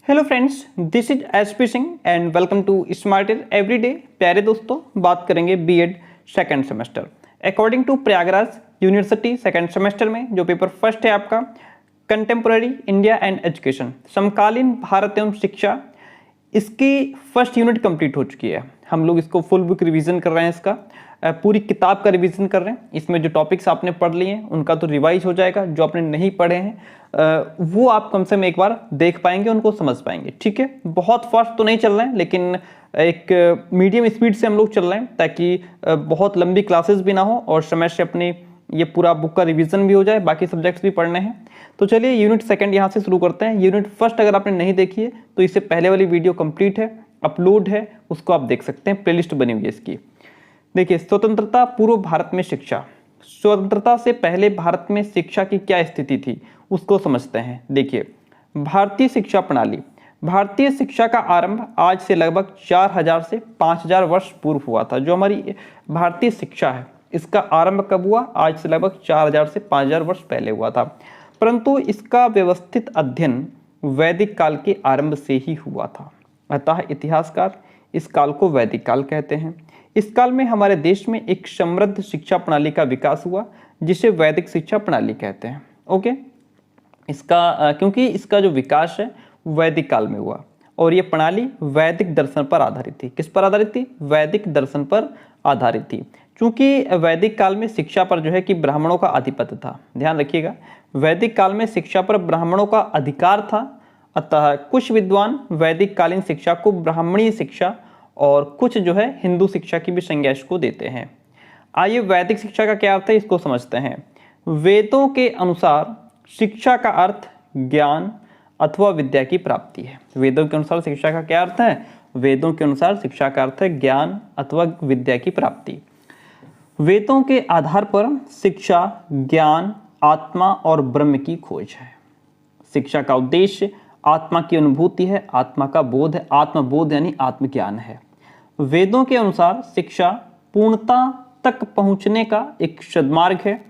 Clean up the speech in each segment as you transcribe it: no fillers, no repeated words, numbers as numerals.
Hello friends, this is SP Singh and welcome to smarter everyday. प्यारे दोस्तों, बात करेंगे BEd second semester. According to Prayagraj university second semester में जो पेपर फर्स्ट है आपका कंटेम्प्रेरी इंडिया एंड एजुकेशन, समकालीन भारत एवं शिक्षा, इसकी फर्स्ट यूनिट कंप्लीट हो चुकी है। हम लोग इसको फुल बुक रिवीजन कर रहे हैं, इसका पूरी किताब का रिवीजन कर रहे हैं। इसमें जो टॉपिक्स आपने पढ़ लिए हैं उनका तो रिवाइज हो जाएगा, जो आपने नहीं पढ़े हैं वो आप कम से कम एक बार देख पाएंगे, उनको समझ पाएंगे। ठीक है, बहुत फास्ट तो नहीं चल रहे हैं, लेकिन एक मीडियम स्पीड से हम लोग चल रहे हैं ताकि बहुत लंबी क्लासेस भी ना हो और समय से अपनी ये पूरा बुक का रिवीजन भी हो जाए, बाकी सब्जेक्ट्स भी पढ़ने हैं। तो चलिए यूनिट सेकंड यहाँ से शुरू करते हैं। यूनिट फर्स्ट अगर आपने नहीं देखी है तो इससे पहले वाली वीडियो कंप्लीट है, अपलोड है, उसको आप देख सकते हैं, प्लेलिस्ट बनी हुई है इसकी। देखिए, स्वतंत्रता पूर्व भारत में शिक्षा। स्वतंत्रता से पहले भारत में शिक्षा की क्या स्थिति थी उसको समझते हैं। देखिए, भारतीय शिक्षा प्रणाली, भारतीय शिक्षा का आरंभ आज से लगभग 4000 से 5000 वर्ष पूर्व हुआ था। जो हमारी भारतीय शिक्षा है इसका आरंभ कब हुआ? आज से लगभग 4000 से 5000 वर्ष पहले हुआ था, परंतु इसका व्यवस्थित अध्ययन वैदिक काल के आरंभ से ही हुआ था। अतः इतिहासकार इस काल को वैदिक काल कहते हैं। इस काल में हमारे देश में एक समृद्ध शिक्षा प्रणाली का विकास हुआ जिसे वैदिक शिक्षा प्रणाली कहते हैं। ओके, इसका क्योंकि इसका जो विकास है वैदिक काल में हुआ और ये प्रणाली वैदिक दर्शन पर आधारित थी। किस पर आधारित थी? वैदिक दर्शन पर आधारित थी। क्योंकि वैदिक काल में शिक्षा पर जो है कि ब्राह्मणों का आधिपत्य था। ध्यान रखिएगा, वैदिक काल में शिक्षा पर ब्राह्मणों का अधिकार था। अतः कुछ विद्वान वैदिक कालीन शिक्षा को ब्राह्मणीय शिक्षा और कुछ जो है हिंदू शिक्षा की भी संज्ञा इसको देते हैं। आइए, वैदिक शिक्षा का क्या अर्थ है इसको समझते हैं। वेदों के अनुसार शिक्षा का अर्थ ज्ञान अथवा विद्या की प्राप्ति है। वेदों के अनुसार शिक्षा का क्या अर्थ है? वेदों के अनुसार शिक्षा का अर्थ है ज्ञान अथवा विद्या की प्राप्ति। वेदों के आधार पर शिक्षा ज्ञान, आत्मा और ब्रह्म की खोज है। शिक्षा का उद्देश्य आत्मा की अनुभूति है, आत्मा का बोध है, आत्मबोध यानी आत्मज्ञान है। वेदों के अनुसार शिक्षा पूर्णता तक पहुंचने का एक सद्मार्ग है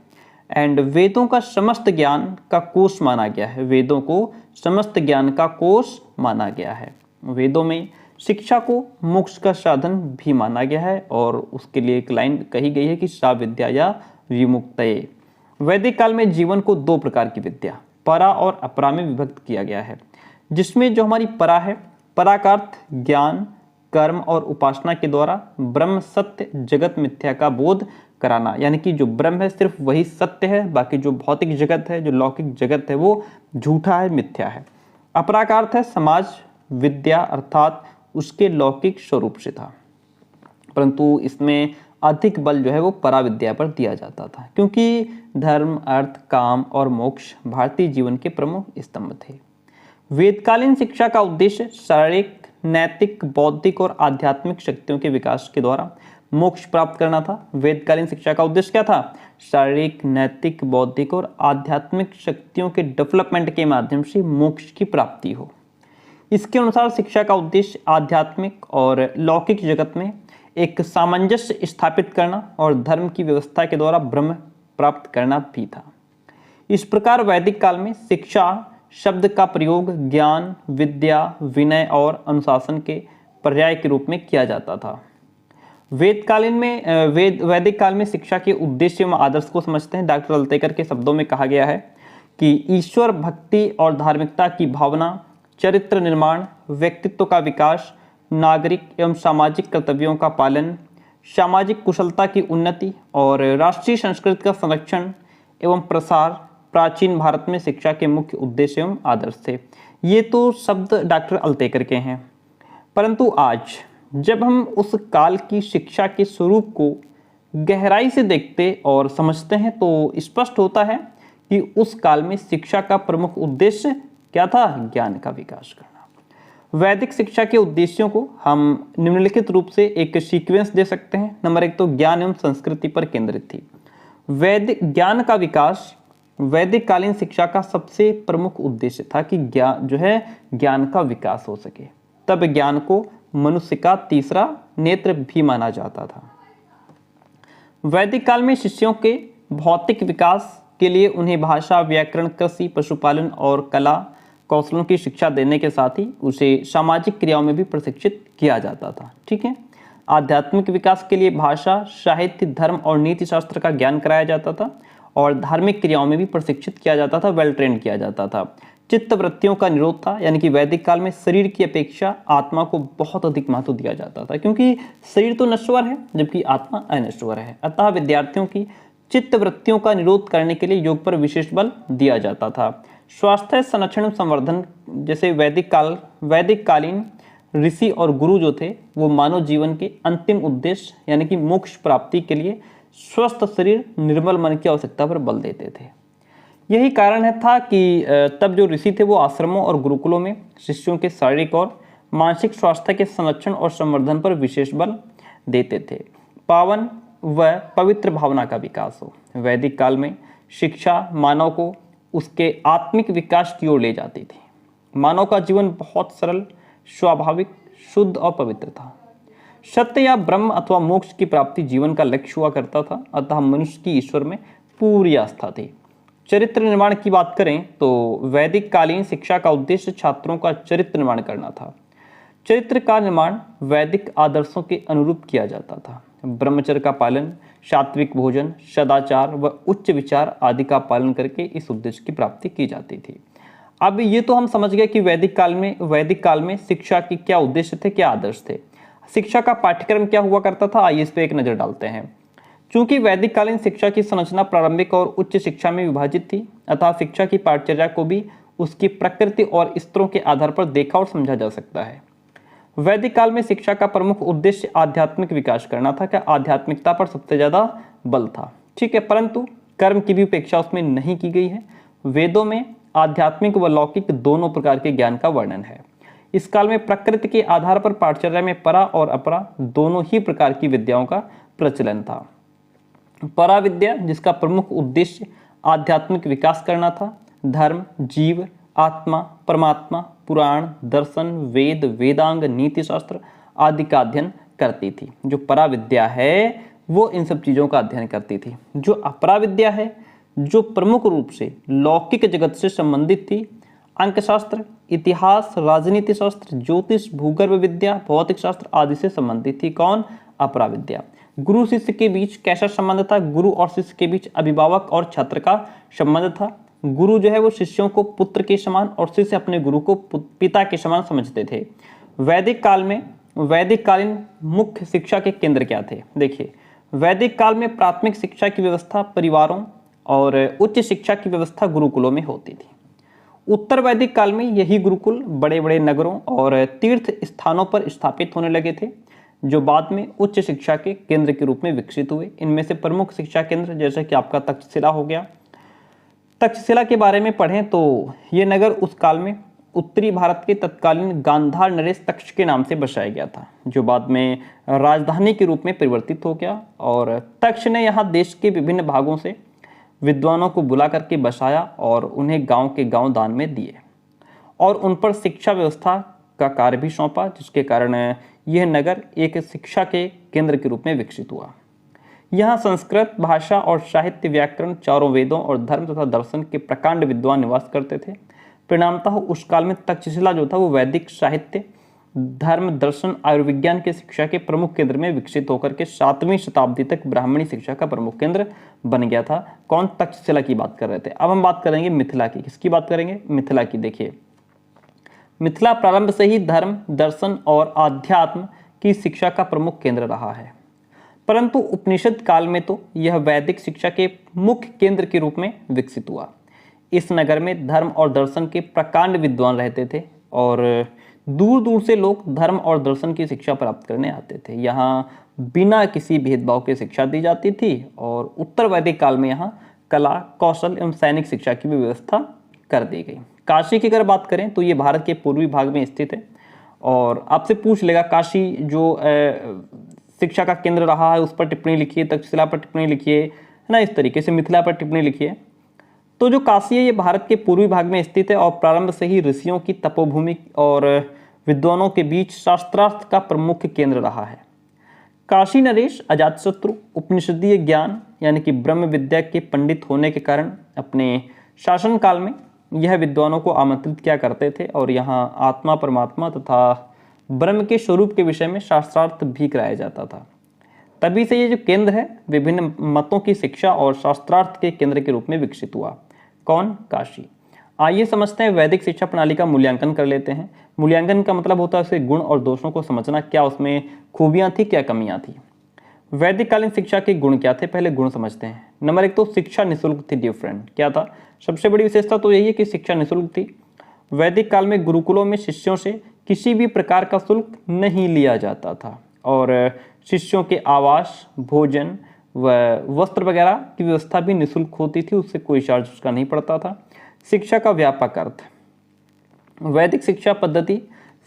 एंड वेदों का समस्त ज्ञान का कोष माना गया है। वेदों को समस्त ज्ञान का कोष माना गया है। वेदों में शिक्षा को मोक्ष का साधन भी माना गया है और उसके लिए एक लाइन कही गई है कि सा विद्या या विमुक्तये। वैदिक काल में जीवन को दो प्रकार की विद्या, परा और अपरा में विभक्त किया गया है, जिसमें जो हमारी परा है, परा का अर्थ ज्ञान, कर्म और उपासना के द्वारा ब्रह्म सत्य जगत मिथ्या का बोध कराना, यानी कि जो ब्रह्म है सिर्फ वही सत्य है, बाकी जो भौतिक जगत है, जो लौकिक जगत है वो झूठा है, मिथ्या है। अपरा का अर्थ है समाज विद्या, अर्थात उसके लौकिक स्वरूप से था, परंतु इसमें अधिक बल जो है वो परा विद्या पर दिया जाता था, क्योंकि धर्म, अर्थ, काम और मोक्ष भारतीय जीवन के प्रमुख स्तंभ थे। वेदकालीन शिक्षा का उद्देश्य शारीरिक, नैतिक, बौद्धिक और आध्यात्मिक शक्तियों के विकास के द्वारा मोक्ष प्राप्त करना था। वेदकालीन शिक्षा का उद्देश्य क्या था? शारीरिक, नैतिक, बौद्धिक और आध्यात्मिक शक्तियों के डेवलपमेंट के माध्यम से मोक्ष की प्राप्ति हो। इसके अनुसार शिक्षा का उद्देश्य आध्यात्मिक और लौकिक जगत में एक सामंजस्य स्थापित करना और धर्म की व्यवस्था के द्वारा ब्रह्म प्राप्त करना भी था। इस प्रकार वैदिक काल में शिक्षा शब्द का प्रयोग ज्ञान, विद्या, विनय और अनुशासन के पर्याय के रूप में किया जाता था। वैदिक काल में शिक्षा के उद्देश्य एवं आदर्श को समझते हैं। डॉक्टर अल्तेकर के शब्दों में कहा गया है कि ईश्वर भक्ति और धार्मिकता की भावना, चरित्र निर्माण, व्यक्तित्व का विकास, नागरिक एवं सामाजिक कर्तव्यों का पालन, सामाजिक कुशलता की उन्नति और राष्ट्रीय संस्कृति का संरक्षण एवं प्रसार प्राचीन भारत में शिक्षा के मुख्य उद्देश्य एवं आदर्श थे। ये तो शब्द डॉक्टर अल्तेकर के हैं, परंतु आज जब हम उस काल की शिक्षा के स्वरूप को गहराई से देखते और समझते हैं तो स्पष्ट होता है कि उस काल में शिक्षा का प्रमुख उद्देश्य क्या था? ज्ञान का विकास करना। वैदिक शिक्षा के उद्देश्यों को हम निम्नलिखित रूप से एक सीक्वेंस दे सकते हैं। नंबर 1 तो ज्ञान एवं संस्कृति पर केंद्रित थी। वैदिक ज्ञान का विकास वैदिक कालीन शिक्षा का सबसे प्रमुख उद्देश्य था कि ज्ञान का विकास हो सके। तब ज्ञान को मनुष्य का तीसरा नेत्र भी माना जाता था। वैदिक काल में शिष्यों के भौतिक विकास के लिए उन्हें भाषा, व्याकरण, कृषि, पशुपालन और कला कौशलों की शिक्षा देने के साथ ही उसे सामाजिक क्रियाओं में भी प्रशिक्षित किया जाता था। ठीक है, आध्यात्मिक विकास के लिए भाषा, साहित्य, धर्म और नीति शास्त्र का ज्ञान कराया जाता था और धार्मिक क्रियाओं में भी प्रशिक्षित किया जाता था, वेल ट्रेन किया जाता था। चित्त वृत्तियों का निरोध था, यानी कि वैदिक काल में शरीर की अपेक्षा आत्मा को बहुत अधिक महत्व दिया जाता था, क्योंकि शरीर तो नश्वर है जबकि आत्मा अनश्वर है। अतः विद्यार्थियों की चित्त वृत्तियों का निरोध करने के लिए योग पर विशेष बल दिया जाता था। स्वास्थ्य संरक्षण संवर्धन, जैसे वैदिक कालीन ऋषि और गुरु जो थे वो मानव जीवन के अंतिम उद्देश्य यानी कि मोक्ष प्राप्ति के लिए स्वस्थ शरीर, निर्मल मन की आवश्यकता पर बल देते थे। यही कारण था कि तब जो ऋषि थे वो आश्रमों और गुरुकुलों में शिष्यों के शारीरिक और मानसिक स्वास्थ्य के संरक्षण और संवर्धन पर विशेष बल देते थे। पावन व पवित्र भावना का विकास हो। वैदिक काल में शिक्षा मानव को उसके आत्मिक विकास की ओर ले जाती थी। मानव का जीवन बहुत सरल, स्वाभाविक, शुद्ध और पवित्र था। सत्य या ब्रह्म अथवा मोक्ष की प्राप्ति जीवन का लक्ष्य हुआ करता था। अतः मनुष्य की ईश्वर में पूरी आस्था थी। चरित्र निर्माण की बात करें तो वैदिक कालीन शिक्षा का उद्देश्य छात्रों का चरित्र निर्माण करना था। चरित्र का निर्माण वैदिक आदर्शों के अनुरूप किया जाता था। ब्रह्मचर्य का पालन, सात्विक भोजन, सदाचार व उच्च विचार आदि का पालन करके इस उद्देश्य की प्राप्ति की जाती थी। अब ये तो हम समझ गए कि वैदिक काल में शिक्षा की क्या उद्देश्य थे, क्या आदर्श थे। शिक्षा का पाठ्यक्रम क्या हुआ करता था, आइए इस पर एक नजर डालते हैं। चूंकि वैदिक कालीन शिक्षा की संरचना प्रारंभिक और उच्च शिक्षा में विभाजित थी, अतः शिक्षा की पाठचर्या को भी उसकी प्रकृति और स्तरों के आधार पर देखा और समझा जा सकता है। वैदिक काल में शिक्षा का प्रमुख उद्देश्य आध्यात्मिक विकास करना था। क्या आध्यात्मिकता पर सबसे ज्यादा बल था। ठीक है, परंतु कर्म की भी उपेक्षा उसमें नहीं की गई है। वेदों में आध्यात्मिक व लौकिक दोनों प्रकार के ज्ञान का वर्णन है। इस काल में प्रकृति के आधार पर पाठचर्या में परा और अपरा दोनों ही प्रकार की विद्याओं का प्रचलन था। परा विद्या, जिसका प्रमुख उद्देश्य आध्यात्मिक विकास करना था, धर्म, जीव, आत्मा, परमात्मा, पुराण, दर्शन, वेद, वेदांग, नीति शास्त्र आदि का अध्ययन करती थी। जो परा विद्या है वो इन सब चीजों का अध्ययन करती थी। जो अपरा विद्या है, जो प्रमुख रूप से लौकिक जगत से संबंधित थी, अंकशास्त्र, इतिहास, राजनीति शास्त्र, ज्योतिष, भूगर्भ विद्या, भौतिक शास्त्र आदि से संबंधित थी। कौन? अपरा विद्या। गुरु शिष्य के बीच कैसा संबंध था? गुरु और शिष्य के बीच अभिभावक और छात्र का संबंध था। गुरु जो है वो शिष्यों को पुत्र के समान और शिष्य अपने गुरु को पिता के समान समझते थे। वैदिक काल में वैदिक कालीन मुख्य शिक्षा के केंद्र क्या थे? देखिए, वैदिक काल में प्राथमिक शिक्षा की व्यवस्था परिवारों और उच्च शिक्षा की व्यवस्था गुरुकुलों में होती थी। उत्तर वैदिक काल में यही गुरुकुल बड़े बड़े नगरों और तीर्थ स्थानों पर स्थापित होने लगे थे, जो बाद में उच्च शिक्षा के केंद्र के रूप में विकसित हुए। इनमें से प्रमुख शिक्षा केंद्र जैसे कि आपका तक्षशिला हो गया। तक्षशिला के बारे में पढ़ें तो ये नगर उस काल में उत्तरी भारत के तत्कालीन गांधार नरेश तक्ष के नाम से बसाया गया था, जो बाद में राजधानी के रूप में परिवर्तित हो गया। और तक्ष ने यहाँ देश के विभिन्न भागों से विद्वानों को बुला करके बसाया और उन्हें गांव के गांव दान में दिए और उन पर शिक्षा व्यवस्था का कार्य भी सौंपा, जिसके कारण यह नगर एक शिक्षा के केंद्र के रूप में विकसित हुआ। यहाँ संस्कृत भाषा और साहित्य, व्याकरण, चारों वेदों और धर्म तथा दर्शन के प्रकांड विद्वान निवास करते थे। परिणामतः उस काल में तक्षशिला जो था वो वैदिक साहित्य, धर्म, दर्शन, आयुर्विज्ञान के शिक्षा के प्रमुख केंद्र में विकसित होकर के 7वीं शताब्दी तक ब्राह्मणी शिक्षा का प्रमुख केंद्र बन गया था। कौन? तक्षशिला की बात कर रहे थे। अब हम बात करेंगे मिथिला की। किसकी बात करेंगे? मिथिला की। देखिए, मिथिला प्रारंभ से ही धर्म, दर्शन और आध्यात्म की शिक्षा का प्रमुख केंद्र रहा है, परंतु उपनिषद काल में तो यह वैदिक शिक्षा के मुख्य केंद्र के रूप में विकसित हुआ। इस नगर में धर्म और दर्शन के प्रकांड विद्वान रहते थे और दूर दूर से लोग धर्म और दर्शन की शिक्षा प्राप्त करने आते थे। यहाँ बिना किसी भेदभाव के शिक्षा दी जाती थी और उत्तर वैदिक काल में यहाँ कला, कौशल एवं सैनिक शिक्षा की भी व्यवस्था कर दी गई। काशी की अगर बात करें तो ये भारत के पूर्वी भाग में स्थित है और आपसे पूछ लेगा काशी जो शिक्षा का केंद्र रहा है उस पर टिप्पणी लिखिए, तक्षशिला पर टिप्पणी लिखिए, है ना, इस तरीके से मिथिला पर टिप्पणी लिखिए। तो जो काशी है ये भारत के पूर्वी भाग में स्थित है और प्रारंभ से ही ऋषियों की तपोभूमि और विद्वानों के बीच शास्त्रार्थ का प्रमुख केंद्र रहा है। काशी नरेश अजातशत्रु उपनिषदीय ज्ञान यानी कि ब्रह्म विद्या के पंडित होने के कारण अपने शासन काल में यह विद्वानों को आमंत्रित किया करते थे और यहाँ आत्मा, परमात्मा तथा ब्रह्म के स्वरूप के विषय में शास्त्रार्थ भी कराया जाता था। तभी से ये जो केंद्र है विभिन्न मतों की शिक्षा और शास्त्रार्थ के केंद्र के रूप में विकसित हुआ। कौन? काशी। आइए समझते हैं वैदिक शिक्षा प्रणाली का मूल्यांकन कर लेते हैं। मूल्यांकन का मतलब होता है उसके गुण और दोषों को समझना, क्या उसमें खूबियां थी, क्या कमियां थी। वैदिक कालीन शिक्षा के गुण क्या थे, पहले गुण समझते हैं। नंबर 1 तो शिक्षा निःशुल्क थी, डिफरेंट। क्या था? सबसे बड़ी विशेषता तो यही है कि शिक्षा निःशुल्क थी। वैदिक काल में गुरुकुलों में शिष्यों से किसी भी प्रकार का शुल्क नहीं लिया जाता था और शिष्यों के आवास, भोजन व वस्त्र वगैरह की व्यवस्था भी निःशुल्क होती थी, उससे कोई चार्ज उसका नहीं पड़ता था। शिक्षा का व्यापक अर्थ। वैदिक शिक्षा पद्धति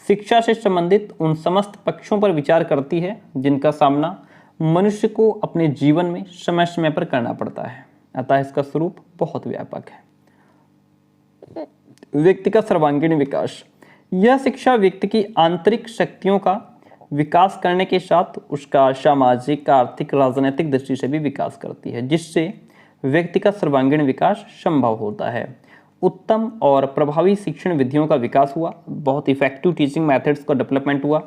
शिक्षा से संबंधित उन समस्त पक्षों पर विचार करती है जिनका सामना मनुष्य को अपने जीवन में समय समय पर करना पड़ता है, अतः इसका स्वरूप बहुत व्यापक है। व्यक्ति का सर्वांगीण विकास। यह शिक्षा व्यक्ति की आंतरिक शक्तियों का विकास करने के साथ उसका सामाजिक, आर्थिक, राजनीतिक दृष्टि से भी विकास करती है, जिससे व्यक्ति का सर्वांगीण विकास संभव होता है। उत्तम और प्रभावी शिक्षण विधियों का विकास हुआ, बहुत इफेक्टिव टीचिंग मेथड्स का डेवलपमेंट हुआ।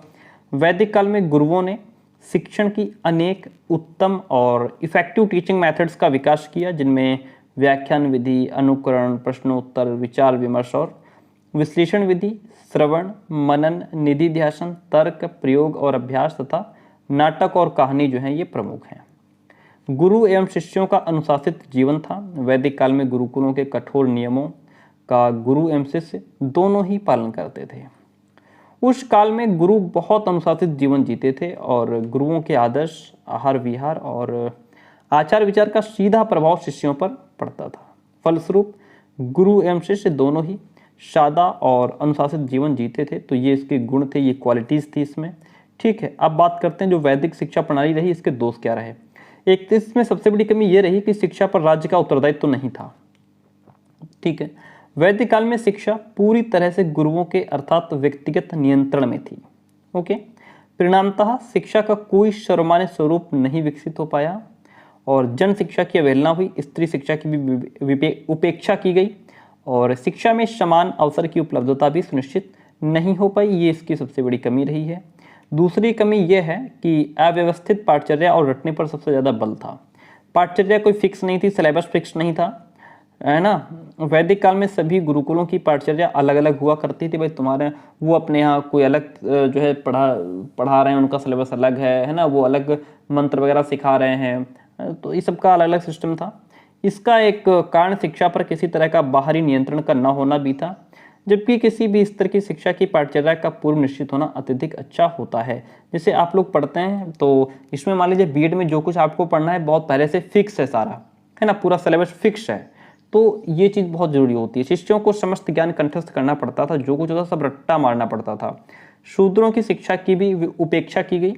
वैदिक काल में गुरुओं ने शिक्षण की अनेक उत्तम और इफेक्टिव टीचिंग मेथड्स का विकास किया, जिनमें व्याख्यान विधि, अनुकरण, प्रश्नोत्तर, विचार विमर्श और विश्लेषण विधि, श्रवण, मनन, निधिध्यासन, तर्क, प्रयोग और अभ्यास तथा नाटक और कहानी जो है ये प्रमुख हैं। गुरु एवं शिष्यों का अनुशासित जीवन था। वैदिक काल में गुरुकुलों के कठोर नियमों का गुरु एवं शिष्य दोनों ही पालन करते थे। उस काल में गुरु बहुत अनुशासित जीवन जीते थे और गुरुओं के आदर्श, आहार विहार और आचार विचार का सीधा प्रभाव शिष्यों पर पड़ता था। फलस्वरूप गुरु एवं शिष्य दोनों ही सादा और अनुशासित जीवन जीते थे। तो ये इसके गुण थे, ये क्वालिटीज थी इसमें। ठीक है, अब बात करते हैं जो वैदिक शिक्षा प्रणाली रही, इसके दोष क्या रहे। एक तो इसमें सबसे बड़ी कमी ये रही कि शिक्षा पर राज्य का उत्तरदायित्व तो नहीं था। ठीक है, वैदिक काल में शिक्षा पूरी तरह से गुरुओं के अर्थात व्यक्तिगत नियंत्रण में थी। ओके, परिणामतः शिक्षा का कोई सर्वमान्य स्वरूप नहीं विकसित हो पाया और जन शिक्षा की अवहेलना हुई, स्त्री शिक्षा की भी उपेक्षा की गई और शिक्षा में समान अवसर की उपलब्धता भी सुनिश्चित नहीं हो पाई। ये इसकी सबसे बड़ी कमी रही है। दूसरी कमी यह है कि अव्यवस्थित पाठचर्या और रटने पर सबसे ज़्यादा बल था। पाठचर्या कोई फिक्स नहीं थी, सिलेबस फिक्स नहीं था, है ना। वैदिक काल में सभी गुरुकुलों की पाठचर्या अलग अलग हुआ करती थी। भाई तुम्हारे वो अपने यहाँ कोई अलग जो है पढ़ा रहे हैं, उनका सिलेबस अलग है ना, वो अलग मंत्र वगैरह सिखा रहे हैं, तो इस सब का अलग अलग सिस्टम था। इसका एक कारण शिक्षा पर किसी तरह का बाहरी नियंत्रण का न होना भी था, जबकि किसी भी स्तर की शिक्षा की पाठचर्या का पूर्व निश्चित होना अत्यधिक अच्छा होता है। जैसे आप लोग पढ़ते हैं तो इसमें मान लीजिए बीएड में जो कुछ आपको पढ़ना है बहुत पहले से फिक्स है सारा, है ना, पूरा सिलेबस फिक्स है, तो ये चीज़ बहुत जरूरी होती है। शिष्यों को समस्त ज्ञान कंठस्थ करना पड़ता था, जो कुछ होता सब रट्टा मारना पड़ता था। शूद्रों की शिक्षा की भी उपेक्षा की गई।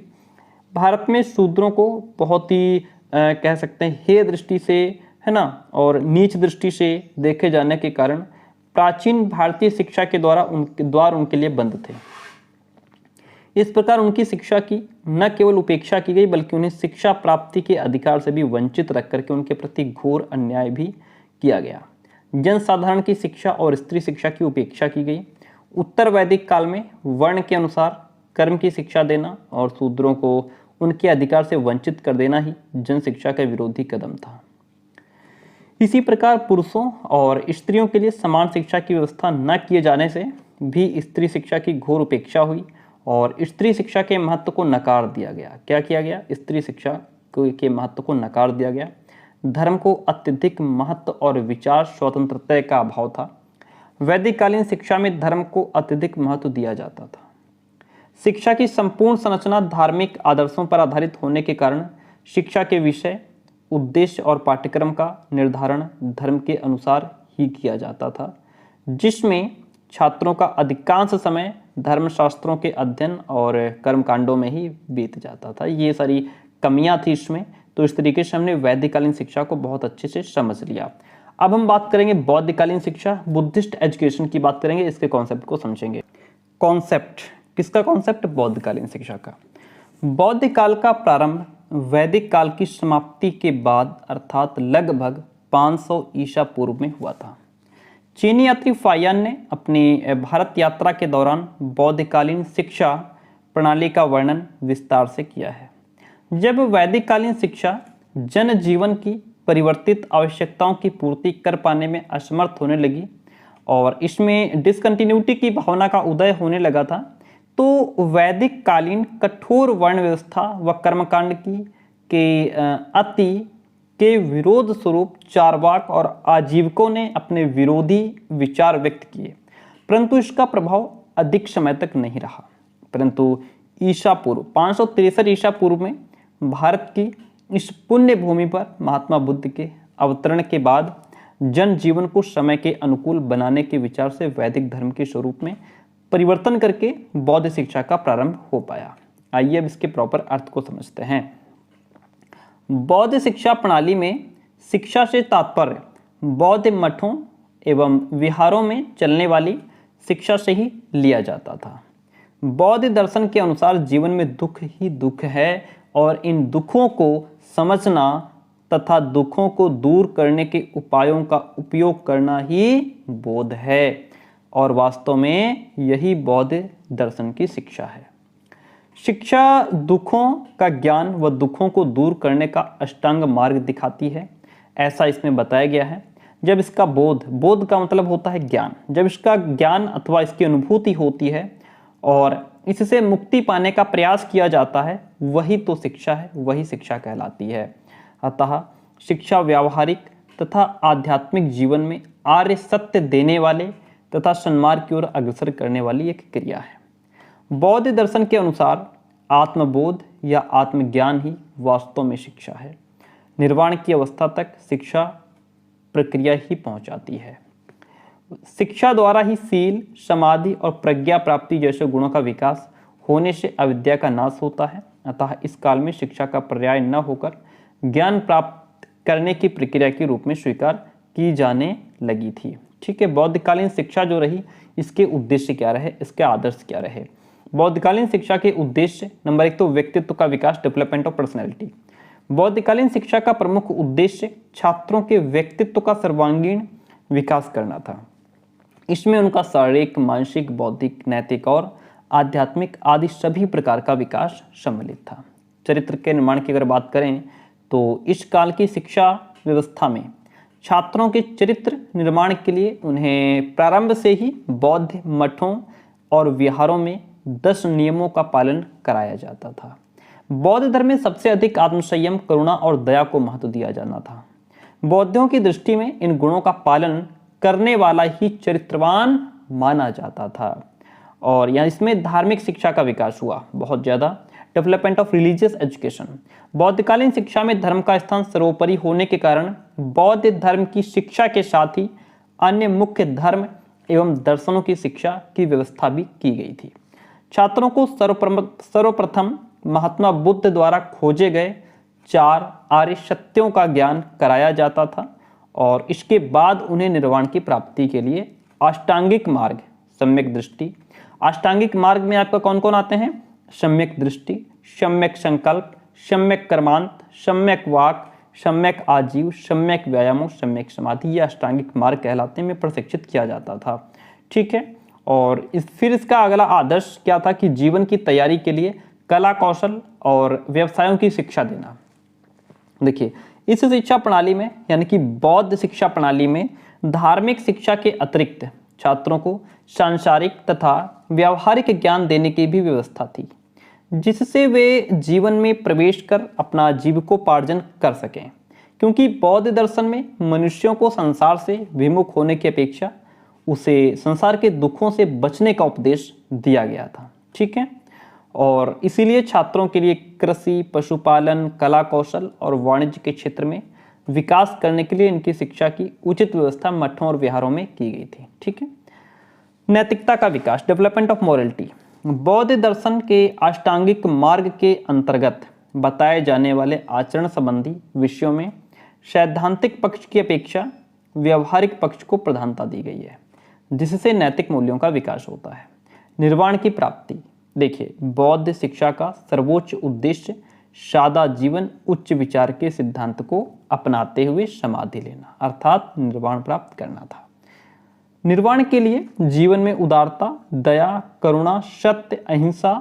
भारत में शूद्रों को बहुत ही कह सकते हैं हेय दृष्टि से, है ना, और नीच दृष्टि से देखे जाने के कारण प्राचीन भारतीय शिक्षा के द्वार उनके लिए बंद थे। इस प्रकार उनकी शिक्षा की न केवल उपेक्षा की गई बल्कि उन्हें शिक्षा प्राप्ति के अधिकार से भी वंचित रख करके उनके प्रति घोर अन्याय भी किया गया। जनसाधारण की शिक्षा और स्त्री शिक्षा की उपेक्षा की गई। उत्तर वैदिक काल में वर्ण के अनुसार कर्म की शिक्षा देना और शूद्रों को उनके अधिकार से वंचित कर देना ही जन शिक्षा का विरोधी कदम था। इसी प्रकार पुरुषों और स्त्रियों के लिए समान शिक्षा की व्यवस्था न किए जाने से भी स्त्री शिक्षा की घोर उपेक्षा हुई और स्त्री शिक्षा के महत्व को नकार दिया गया। क्या किया गया? स्त्री शिक्षा के महत्व को नकार दिया गया। धर्म को अत्यधिक महत्व और विचार स्वतंत्रता का अभाव था। वैदिक कालीन शिक्षा में धर्म को अत्यधिक महत्व दिया जाता था। शिक्षा की संपूर्ण संरचना धार्मिक आदर्शों पर आधारित होने के कारण शिक्षा के विषय, उद्देश्य और पाठ्यक्रम का निर्धारण धर्म के अनुसार ही किया जाता था, जिसमें छात्रों का अधिकांश समय धर्मशास्त्रों के अध्ययन और कर्मकांडों में ही बीत जाता था। ये सारी कमियां थी इसमें। तो इस तरीके से हमने वैदिककालीन शिक्षा को बहुत अच्छे से समझ लिया। अब हम बात करेंगे बौद्धकालीन शिक्षा, बुद्धिस्ट एजुकेशन की बात करेंगे, इसके कॉन्सेप्ट को समझेंगे। कॉन्सेप्ट किसका? कॉन्सेप्ट बौद्धकालीन शिक्षा का। बौद्ध काल का प्रारंभ वैदिक काल की समाप्ति के बाद अर्थात लगभग 500 ईसा पूर्व में हुआ था। चीनी यात्री फायान ने अपनी भारत यात्रा के दौरान बौद्धकालीन शिक्षा प्रणाली का वर्णन विस्तार से किया है। जब वैदिक कालीन शिक्षा जनजीवन की परिवर्तित आवश्यकताओं की पूर्ति कर पाने में असमर्थ होने लगी और इसमें डिसकंटिन्यूटी की भावना का उदय होने लगा था, तो वैदिक कालीन कठोर वर्ण व्यवस्था व कर्मकांड के अति के विरोध स्वरूप चारवाक और आजीवकों ने अपने विरोधी विचार व्यक्त किए, परंतु इसका प्रभाव अधिक समय तक नहीं रहा। परंतु ईसा पूर्व 563 ईसा पूर्व में भारत की इस पुण्य भूमि पर महात्मा बुद्ध के अवतरण के बाद जनजीवन को समय के अनुकूल बनाने के विचार से वैदिक धर्म के स्वरूप में परिवर्तन करके बौद्ध शिक्षा का प्रारंभ हो पाया। आइए अब इसके प्रॉपर अर्थ को समझते हैं। बौद्ध शिक्षा प्रणाली में शिक्षा से तात्पर्य बौद्ध मठों एवं विहारों में चलने वाली शिक्षा से ही लिया जाता था। बौद्ध दर्शन के अनुसार जीवन में दुख ही दुख है और इन दुखों को समझना तथा दुखों को दूर करने के उपायों का उपयोग करना ही बोध है और वास्तव में यही बौद्ध दर्शन की शिक्षा है। शिक्षा दुखों का ज्ञान व दुखों को दूर करने का अष्टांग मार्ग दिखाती है, ऐसा इसमें बताया गया है। जब इसका बोध का मतलब होता है ज्ञान, जब इसका ज्ञान अथवा इसकी अनुभूति होती है और इससे मुक्ति पाने का प्रयास किया जाता है, वही तो शिक्षा है, वही शिक्षा कहलाती है। अतः शिक्षा व्यावहारिक तथा आध्यात्मिक जीवन में आर्य सत्य देने वाले तथा सन्मार्ग की ओर अग्रसर करने वाली एक क्रिया है। बौद्ध दर्शन के अनुसार आत्मबोध या आत्मज्ञान ही वास्तव में शिक्षा है। निर्वाण की अवस्था तक शिक्षा प्रक्रिया ही पहुंचाती है। शिक्षा द्वारा ही सील, समाधि और प्रज्ञा प्राप्ति जैसे गुणों का विकास होने से अविद्या का नाश होता है। अतः इस काल में शिक्षा का पर्याय न होकर ज्ञान प्राप्त करने की प्रक्रिया के रूप में स्वीकार की जाने लगी थी। ठीक है, बौद्धकालीन शिक्षा जो रही, इसके उद्देश्य क्या रहे, इसके आदर्श क्या रहे। बौद्धकालीन शिक्षा के उद्देश्य नंबर 1 तो व्यक्तित्व का विकास, डेवलपमेंट ऑफ पर्सनैलिटी। बौद्धकालीन शिक्षा का प्रमुख उद्देश्य छात्रों के व्यक्तित्व का सर्वांगीण विकास करना था। इसमें उनका शारीरिक, मानसिक, बौद्धिक, नैतिक और आध्यात्मिक आदि सभी प्रकार का विकास सम्मिलित था। चरित्र के निर्माण की अगर बात करें तो इस काल की शिक्षा व्यवस्था में छात्रों के चरित्र निर्माण के लिए उन्हें प्रारंभ से ही बौद्ध मठों और विहारों में 10 नियमों का पालन कराया जाता था। बौद्ध धर्म में सबसे अधिक आत्मसंयम, करुणा और दया को महत्व दिया जाना था। बौद्धों की दृष्टि में इन गुणों का पालन करने वाला ही चरित्रवान माना जाता था और यहाँ इसमें धार्मिक शिक्षा का विकास हुआ बहुत ज़्यादा। Development of religious education. बौद्धकालीन शिक्षा में धर्म का स्थान सर्वोपरि होने के कारण बौद्ध धर्म की शिक्षा के साथ ही अन्य मुख्य धर्म एवं दर्शनों की शिक्षा की व्यवस्था भी की गई थी। छात्रों को सर्वप्रथम महात्मा बुद्ध द्वारा खोजे गए 4 आर्य सत्यों का ज्ञान कराया जाता था और इसके बाद उन्हें निर्वाण की प्राप्ति के लिए अष्टांगिक मार्ग, सम्यक दृष्टि। अष्टांगिक मार्ग में आपका कौन कौन आते हैं? सम्यक दृष्टि, सम्यक संकल्प, सम्यक कर्मांत, सम्यक वाक, सम्यक आजीव, सम्यक व्यायाम, सम्यक समाधि। ये अष्टांगिक मार्ग कहलाते हैं, में प्रशिक्षित किया जाता था। ठीक है, और फिर इसका अगला आदर्श क्या था कि जीवन की तैयारी के लिए कला कौशल और व्यवसायों की शिक्षा देना। देखिए, इस शिक्षा प्रणाली में यानी कि बौद्ध शिक्षा प्रणाली में धार्मिक शिक्षा के अतिरिक्त छात्रों को सांसारिक तथा व्यावहारिक ज्ञान देने की भी व्यवस्था थी, जिससे वे जीवन में प्रवेश कर अपना जीविकोपार्जन कर सकें। क्योंकि बौद्ध दर्शन में मनुष्यों को संसार से विमुख होने की अपेक्षा उसे संसार के दुखों से बचने का उपदेश दिया गया था। ठीक है, और इसीलिए छात्रों के लिए कृषि, पशुपालन, कला कौशल और वाणिज्य के क्षेत्र में विकास करने के लिए इनकी शिक्षा की उचित व्यवस्था मठों और विहारों में की गई थी। ठीक है, नैतिकता का विकास, डेवलपमेंट ऑफ मोरलिटी। बौद्ध दर्शन के अष्टांगिक मार्ग के अंतर्गत बताए जाने वाले आचरण संबंधी विषयों में सैद्धांतिक पक्ष की अपेक्षा व्यवहारिक पक्ष को प्रधानता दी गई है, जिससे नैतिक मूल्यों का विकास होता है। निर्वाण की प्राप्ति। देखिए, बौद्ध शिक्षा का सर्वोच्च उद्देश्य सादा जीवन, उच्च विचार के सिद्धांत को अपनाते हुए समाधि लेना अर्थात निर्वाण प्राप्त करना था। निर्वाण के लिए जीवन में उदारता, दया, करुणा, सत्य, अहिंसा,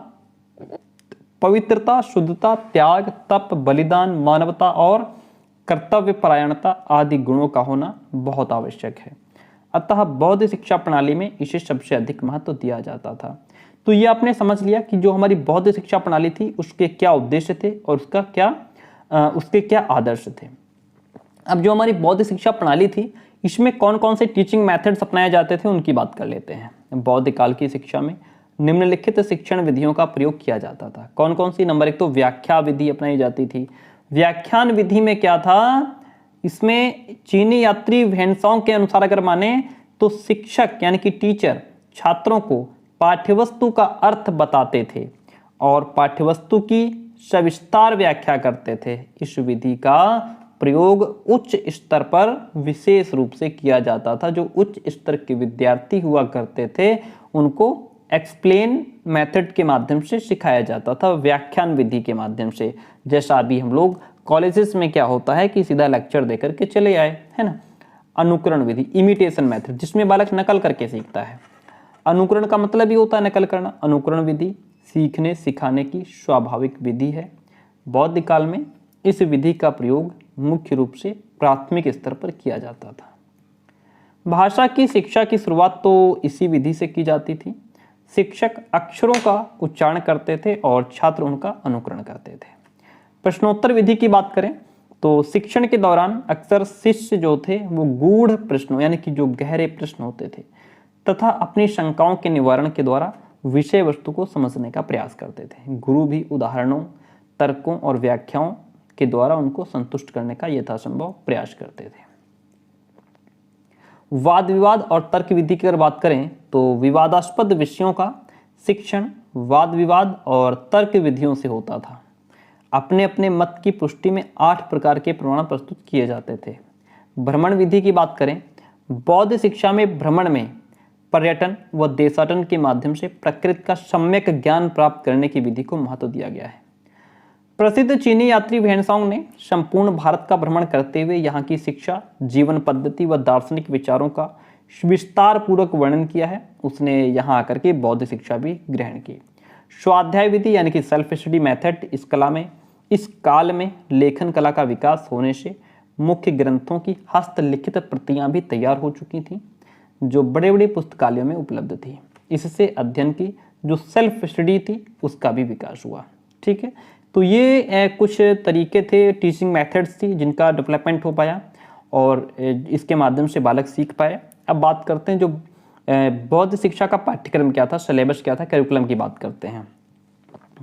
पवित्रता, शुद्धता, त्याग, तप, बलिदान, मानवता और कर्तव्य परायणता आदि गुणों का होना बहुत आवश्यक है। अतः बौद्ध शिक्षा प्रणाली में इसे सबसे अधिक महत्व दिया जाता था। तो ये आपने समझ लिया कि जो हमारी बौद्ध शिक्षा प्रणाली थी उसके क्या उद्देश्य थे और उसके क्या आदर्श थे। अब जो हमारी बौद्ध शिक्षा प्रणाली थी इसमें कौन कौन से टीचिंग मेथड्स अपनाए जाते थे उनकी बात कर लेते हैं। बौद्ध काल की शिक्षा में निम्नलिखित शिक्षण विधियों का प्रयोग किया जाता था। कौन कौन सी? नंबर 1 तो व्याख्या विधि अपनाई जाती थी। व्याख्यान विधि में क्या था? इसमें चीनी यात्री वेनसोंग के अनुसार अगर माने तो शिक्षक यानी कि टीचर छात्रों को पाठ्यवस्तु का अर्थ बताते थे और पाठ्यवस्तु की सविस्तार व्याख्या करते थे। इस विधि का प्रयोग उच्च स्तर पर विशेष रूप से किया जाता था। जो उच्च स्तर के विद्यार्थी हुआ करते थे उनको एक्सप्लेन मेथड के माध्यम से सिखाया जाता था, व्याख्यान विधि के माध्यम से। जैसा अभी हम लोग कॉलेजेस में क्या होता है कि सीधा लेक्चर देकर के चले आए, है ना। अनुकरण विधि, इमिटेशन मेथड, जिसमें बालक नकल करके सीखता है। अनुकरण का मतलब ही होता है नकल करना। अनुकरण विधि सीखने सिखाने की स्वाभाविक विधि है। बौद्ध काल में इस विधि का प्रयोग मुख्य रूप से प्राथमिक स्तर पर किया जाता था। भाषा की शिक्षा की शुरुआत तो इसी विधि से की जाती थी। शिक्षक अक्षरों का उच्चारण करते थे और छात्र उनका अनुकरण करते थे। प्रश्नोत्तर विधि की बात करें तो शिक्षण के दौरान अक्सर शिष्य जो थे वो गूढ़ प्रश्नों यानी कि जो गहरे प्रश्न होते थे तथा अपनी शंकाओं के निवारण के द्वारा विषय वस्तु को समझने का प्रयास करते थे। गुरु भी उदाहरणों, तर्कों और व्याख्याओं के द्वारा उनको संतुष्ट करने का यथासंभव प्रयास करते थे। वाद विवाद और तर्क विधि की अगर बात करें तो विवादास्पद विषयों का शिक्षण वाद विवाद और तर्क विधियों से होता था। अपने अपने मत की पुष्टि में 8 प्रकार के प्रमाण प्रस्तुत किए जाते थे। भ्रमण विधि की बात करें, बौद्ध शिक्षा में भ्रमण में पर्यटन व देशाटन के माध्यम से प्रकृति का सम्यक ज्ञान प्राप्त करने की विधि को महत्व दिया गया है। प्रसिद्ध चीनी यात्री वेनसोंग ने संपूर्ण भारत का भ्रमण करते हुए यहाँ की शिक्षा, जीवन पद्धति व दार्शनिक विचारों का विस्तार पूर्वक वर्णन किया है। उसने यहाँ आकर के बौद्ध शिक्षा भी ग्रहण की। स्वाध्याय विधि यानी कि सेल्फ स्टडी मेथड इस काल में लेखन कला का विकास होने से मुख्य ग्रंथों की हस्तलिखित प्रतियां भी तैयार हो चुकी थीं जो बड़े बड़े पुस्तकालयों में उपलब्ध थी। इससे अध्ययन की जो सेल्फ स्टडी थी उसका भी विकास हुआ। ठीक है, तो ये कुछ तरीके थे, टीचिंग मेथड्स थी जिनका डेवलपमेंट हो पाया और इसके माध्यम से बालक सीख पाए। अब बात करते हैं जो बौद्ध शिक्षा का पाठ्यक्रम क्या था, सिलेबस क्या था, कैरिकुलम की बात करते हैं।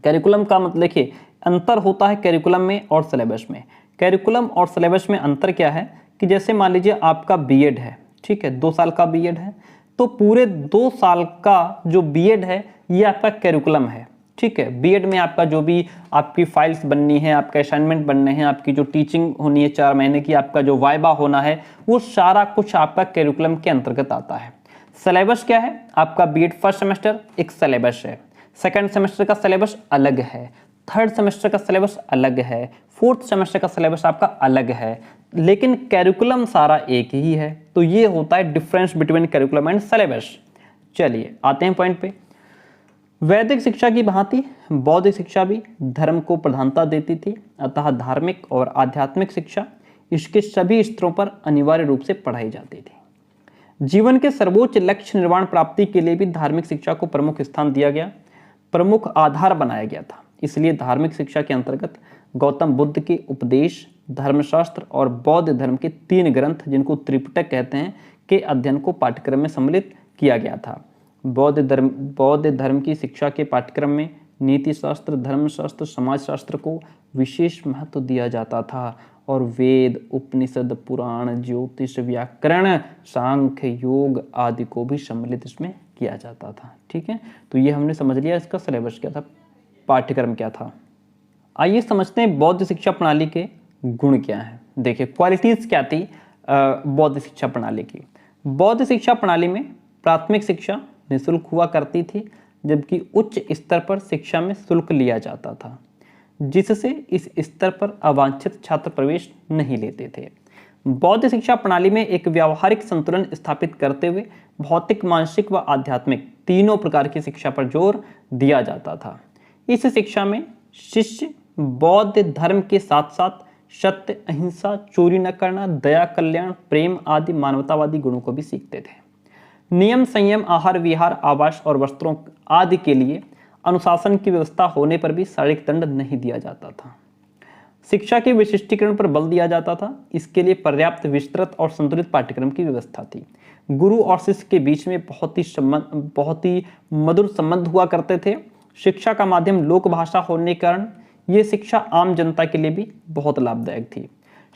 कैरिकुलम का मतलब देखिए अंतर होता है कैरिकुलम में और सिलेबस में। कैरिकुलम और सिलेबस में अंतर क्या है कि जैसे मान लीजिए आपका बीएड है, ठीक है, 2 साल का बीएड है, तो पूरे 2 साल का जो बीएड है ये आपका कैरिकुलम है। ठीक है, बीएड में आपका जो भी आपकी फाइल्स बननी है, आपका असाइनमेंट बनने हैं, आपकी जो टीचिंग होनी है 4 महीने की, आपका जो वाइबा होना है, वो सारा कुछ आपका कैरिकुलम के अंतर्गत आता है। सिलेबस क्या है? आपका बीएड फर्स्ट सेमेस्टर एक सिलेबस है, सेकंड सेमेस्टर का सिलेबस अलग है, थर्ड सेमेस्टर का सिलेबस अलग है, फोर्थ सेमेस्टर का सिलेबस आपका अलग है, लेकिन कैरिकुलम सारा एक ही है। तो ये होता है difference between curriculum and syllabus. चलिए आते हैं पॉइंट पे। वैदिक शिक्षा की भांति बौद्ध शिक्षा भी धर्म को प्रधानता देती थी, अतः धार्मिक और आध्यात्मिक शिक्षा इसके सभी स्तरों पर अनिवार्य रूप से पढ़ाई जाती थी। जीवन के सर्वोच्च लक्ष्य निर्वाण प्राप्ति के लिए भी धार्मिक शिक्षा को प्रमुख स्थान दिया गया, प्रमुख आधार बनाया गया था। इसलिए धार्मिक शिक्षा के अंतर्गत गौतम बुद्ध के उपदेश, धर्मशास्त्र और बौद्ध धर्म के 3 ग्रंथ जिनको त्रिपिटक कहते हैं के अध्ययन को पाठ्यक्रम में सम्मिलित किया गया था। बौद्ध धर्म की शिक्षा के पाठ्यक्रम में नीति शास्त्र, धर्मशास्त्र, समाजशास्त्र को विशेष महत्व दिया जाता था और वेद, उपनिषद, पुराण, ज्योतिष, व्याकरण, सांख्य, योग आदि को भी सम्मिलित इसमें किया जाता था। ठीक है, तो ये हमने समझ लिया इसका सिलेबस क्या था, पाठ्यक्रम क्या था। आइए समझते हैं बौद्ध शिक्षा प्रणाली के गुण क्या हैं। देखिए क्वालिटीज क्या थी बौद्ध शिक्षा प्रणाली की। बौद्ध शिक्षा प्रणाली में प्राथमिक शिक्षा निःशुल्क हुआ करती थी, जबकि उच्च स्तर पर शिक्षा में शुल्क लिया जाता था, जिससे इस स्तर पर अवांछित छात्र प्रवेश नहीं लेते थे। बौद्ध शिक्षा प्रणाली में एक व्यावहारिक संतुलन स्थापित करते हुए भौतिक, मानसिक व आध्यात्मिक तीनों प्रकार की शिक्षा पर जोर दिया जाता था। इस शिक्षा में शिष्य बौद्ध धर्म के साथ साथ सत्य, अहिंसा, चोरी न करना, दया, कल्याण, प्रेम आदि मानवतावादी गुणों को भी सीखते थे। नियम, संयम, आहार विहार, आवास और वस्त्रों आदि के लिए अनुशासन की व्यवस्था होने पर भी शारीरिक दंड नहीं दिया जाता था। शिक्षा के विशिष्टीकरण पर बल दिया जाता था। इसके लिए पर्याप्त विस्तृत और संतुलित पाठ्यक्रम की व्यवस्था थी। गुरु और शिष्य के बीच में बहुत ही मधुर संबंध हुआ करते थे। शिक्षा का माध्यम लोक भाषा होने के कारण ये शिक्षा आम जनता के लिए भी बहुत लाभदायक थी।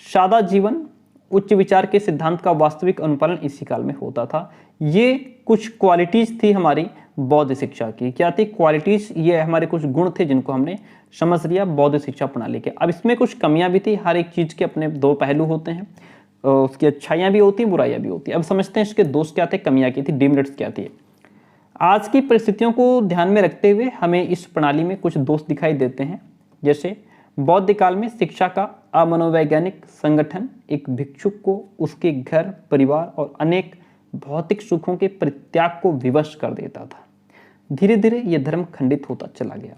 सादा जीवन, उच्च विचार के सिद्धांत का वास्तविक अनुपालन इसी काल में होता था। ये कुछ क्वालिटीज थी हमारी बौद्ध शिक्षा की। क्या थी क्वालिटीज? ये हमारे कुछ गुण थे जिनको हमने समझ लिया बौद्ध शिक्षा प्रणाली के। अब इसमें कुछ कमियां भी थी। हर एक चीज के अपने दो पहलू होते हैं, उसकी अच्छाइयां भी होती हैं, बुराइयां भी होती हैं। अब समझते हैं इसके दोष क्या थे, कमियां क्या थी, डिमेरिट्स क्या थी। आज की परिस्थितियों को ध्यान में रखते हुए हमें इस प्रणाली में कुछ दोष दिखाई देते हैं। जैसे बौद्ध काल में शिक्षा का अमनोवैज्ञानिक संगठन एक भिक्षुक को उसके घर, परिवार और अनेक भौतिक सुखों के परित्याग को विवश कर देता था। धीरे धीरे यह धर्म खंडित होता चला गया।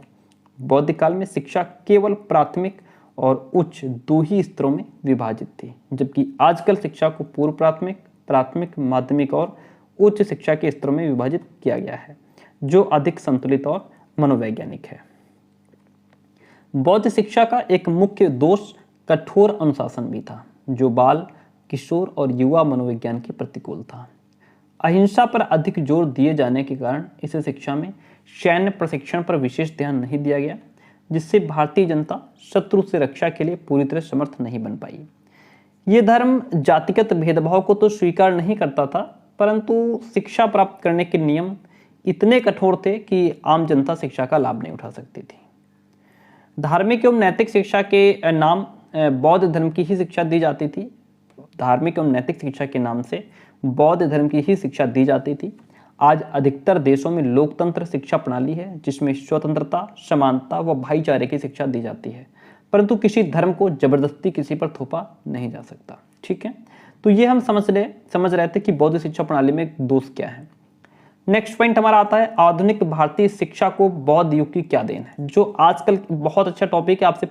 बौद्ध काल में शिक्षा केवल प्राथमिक और उच्च दो ही स्तरों में विभाजित थी, जबकि आजकल शिक्षा को पूर्व प्राथमिक, माध्यमिक और उच्च शिक्षा के स्तरों में विभाजित किया गया है, जो अधिक संतुलित और मनोवैज्ञानिक है। बौद्ध शिक्षा का एक मुख्य दोष कठोर अनुशासन भी था, जो बाल, किशोर और युवा मनोविज्ञान के प्रतिकूल था। अहिंसा पर अधिक जोर दिए जाने के कारण इस शिक्षा में सैन्य प्रशिक्षण पर विशेष ध्यान नहीं दिया गया, जिससे भारतीय जनता शत्रु से रक्षा के लिए पूरी तरह समर्थ नहीं बन पाई। ये धर्म जातिगत भेदभाव को तो स्वीकार नहीं करता था, परंतु शिक्षा प्राप्त करने के नियम इतने कठोर थे कि आम जनता शिक्षा का लाभ नहीं उठा सकती थी। धार्मिक एवं नैतिक शिक्षा के नाम बौद्ध धर्म की ही शिक्षा दी जाती थी। धार्मिक एवं नैतिक शिक्षा के नाम से बौद्ध धर्म की ही शिक्षा दी जाती थी। आज अधिकतर देशों में लोकतंत्र शिक्षा प्रणाली है, जिसमें स्वतंत्रता, समानता व भाईचारे की शिक्षा दी जाती है, परंतु किसी धर्म को जबरदस्ती किसी पर थोपा नहीं जा सकता। ठीक है, तो ये हम समझ रहे थे कि बौद्ध शिक्षा प्रणाली में दोष क्या है। नेक्स्ट पॉइंट हमारा आता है आधुनिक भारतीय शिक्षा को बौद्ध युग की क्या देन है, जो आजकल बहुत अच्छा टॉपिक है, आपसे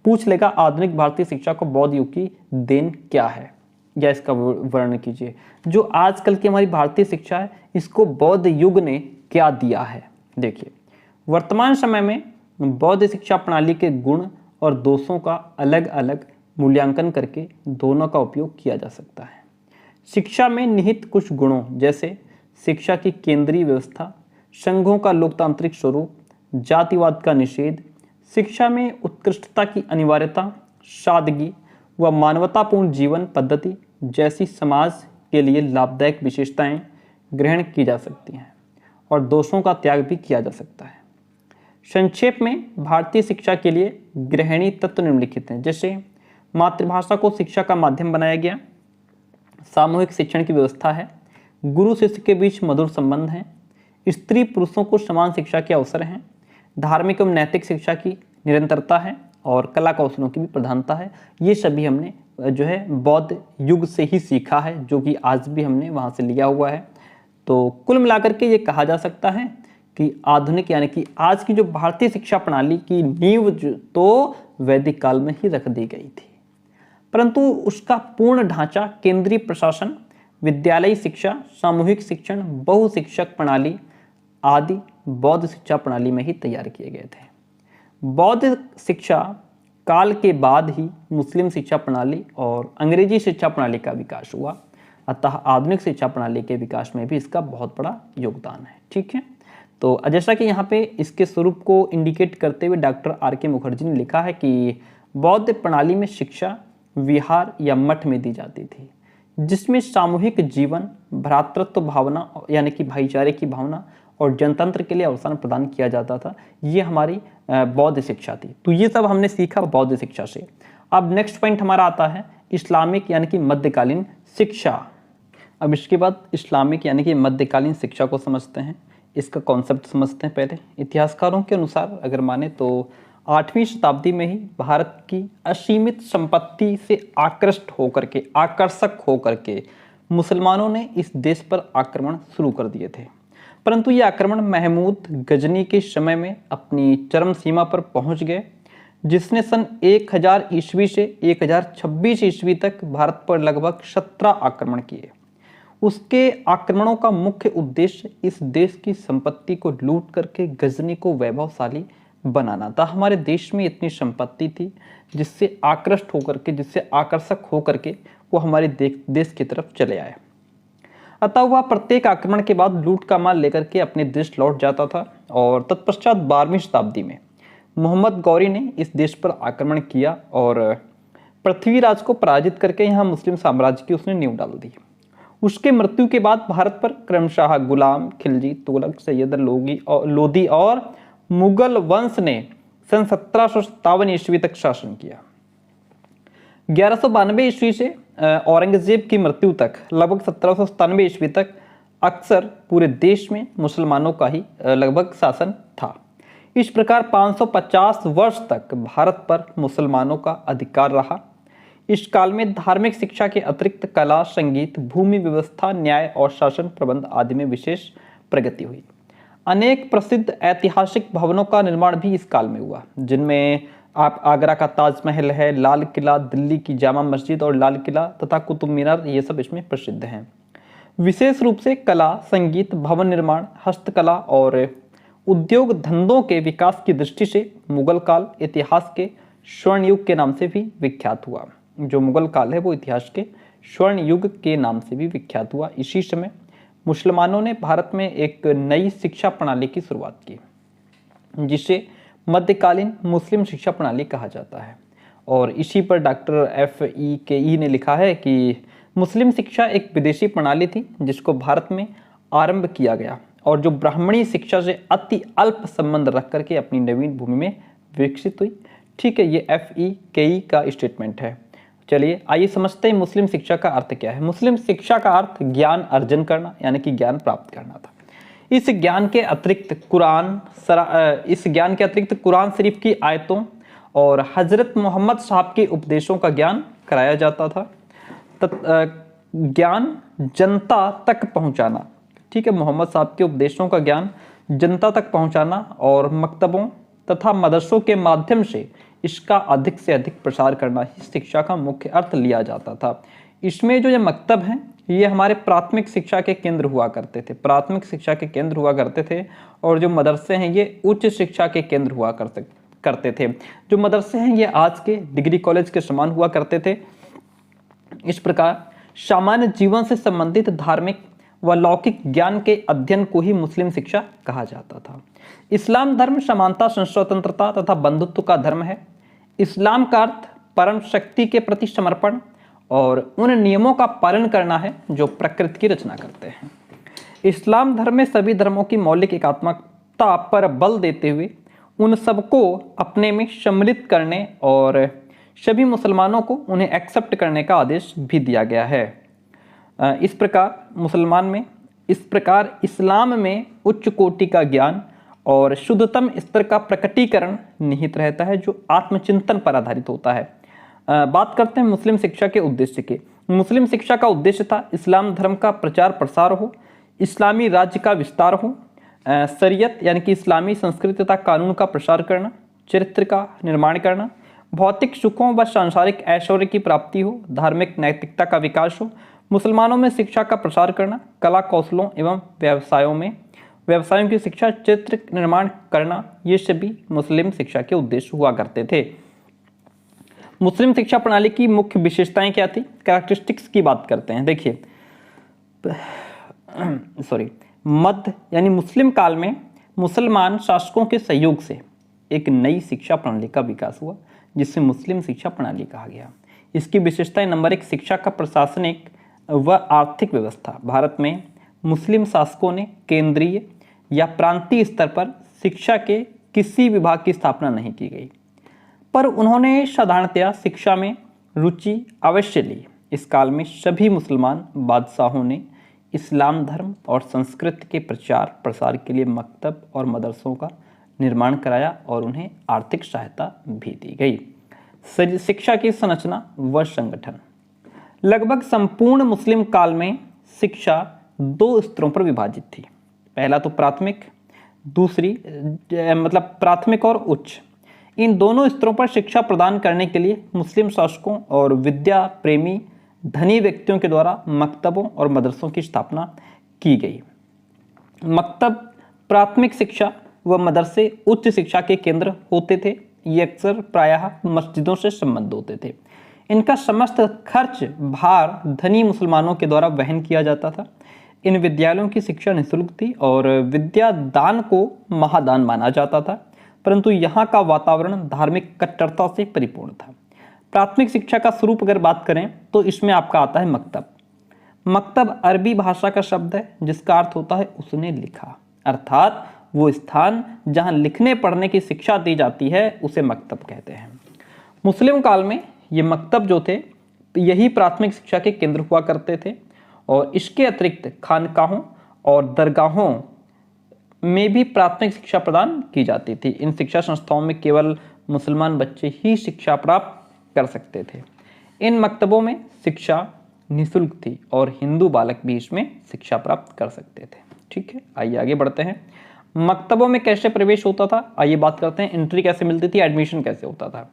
पूछ लेगा आधुनिक भारतीय शिक्षा को बौद्ध युग की देन क्या है, या इसका वर्णन कीजिए। जो आजकल की हमारी भारतीय शिक्षा है, इसको बौद्ध युग ने क्या दिया है। देखिए, वर्तमान समय में बौद्ध शिक्षा प्रणाली के गुण और दोषों का अलग अलग मूल्यांकन करके दोनों का उपयोग किया जा सकता है। शिक्षा में निहित कुछ गुणों जैसे शिक्षा की केंद्रीय व्यवस्था, संघों का लोकतांत्रिक स्वरूप, जातिवाद का निषेध, शिक्षा में उत्कृष्टता की अनिवार्यता, सादगी व मानवतापूर्ण जीवन पद्धति जैसी समाज के लिए लाभदायक विशेषताएं ग्रहण की जा सकती हैं और दोषों का त्याग भी किया जा सकता है। संक्षेप में भारतीय शिक्षा के लिए ग्रहणीय तत्व निम्नलिखित हैं। जैसे मातृभाषा को शिक्षा का माध्यम बनाया गया, सामूहिक शिक्षण की व्यवस्था है, गुरु शिष्य के बीच मधुर संबंध हैं, स्त्री पुरुषों को समान शिक्षा के अवसर हैं, धार्मिक एवं नैतिक शिक्षा की निरंतरता है और कला कौशलों की भी प्रधानता है। ये सभी हमने जो है बौद्ध युग से ही सीखा है, जो कि आज भी हमने वहाँ से लिया हुआ है। तो कुल मिलाकर के ये कहा जा सकता है कि आधुनिक यानी कि आज की जो भारतीय शिक्षा प्रणाली की नींव तो वैदिक काल में ही रख दी गई थी, परंतु उसका पूर्ण ढांचा केंद्रीय प्रशासन, विद्यालयी शिक्षा, सामूहिक शिक्षण, बहुशिक्षक प्रणाली आदि बौद्ध शिक्षा प्रणाली में ही तैयार किए गए थे। बौद्ध शिक्षा काल के बाद ही मुस्लिम शिक्षा प्रणाली और अंग्रेजी शिक्षा प्रणाली का विकास हुआ, अतः आधुनिक शिक्षा प्रणाली के विकास में भी इसका बहुत बड़ा योगदान है। ठीक है, तो जैसा कि यहाँ पे इसके स्वरूप को इंडिकेट करते हुए डॉक्टर R.K. मुखर्जी ने लिखा है कि बौद्ध प्रणाली में शिक्षा विहार या मठ में दी जाती थी, जिसमें सामूहिक जीवन, भ्रातृत्व भावना यानी कि भाईचारे की भावना और जनतंत्र के लिए अवसर प्रदान किया जाता था। ये हमारी बौद्ध शिक्षा थी। तो ये सब हमने सीखा बौद्ध शिक्षा से। अब नेक्स्ट पॉइंट हमारा आता है इस्लामिक यानी कि मध्यकालीन शिक्षा। अब इसके बाद इस्लामिक यानी कि मध्यकालीन शिक्षा को समझते हैं, इसका कॉन्सेप्ट समझते हैं। पहले इतिहासकारों के अनुसार अगर माने तो 8वीं शताब्दी में ही भारत की असीमित संपत्ति से आकर्षक होकर के मुसलमानों ने इस देश पर आक्रमण शुरू कर दिए थे। परंतु ये आक्रमण महमूद गजनी के समय में अपनी चरम सीमा पर पहुंच गए, जिसने सन 1000 ईस्वी से 1026 ईस्वी तक भारत पर लगभग 17 आक्रमण किए। उसके आक्रमणों का मुख्य उद्देश्य इस देश की संपत्ति को लूट करके गजनी को वैभवशाली बनाना था। हमारे देश में इतनी संपत्ति थी जिससे आकर्षक होकर के वो हमारे देश की तरफ चले आए। अतः वह प्रत्येक आक्रमण के बाद लूट का माल लेकर के अपने देश लौट जाता था और तत्पश्चात 12वीं शताब्दी में मोहम्मद गौरी ने इस देश पर आक्रमण किया और पृथ्वीराज को पराजित करके यहाँ मुस्लिम साम्राज्य की उसने नींव डाल दी। उसके मृत्यु के बाद भारत पर क्रमशः गुलाम, खिलजी, तुगलक, सैयद, लोधी और मुगल वंश ने सन 1757 ईस्वी तक शासन किया। 1192 ईस्वी से औरंगजेब की मृत्यु तक लगभग 1797 ईस्वी तक अक्सर पूरे देश में मुसलमानों का ही लगभग शासन था। इस प्रकार 550 वर्ष तक भारत पर मुसलमानों का अधिकार रहा। इस काल में धार्मिक शिक्षा के अतिरिक्त कला, संगीत, भूमि व्यवस्था, न्याय और शासन प्रबंध आदि में विशेष प्रगति हुई। अनेक प्रसिद्ध ऐतिहासिक भवनों का निर्माण भी इस काल में हुआ, जिनमें आप आगरा का ताजमहल है, लाल किला, दिल्ली की जामा मस्जिद और लाल किला तथा कुतुब मीनार, ये सब इसमें प्रसिद्ध हैं। विशेष रूप से कला, संगीत, भवन निर्माण, हस्तकला और उद्योग धंधों के विकास की दृष्टि से मुगल काल इतिहास के स्वर्ण युग के नाम से भी विख्यात हुआ। जो मुगल काल है वो इतिहास के स्वर्ण युग के नाम से भी विख्यात हुआ। इसी समय मुसलमानों ने भारत में एक नई शिक्षा प्रणाली की शुरुआत की, जिसे मध्यकालीन मुस्लिम शिक्षा प्रणाली कहा जाता है। और इसी पर डॉक्टर FEKE ने लिखा है कि मुस्लिम शिक्षा एक विदेशी प्रणाली थी जिसको भारत में आरंभ किया गया और जो ब्राह्मणी शिक्षा से अति अल्प संबंध रख करके अपनी नवीन भूमि में विकसित हुई। ठीक है, ये FEKE का स्टेटमेंट है। चलिए आइए समझते हैं मुस्लिम शिक्षा का अर्थ क्या है। मुस्लिम शिक्षा का अर्थ ज्ञान अर्जन करना यानी कि ज्ञान प्राप्त करना था। इस ज्ञान के अतिरिक्त कुरान शरीफ की आयतों और हजरत मोहम्मद साहब के उपदेशों का ज्ञान कराया जाता था। ज्ञान जनता तक पहुंचाना, ठीक है, मोहम्मद साहब के उपदेशों का ज्ञान जनता तक पहुंचाना और मकतबों तथा मदरसों के माध्यम से इसका अधिक से अधिक प्रसार करना ही शिक्षा का मुख्य अर्थ लिया जाता था। इसमें जो ये मकतब हैं ये हमारे प्राथमिक शिक्षा के केंद्र हुआ करते थे, और जो मदरसे हैं ये उच्च शिक्षा के केंद्र हुआ करते थे। जो मदरसे हैं ये आज के डिग्री कॉलेज के समान हुआ करते थे। इस प्रकार सामान्य जीवन से संबंधित धार्मिक व लौकिक ज्ञान के अध्ययन को ही मुस्लिम शिक्षा कहा जाता था। इस्लाम धर्म समानता, स्वतंत्रता तथा बंधुत्व का धर्म है। इस्लाम का अर्थ परम शक्ति के प्रति समर्पण और उन नियमों का पालन करना है जो प्रकृति की रचना करते हैं। इस्लाम धर्म में सभी धर्मों की मौलिक एकात्मकता पर बल देते हुए उन सबको अपने में सम्मिलित करने और सभी मुसलमानों को उन्हें एक्सेप्ट करने का आदेश भी दिया गया है। इस प्रकार इस्लाम में उच्च कोटि का ज्ञान और शुद्धतम स्तर का प्रकटीकरण निहित रहता है जो आत्मचिंतन पर आधारित होता है। बात करते हैं मुस्लिम शिक्षा के उद्देश्य के। मुस्लिम शिक्षा का उद्देश्य था इस्लाम धर्म का प्रचार प्रसार हो, इस्लामी राज्य का विस्तार हो, शरीयत यानी कि इस्लामी संस्कृति तथा कानून का प्रसार करना, चरित्र का निर्माण करना, भौतिक सुखों व सांसारिक ऐश्वर्य की प्राप्ति हो, धार्मिक नैतिकता का विकास हो, मुसलमानों में शिक्षा का प्रसार करना, कला कौशलों एवं व्यवसायों की शिक्षा, चित्र निर्माण करना, ये सभी मुस्लिम शिक्षा के उद्देश्य हुआ करते थे। मुस्लिम शिक्षा प्रणाली की मुख्य विशेषताएं क्या थी, कैरेक्टरिस्टिक्स की बात करते हैं। देखिए मध्य यानी मुस्लिम काल में मुसलमान शासकों के सहयोग से एक नई शिक्षा प्रणाली का विकास हुआ जिसे मुस्लिम शिक्षा प्रणाली कहा गया। इसकी विशेषताएं: नंबर 1, शिक्षा का प्रशासनिक व आर्थिक व्यवस्था। भारत में मुस्लिम शासकों ने केंद्रीय या प्रांतीय स्तर पर शिक्षा के किसी विभाग की स्थापना नहीं की गई, पर उन्होंने साधारणतया शिक्षा में रुचि अवश्य ली। इस काल में सभी मुसलमान बादशाहों ने इस्लाम धर्म और संस्कृति के प्रचार प्रसार के लिए मकतब और मदरसों का निर्माण कराया और उन्हें आर्थिक सहायता भी दी गई। शिक्षा की संरचना व संगठन। लगभग संपूर्ण मुस्लिम काल में शिक्षा दो स्तरों पर विभाजित थी। पहला तो प्राथमिक, दूसरी मतलब प्राथमिक और उच्च। इन दोनों स्तरों पर शिक्षा प्रदान करने के लिए मुस्लिम शासकों और विद्या प्रेमी धनी व्यक्तियों के द्वारा मकतबों और मदरसों की स्थापना की गई। मकतब प्राथमिक शिक्षा व मदरसे उच्च शिक्षा के केंद्र होते थे। ये अक्सर प्रायः मस्जिदों से संबद्ध होते थे। इनका समस्त खर्च भार धनी मुसलमानों के द्वारा वहन किया जाता था। इन विद्यालयों की शिक्षा निःशुल्क थी और विद्या दान को महादान माना जाता था, परंतु यहाँ का वातावरण धार्मिक कट्टरता से परिपूर्ण था। प्राथमिक शिक्षा का स्वरूप अगर बात करें तो इसमें आपका आता है मकतब। मकतब अरबी भाषा का शब्द है जिसका अर्थ होता है उसने लिखा, अर्थात वो स्थान जहाँ लिखने पढ़ने की शिक्षा दी जाती है उसे मकतब कहते हैं। मुस्लिम काल में ये मकतब जो थे यही प्राथमिक शिक्षा के केंद्र हुआ करते थे और इसके अतिरिक्त खानकाहों और दरगाहों में भी प्राथमिक शिक्षा प्रदान की जाती थी। इन शिक्षा संस्थाओं में केवल मुसलमान बच्चे ही शिक्षा प्राप्त कर सकते थे। इन मकतबों में शिक्षा निःशुल्क थी और हिंदू बालक भी इसमें शिक्षा प्राप्त कर सकते थे। ठीक है, आइए आगे बढ़ते हैं। मकतबों में कैसे प्रवेश होता था, आइए बात करते हैं। एंट्री कैसे मिलती थी, एडमिशन कैसे होता था।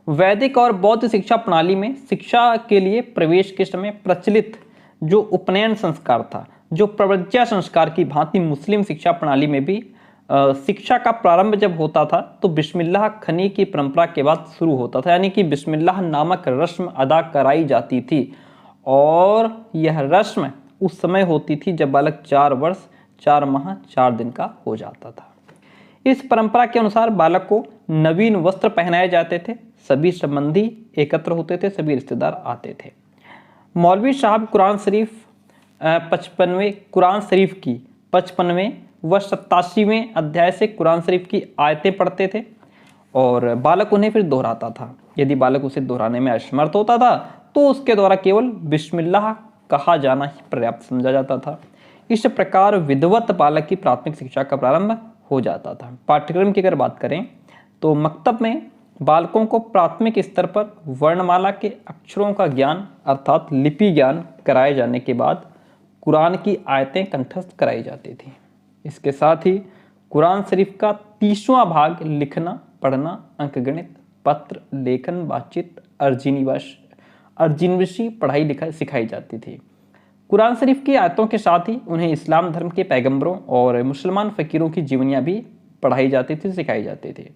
वैदिक और बौद्ध शिक्षा प्रणाली में शिक्षा के लिए प्रवेश के समय प्रचलित जो उपनयन संस्कार था, जो प्रव्रज्या संस्कार की भांति मुस्लिम शिक्षा प्रणाली में भी शिक्षा का प्रारंभ जब होता था तो बिस्मिल्लाह खनी की परंपरा के बाद शुरू होता था, यानी कि बिस्मिल्लाह नामक रस्म अदा कराई जाती थी और यह रस्म उस समय होती थी जब बालक 4 वर्ष 4 माह 4 दिन का हो जाता था। इस परंपरा के अनुसार बालक को नवीन वस्त्र पहनाए जाते थे, सभी संबंधी एकत्र होते थे, सभी रिश्तेदार आते थे। मौलवी साहब कुरान शरीफ की 55वें व 87वें अध्याय से कुरान शरीफ की आयतें पढ़ते थे और बालक उन्हें फिर दोहराता था। यदि बालक उसे दोहराने में असमर्थ होता था तो उसके द्वारा केवल बिस्मिल्लाह कहा जाना ही पर्याप्त समझा जाता था। इस प्रकार विधिवत बालक की प्राथमिक शिक्षा का प्रारंभ हो जाता था। पाठ्यक्रम की अगर बात करें तो मकतब में बालकों को प्राथमिक स्तर पर वर्णमाला के अक्षरों का ज्ञान अर्थात लिपि ज्ञान कराए जाने के बाद कुरान की आयतें कंठस्थ कराई जाती थी। इसके साथ ही कुरान शरीफ का 30वां भाग लिखना पढ़ना, अंकगणित, पत्र लेखन, बातचीत, अर्जिनवशी पढ़ाई लिखाई सिखाई जाती थी। कुरान शरीफ की आयतों के साथ ही उन्हें इस्लाम धर्म के पैगंबरों और मुसलमान फकीरों की जीवनियाँ भी पढ़ाई जाती थी, सिखाई जाती थी।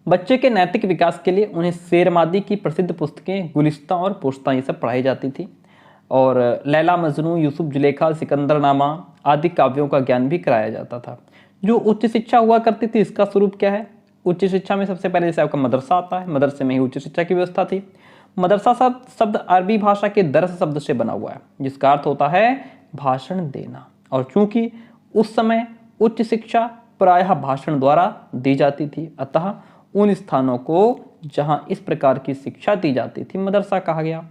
बच्चे के नैतिक विकास के लिए उन्हें शेरमादी की प्रसिद्ध पुस्तकें, गुलिस्तां और पोस्तां ये सब पढ़ाई जाती थी और लैला मजनू, यूसुफ जुलेखा, सिकंदरनामा आदि काव्यों का ज्ञान भी कराया जाता था। जो उच्च शिक्षा हुआ करती थी इसका स्वरूप क्या है? उच्च शिक्षा में सबसे पहले जैसे आपका मदरसा आता है, मदरसे में ही उच्च शिक्षा की व्यवस्था थी। मदरसा शब्द अरबी भाषा के दरस शब्द से बना हुआ है जिसका अर्थ होता है भाषण देना, और चूंकि उस समय उच्च शिक्षा प्रायः भाषण द्वारा दी जाती थी, अतः उन स्थानों को जहां इस प्रकार की शिक्षा दी जाती थी मदरसा कहा गया।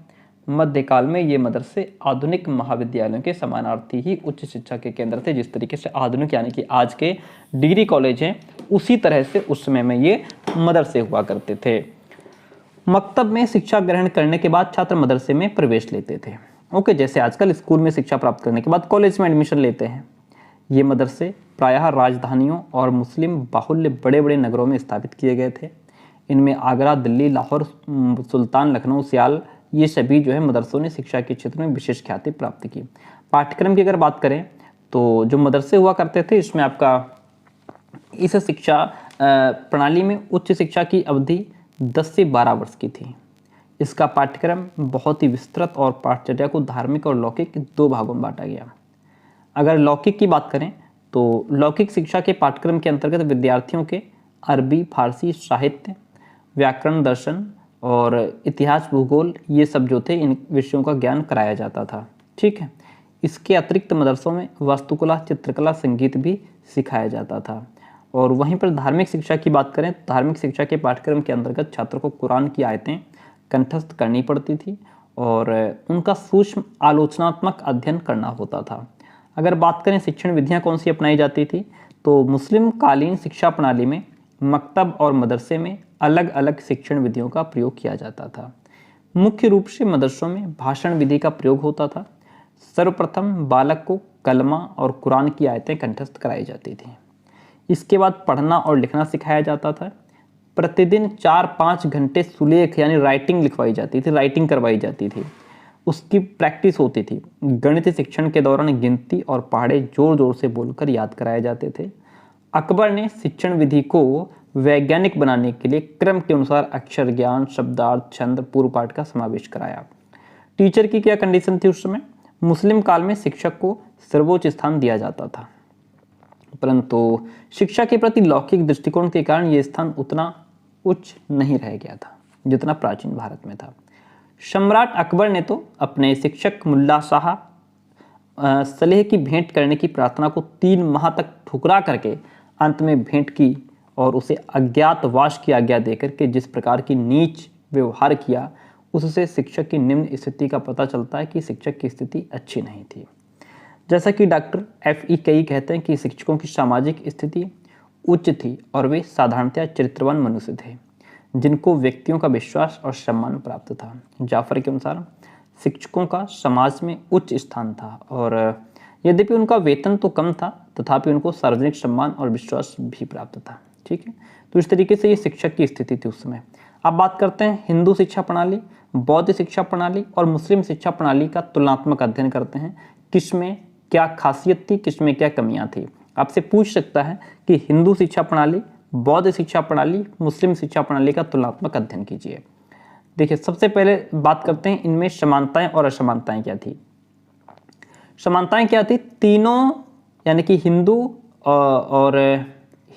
मध्यकाल में ये मदरसे आधुनिक महाविद्यालयों के समानार्थी ही उच्च शिक्षा के केंद्र थे। जिस तरीके से आधुनिक यानी कि आज के डिग्री कॉलेज हैं, उसी तरह से उस समय में ये मदरसे हुआ करते थे। मकतब में शिक्षा ग्रहण करने के बाद छात्र मदरसे में प्रवेश लेते थे। ओके, जैसे आजकल स्कूल में शिक्षा प्राप्त करने के बाद कॉलेज में एडमिशन लेते हैं। ये मदरसे प्रायः राजधानियों और मुस्लिम बाहुल्य बड़े बड़े नगरों में स्थापित किए गए थे। इनमें आगरा, दिल्ली, लाहौर, सुल्तान, लखनऊ, सियाल ये सभी जो है मदरसों ने शिक्षा के क्षेत्र में विशेष ख्याति प्राप्त की। पाठ्यक्रम की अगर बात करें तो जो मदरसे हुआ करते थे इसमें आपका इस शिक्षा प्रणाली में उच्च शिक्षा की अवधि 10 से 12 वर्ष की थी। इसका पाठ्यक्रम बहुत ही विस्तृत और पाठचर्या को धार्मिक और लौकिक 2 भागों में बांटा गया। अगर लौकिक की बात करें तो लौकिक शिक्षा के पाठ्यक्रम के अंतर्गत विद्यार्थियों के अरबी, फारसी, साहित्य, व्याकरण, दर्शन और इतिहास, भूगोल ये सब जो थे इन विषयों का ज्ञान कराया जाता था। ठीक है, इसके अतिरिक्त मदरसों में वास्तुकला, चित्रकला, संगीत भी सिखाया जाता था। और वहीं पर धार्मिक शिक्षा की बात करें तो धार्मिक शिक्षा के पाठ्यक्रम के अंतर्गत छात्र को कुरान की आयतें कंठस्थ करनी पड़ती थी और उनका सूक्ष्म आलोचनात्मक अध्ययन करना होता था। अगर बात करें शिक्षण विधियां कौन सी अपनाई जाती थी, तो मुस्लिम कालीन शिक्षा प्रणाली में मकतब और मदरसे में अलग अलग शिक्षण विधियों का प्रयोग किया जाता था। मुख्य रूप से मदरसों में भाषण विधि का प्रयोग होता था। सर्वप्रथम बालक को कलमा और कुरान की आयतें कंठस्थ कराई जाती थी। इसके बाद पढ़ना और लिखना सिखाया जाता था। प्रतिदिन 4-5 घंटे सुलेख यानी राइटिंग लिखवाई जाती थी, राइटिंग करवाई जाती थी, उसकी प्रैक्टिस होती थी। गणित शिक्षण के दौरान गिनती और पहाड़े जोर जोर से बोलकर याद कराए जाते थे। अकबर ने शिक्षण विधि को वैज्ञानिक बनाने के लिए क्रम के अनुसार अक्षर ज्ञान, शब्दार्थ, छंद, पूर्व पाठ का समावेश कराया। टीचर की क्या कंडीशन थी उस समय? मुस्लिम काल में शिक्षक को सर्वोच्च स्थान दिया जाता था, परंतु शिक्षा के प्रति लौकिक दृष्टिकोण के कारण यह स्थान उतना उच्च नहीं रह गया था जितना प्राचीन भारत में था। सम्राट अकबर ने तो अपने शिक्षक मुल्ला शाह सलेह की भेंट करने की प्रार्थना को 3 माह तक ठुकरा करके अंत में भेंट की और उसे अज्ञातवास की आज्ञा देकर के जिस प्रकार की नीच व्यवहार किया, उससे शिक्षक की निम्न स्थिति का पता चलता है कि शिक्षक की स्थिति अच्छी नहीं थी। जैसा कि डॉक्टर F.E. कई कहते हैं कि शिक्षकों की सामाजिक स्थिति उच्च थी और वे साधारणतया चरित्रवान मनुष्य थे जिनको व्यक्तियों का विश्वास और सम्मान प्राप्त था। जाफर के अनुसार शिक्षकों का समाज में उच्च स्थान था और यद्यपि उनका वेतन तो कम था तथापि उनको सार्वजनिक सम्मान और विश्वास भी प्राप्त था। ठीक है, तो इस तरीके से ये शिक्षक की स्थिति थी उस समय। अब बात करते हैं हिंदू शिक्षा प्रणाली, बौद्ध शिक्षा प्रणाली और मुस्लिम शिक्षा प्रणाली का तुलनात्मक अध्ययन करते हैं। किसमें क्या खासियत थी, किसमें क्या कमियां थी। आपसे पूछ सकता है कि हिंदू शिक्षा प्रणाली, बौद्ध शिक्षा प्रणाली, मुस्लिम शिक्षा प्रणाली का तुलनात्मक अध्ययन कीजिए। देखिए, सबसे पहले बात करते हैं इनमें समानताएं और असमानताएं क्या थी। समानताएं क्या थी? तीनों यानी कि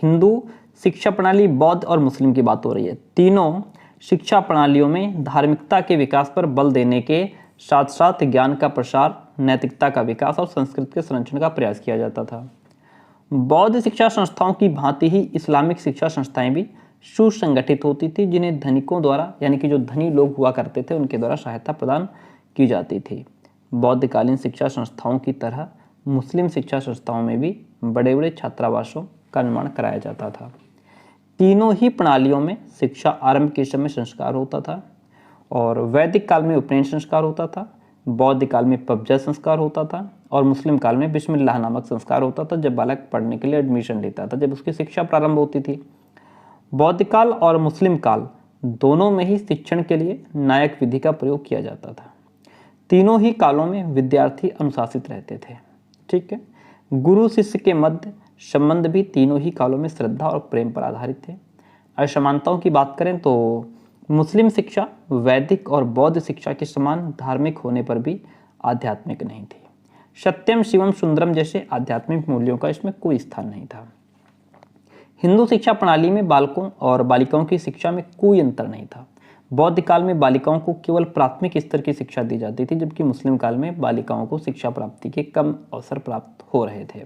हिंदू शिक्षा प्रणाली, बौद्ध और मुस्लिम की बात हो रही है। तीनों शिक्षा प्रणालियों में धार्मिकता के विकास पर बल देने के साथ साथ ज्ञान का प्रसार, नैतिकता का विकास और संस्कृति के संरक्षण का प्रयास किया जाता था। बौद्ध शिक्षा संस्थाओं की भांति ही इस्लामिक शिक्षा संस्थाएं भी सुसंगठित होती थी, जिन्हें धनिकों द्वारा यानी कि जो धनी लोग हुआ करते थे उनके द्वारा सहायता प्रदान की जाती थी। बौद्धकालीन शिक्षा संस्थाओं की तरह मुस्लिम शिक्षा संस्थाओं में भी बड़े बड़े छात्रावासों का निर्माण कराया जाता था। तीनों ही प्रणालियों में शिक्षा आरंभ के समय संस्कार होता था और वैदिक काल में उपनयन संस्कार होता था, बौद्ध काल में पबजा संस्कार होता था और मुस्लिम काल में बिस्मिल्लाह नामक संस्कार होता था जब बालक पढ़ने के लिए एडमिशन लेता था, जब उसकी शिक्षा प्रारंभ होती थी। बौद्ध काल और मुस्लिम काल दोनों में ही शिक्षण के लिए नायक विधि का प्रयोग किया जाता था। तीनों ही कालों में विद्यार्थी अनुशासित रहते थे। ठीक है, गुरु शिष्य के मध्य संबंध भी तीनों ही कालों में श्रद्धा और प्रेम पर आधारित थे। असमानताओं की बात करें तो मुस्लिम शिक्षा वैदिक और बौद्ध शिक्षा के समान धार्मिक होने पर भी आध्यात्मिक नहीं थी। सत्यम शिवम सुंदरम जैसे आध्यात्मिक मूल्यों का इसमें कोई स्थान नहीं था। हिंदू शिक्षा प्रणाली में बालकों और बालिकाओं की शिक्षा में कोई अंतर नहीं था। बौद्ध काल में बालिकाओं को केवल प्राथमिक स्तर की शिक्षा दी जाती थी, जबकि मुस्लिम काल में बालिकाओं को शिक्षा प्राप्ति के कम अवसर प्राप्त हो रहे थे।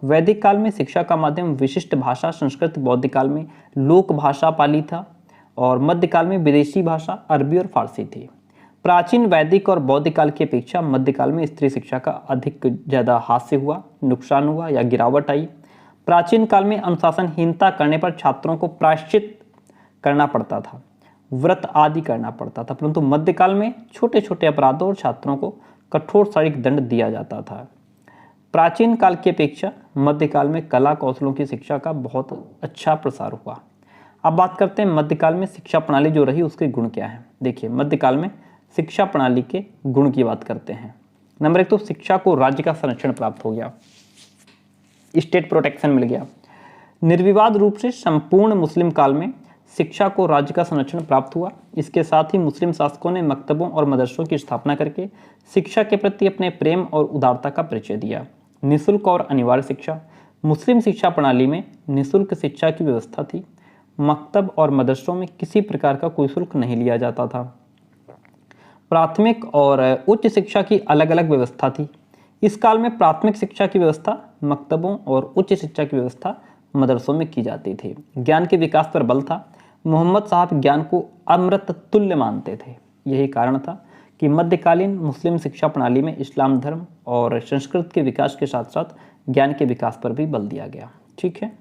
वैदिक काल में शिक्षा का माध्यम विशिष्ट भाषा संस्कृत, बौद्ध काल में लोक भाषा पाली था और मध्यकाल में विदेशी भाषा अरबी और फारसी थी। प्राचीन वैदिक और बौद्ध काल की अपेक्षा मध्यकाल में स्त्री शिक्षा का अधिक ज़्यादा हास्य हुआ, नुकसान हुआ या गिरावट आई। प्राचीन काल में अनुशासनहीनता करने पर छात्रों को प्रायश्चित करना पड़ता था, व्रत आदि करना पड़ता था, परंतु मध्यकाल में छोटे छोटे अपराधों और छात्रों को कठोर शारीरिक दंड दिया जाता था। प्राचीन काल की अपेक्षा मध्यकाल में कला कौशलों की शिक्षा का बहुत अच्छा प्रसार हुआ। अब बात करते हैं मध्यकाल में शिक्षा प्रणाली जो रही उसके गुण क्या है। देखिए, मध्यकाल में शिक्षा प्रणाली के गुण की बात करते हैं। नंबर 1 तो शिक्षा को राज्य का संरक्षण प्राप्त हो गया, स्टेट प्रोटेक्शन मिल गया। निर्विवाद रूप से संपूर्ण मुस्लिम काल में शिक्षा को राज्य का संरक्षण प्राप्त हुआ। इसके साथ ही मुस्लिम शासकों ने मकतबों और मदरसों की स्थापना करके शिक्षा के प्रति अपने प्रेम और उदारता का परिचय दिया। निःशुल्क और अनिवार्य शिक्षा। मुस्लिम शिक्षा प्रणाली में निःशुल्क शिक्षा की व्यवस्था थी। मकतब और मदरसों में किसी प्रकार का कोई शुल्क नहीं लिया जाता था। प्राथमिक और उच्च शिक्षा की अलग अलग व्यवस्था थी। इस काल में प्राथमिक शिक्षा की व्यवस्था मकतबों और उच्च शिक्षा की व्यवस्था मदरसों में की जाती थी। ज्ञान के विकास पर बल था। मोहम्मद साहब ज्ञान को अमृत तुल्य मानते थे। यही कारण था कि मध्यकालीन मुस्लिम शिक्षा प्रणाली में इस्लाम धर्म और संस्कृत के विकास के साथ साथ ज्ञान के विकास पर भी बल दिया गया। ठीक है,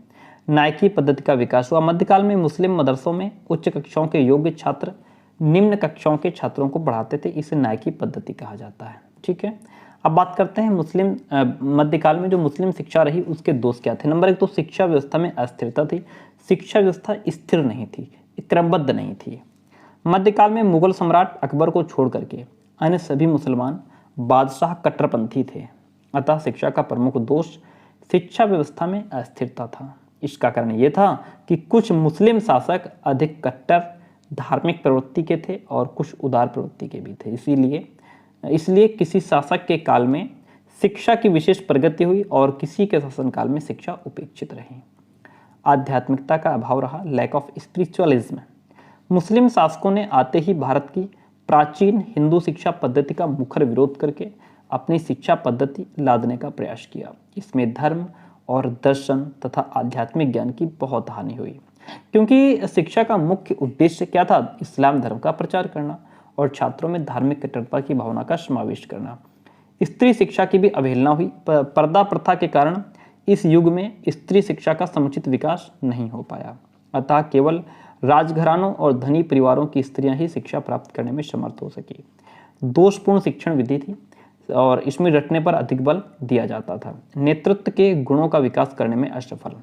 नायकी पद्धति का विकास हुआ। मध्यकाल में मुस्लिम मदरसों में उच्च कक्षाओं के योग्य छात्र निम्न कक्षाओं के छात्रों को पढ़ाते थे, इसे नायकी पद्धति कहा जाता है। ठीक है, अब बात करते हैं मुस्लिम मध्यकाल में जो मुस्लिम शिक्षा रही उसके दोष क्या थे। नंबर 1 तो शिक्षा व्यवस्था में अस्थिरता थी। शिक्षा व्यवस्था स्थिर नहीं थी, क्रमबद्ध नहीं थी। मध्यकाल में मुगल सम्राट अकबर को छोड़ करके अन्य सभी मुसलमान बादशाह कट्टरपंथी थे, अतः शिक्षा का प्रमुख दोष शिक्षा व्यवस्था में अस्थिरता था। इसका कारण ये था कि कुछ मुस्लिम शासक अधिक कट्टर धार्मिक प्रवृत्ति के थे और कुछ उदार प्रवृत्ति के भी थे। इसलिए किसी शासक के काल में शिक्षा की विशेष प्रगति हुई और किसी के शासनकाल में शिक्षा उपेक्षित रही। आध्यात्मिकता का अभाव रहा, लैक ऑफ स्पिरिचुअलिज्म। मुस्लिम शासकों ने आते ही भारत की प्राचीन हिंदू शिक्षा पद्धति का मुखर विरोध करके अपनी शिक्षा पद्धति लादने का प्रयास किया। इसमें धर्म और दर्शन तथा आध्यात्मिक ज्ञान की बहुत हानि हुई, क्योंकि शिक्षा का मुख्य उद्देश्य क्या था? इस्लाम धर्म का प्रचार करना और छात्रों में धार्मिक कट्टरता की भावना का समावेश करना। स्त्री शिक्षा की भी अवहेलना हुई। पर्दा प्रथा के कारण इस युग में स्त्री शिक्षा का समुचित विकास नहीं हो पाया, अतः केवल राजघरानों और धनी परिवारों की स्त्रियां ही शिक्षा प्राप्त करने में समर्थ हो सकी। दोषपूर्ण शिक्षण विधि थी और इसमें रटने पर अधिक बल दिया जाता था। नेतृत्व के गुणों का विकास करने में असफल।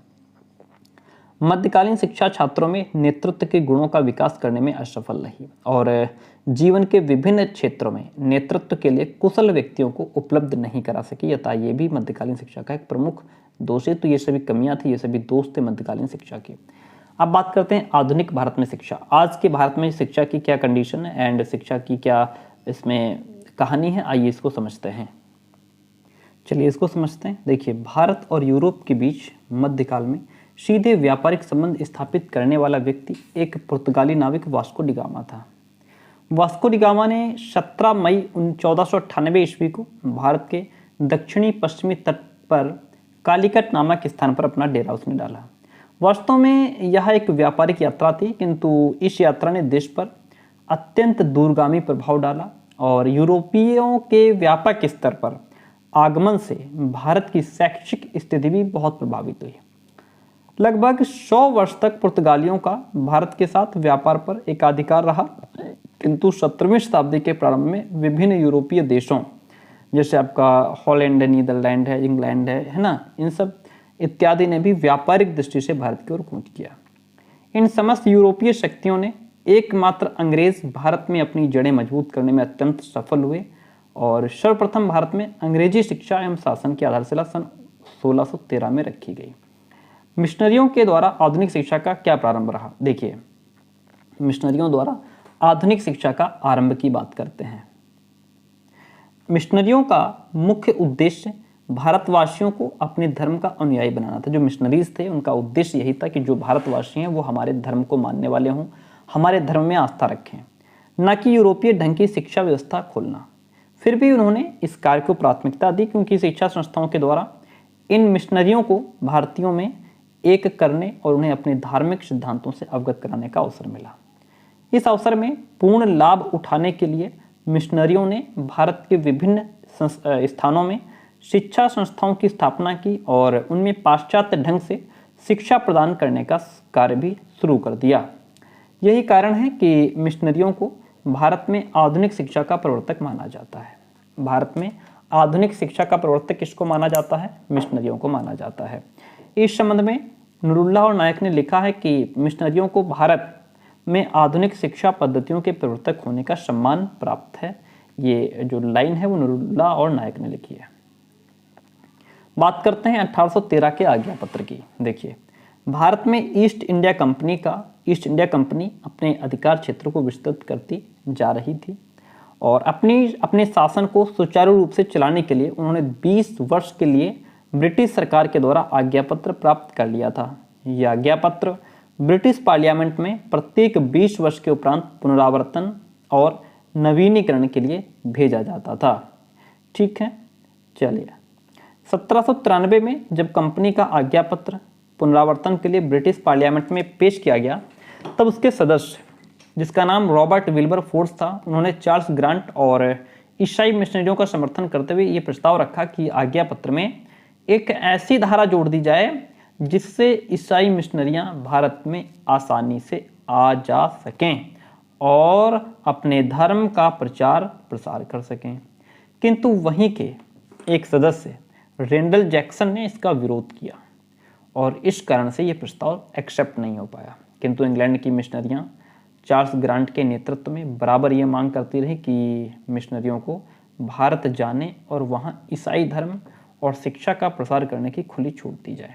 मध्यकालीन शिक्षा छात्रों में नेतृत्व के गुणों का विकास करने में असफल रही और जीवन के विभिन्न क्षेत्रों में नेतृत्व के लिए कुशल व्यक्तियों को उपलब्ध नहीं करा सकी, अतः ये भी मध्यकालीन शिक्षा का एक प्रमुख दोष है। तो ये सभी कमियां थी, ये सभी दोष थे मध्यकालीन शिक्षा के। अब बात करते हैं आधुनिक भारत में शिक्षा। आज के भारत में शिक्षा की क्या कंडीशन है एंड शिक्षा की क्या इसमें कहानी है, आइए इसको समझते हैं। चलिए इसको समझते हैं। देखिए, भारत और यूरोप के बीच मध्यकाल में सीधे व्यापारिक संबंध स्थापित करने वाला व्यक्ति एक पुर्तगाली नाविक वास्को डी गामा था। वास्को डी गामा ने 17 मई 1498 ईस्वी को भारत के दक्षिणी पश्चिमी तट पर कालीकट नामक स्थान पर अपना डेरा उसने डाला। वास्तव में यह एक व्यापारिक यात्रा थी, किंतु इस यात्रा ने देश पर अत्यंत दूरगामी प्रभाव डाला और यूरोपियों के व्यापक स्तर पर आगमन से भारत की शैक्षिक स्थिति भी बहुत प्रभावित हुई। लगभग 100 वर्ष तक पुर्तगालियों का भारत के साथ व्यापार पर एकाधिकार रहा, किंतु 17वीं शताब्दी के प्रारंभ में विभिन्न यूरोपीय देशों जैसे आपका हॉलैंड है, नीदरलैंड है, इंग्लैंड है ना, इन सब इत्यादि ने भी व्यापारिक दृष्टि से भारत की ओर कूच किया। इन समस्त यूरोपीय शक्तियों ने एकमात्र अंग्रेज भारत में अपनी जड़ें मजबूत करने में अत्यंत सफल हुए और सर्वप्रथम भारत में अंग्रेजी शिक्षा एवं शासन की आधारशिला सन 1613 में रखी गई। मिशनरियों के द्वारा आधुनिक शिक्षा का क्या प्रारंभ रहा? देखिए, मिशनरियों द्वारा आधुनिक शिक्षा का आरंभ की बात करते हैं। मिशनरियों का मुख्य उद्देश्य भारतवासियों को अपने धर्म का अनुयायी बनाना था। जो मिशनरीज थे उनका उद्देश्य यही था कि जो भारतवासी हैं वो हमारे धर्म को मानने वाले हों, हमारे धर्म में आस्था रखें, न कि यूरोपीय ढंग की शिक्षा व्यवस्था खोलना। फिर भी उन्होंने इस कार्य को प्राथमिकता दी, क्योंकि शिक्षा संस्थाओं के द्वारा इन मिशनरियों को भारतीयों में एक करने और उन्हें अपने धार्मिक सिद्धांतों से अवगत कराने का अवसर मिला। इस अवसर में पूर्ण लाभ उठाने के लिए मिशनरियों ने भारत के विभिन्न स्थानों में शिक्षा संस्थाओं की स्थापना की और उनमें पाश्चात्य ढंग से शिक्षा प्रदान करने का कार्य भी शुरू कर दिया। यही कारण है कि मिशनरियों को भारत में आधुनिक शिक्षा का प्रवर्तक माना जाता है। भारत में आधुनिक शिक्षा का प्रवर्तक किसको माना जाता है? मिशनरियों को माना जाता है। इस संबंध में नुरुल्लाह और नायक ने लिखा है कि मिशनरियों को भारत में आधुनिक शिक्षा पद्धतियों के प्रवर्तक होने का सम्मान प्राप्त है। ये जो लाइन है वो नुरुल्लाह और नायक ने लिखी है। बात करते हैं 1813 के आज्ञा पत्र की। देखिए, भारत में ईस्ट इंडिया कंपनी अपने अधिकार क्षेत्र को विस्तृत करती जा रही थी और अपने शासन को सुचारू रूप से चलाने के लिए उन्होंने 20 वर्ष के लिए ब्रिटिश सरकार के द्वारा आज्ञापत्र प्राप्त कर लिया था। यह आज्ञापत्र ब्रिटिश पार्लियामेंट में प्रत्येक 20 वर्ष के उपरांत पुनरावर्तन और नवीनीकरण के लिए भेजा जाता था। ठीक है, चलिए 1793 में जब कंपनी का आज्ञापत्र पुनरावर्तन के लिए ब्रिटिश पार्लियामेंट में पेश किया गया, तब उसके सदस्य जिसका नाम रॉबर्ट विल्बर फोर्स था, उन्होंने चार्ल्स ग्रांट और ईसाई मिशनरियों का समर्थन करते हुए ये प्रस्ताव रखा कि आज्ञा पत्र में एक ऐसी धारा जोड़ दी जाए जिससे ईसाई मिशनरियां भारत में आसानी से आ जा सकें और अपने धर्म का प्रचार प्रसार कर सकें। किंतु वहीं के एक सदस्य रेंडल जैक्सन ने इसका विरोध किया और इस कारण से यह प्रस्ताव एक्सेप्ट नहीं हो पाया। किंतु इंग्लैंड की मिशनरियां चार्ल्स ग्रांट के नेतृत्व में बराबर ये मांग करती रही कि मिशनरियों को भारत जाने और वहां ईसाई धर्म और शिक्षा का प्रसार करने की खुली छूट दी जाए।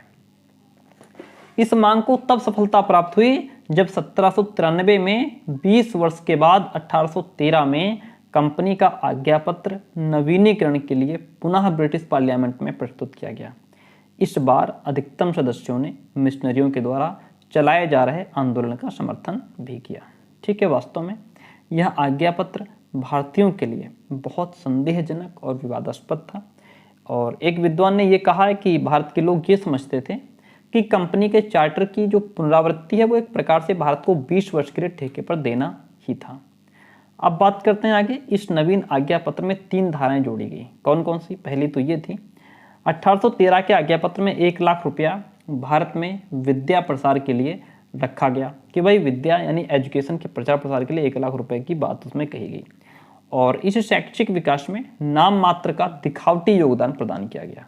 इस मांग को तब सफलता प्राप्त हुई जब 1793 में 20 वर्ष के बाद 1813 में कंपनी का आज्ञापत्र नवीनीकरण के लिए पुनः ब्रिटिश पार्लियामेंट में प्रस्तुत किया गया। इस बार अधिकतम सदस्यों ने मिशनरियों के द्वारा चलाए जा रहे आंदोलन का समर्थन भी किया। ठीक है, वास्तव में यह आज्ञापत्र भारतीयों के लिए बहुत संदेहजनक और विवादास्पद था और एक विद्वान ने यह कहा है कि भारत के लोग ये समझते थे कि कंपनी के चार्टर की जो पुनरावृत्ति है वो एक प्रकार से भारत को 20 वर्ष के लिए ठेके पर देना ही था। अब बात करते हैं आगे। इस नवीन आज्ञा पत्र में 3 धाराएं जोड़ी गई। कौन कौन सी? पहली तो ये थी 1813 के आज्ञा पत्र में 1 लाख रुपया भारत में विद्या प्रसार के लिए रखा गया कि भाई विद्या यानी एजुकेशन के प्रचार प्रसार के लिए 1 लाख रुपए की बात उसमें कही गई और इस शैक्षिक विकास में नाम मात्र का दिखावटी योगदान प्रदान किया गया।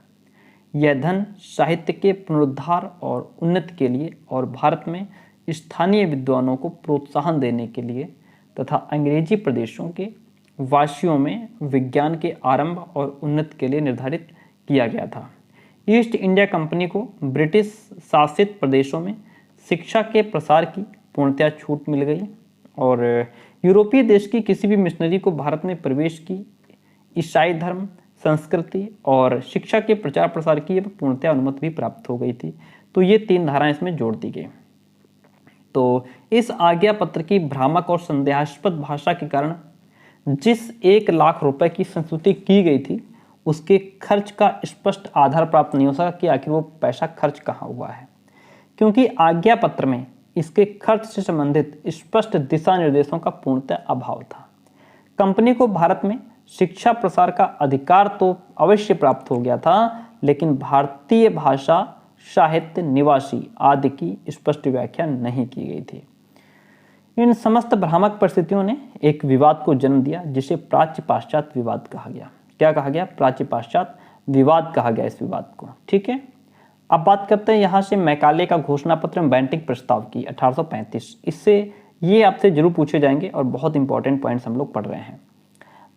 यह धन साहित्य के पुनरुद्धार और उन्नति के लिए और भारत में स्थानीय विद्वानों को प्रोत्साहन देने के लिए तथा अंग्रेजी प्रदेशों के वासियों में विज्ञान के आरंभ और उन्नति के लिए निर्धारित किया गया था। ईस्ट इंडिया कंपनी को ब्रिटिश शासित प्रदेशों में शिक्षा के प्रसार की पूर्णतया छूट मिल गई और यूरोपीय देश की किसी भी मिशनरी को भारत में प्रवेश की, ईसाई धर्म, संस्कृति और शिक्षा के प्रचार प्रसार की पूर्णतया अनुमति भी प्राप्त हो गई थी। तो ये 3 धाराएं इसमें जोड़ दी गई। तो इस आज्ञा पत्र की भ्रामक और संदेहास्पद भाषा के कारण जिस 1 लाख रुपए की संस्तुति की गई थी उसके खर्च का स्पष्ट आधार प्राप्त नहीं हो सका कि आखिर वो पैसा खर्च कहाँ हुआ है, क्योंकि आज्ञा पत्र में इसके खर्च से संबंधित स्पष्ट दिशा निर्देशों का पूर्णतः अभाव था। कंपनी को भारत में शिक्षा प्रसार का अधिकार तो अवश्य प्राप्त हो गया था, लेकिन भारतीय भाषा, साहित्य, निवासी आदि की स्पष्ट व्याख्या नहीं की गई थी। इन समस्त भ्रामक परिस्थितियों ने एक विवाद को जन्म दिया जिसे प्राच्य पाश्चात्य विवाद कहा गया। क्या कहा गया? प्राच्य पाश्चात्य विवाद कहा गया इस विवाद को। ठीक है, अब बात करते हैं यहाँ से मैकाले का घोषणा पत्र में बैंटिंग प्रस्ताव की 1835। इससे ये आपसे जरूर पूछे जाएंगे और बहुत इंपॉर्टेंट पॉइंट्स हम लोग पढ़ रहे हैं।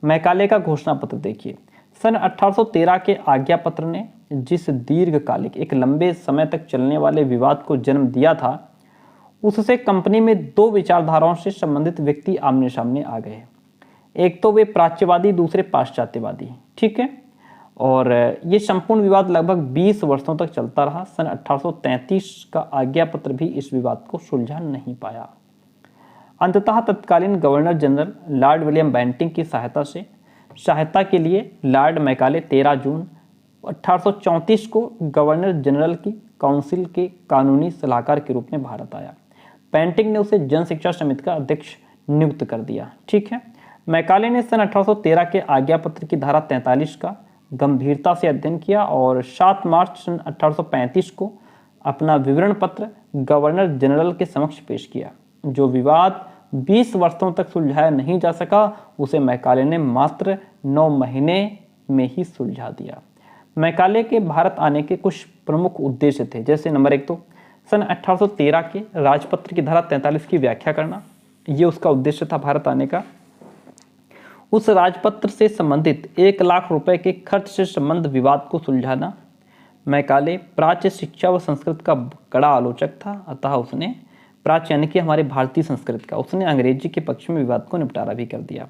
मैकाले का घोषणा पत्र देखिए। सन 1813 के आज्ञा पत्र ने जिस दीर्घकालिक एक लंबे समय तक चलने वाले विवाद को जन्म दिया था उससे कंपनी में 2 विचारधाराओं से संबंधित व्यक्ति आमने सामने आ गए। एक तो वे प्राच्यवादी, दूसरे पाश्चात्यवादी। ठीक है, और ये संपूर्ण विवाद लगभग 20 वर्षों तक चलता रहा। सन 1833 का आज्ञा पत्र भी इस विवाद को सुलझा नहीं पाया। अंततः तत्कालीन governor general Lord William Bentinck की सहायता के लिए लॉर्ड मैकाले 13 जून 1834 को गवर्नर जनरल की काउंसिल के कानूनी सलाहकार के रूप में भारत आया। बैंटिंग ने उसे जन शिक्षा समिति का अध्यक्ष नियुक्त कर दिया। ठीक है, मैकाले ने सन 1813 के आज्ञा पत्र की धारा 43 का गंभीरता से अध्ययन किया और 7 मार्च सन 1835 को अपना विवरण पत्र गवर्नर जनरल के समक्ष पेश किया। जो विवाद 20 वर्षों तक सुलझाया नहीं जा सका उसे मैकाले ने मात्र 9 महीने में ही सुलझा दिया। मैकाले के भारत आने के कुछ प्रमुख उद्देश्य थे, जैसे नंबर 1 तो सन 1813 के राजपत्र की धारा 43 की व्याख्या करना, ये उसका उद्देश्य था भारत आने का। उस राजपत्र से संबंधित 1 लाख रुपए के खर्च से संबंध विवाद को सुलझाना। मैकाले प्राच्य शिक्षा व संस्कृत का कड़ा आलोचक था, अतः उसने प्राच्य यानी कि हमारे भारतीय संस्कृत का उसने अंग्रेजी के पक्ष में विवाद को निपटारा भी कर दिया।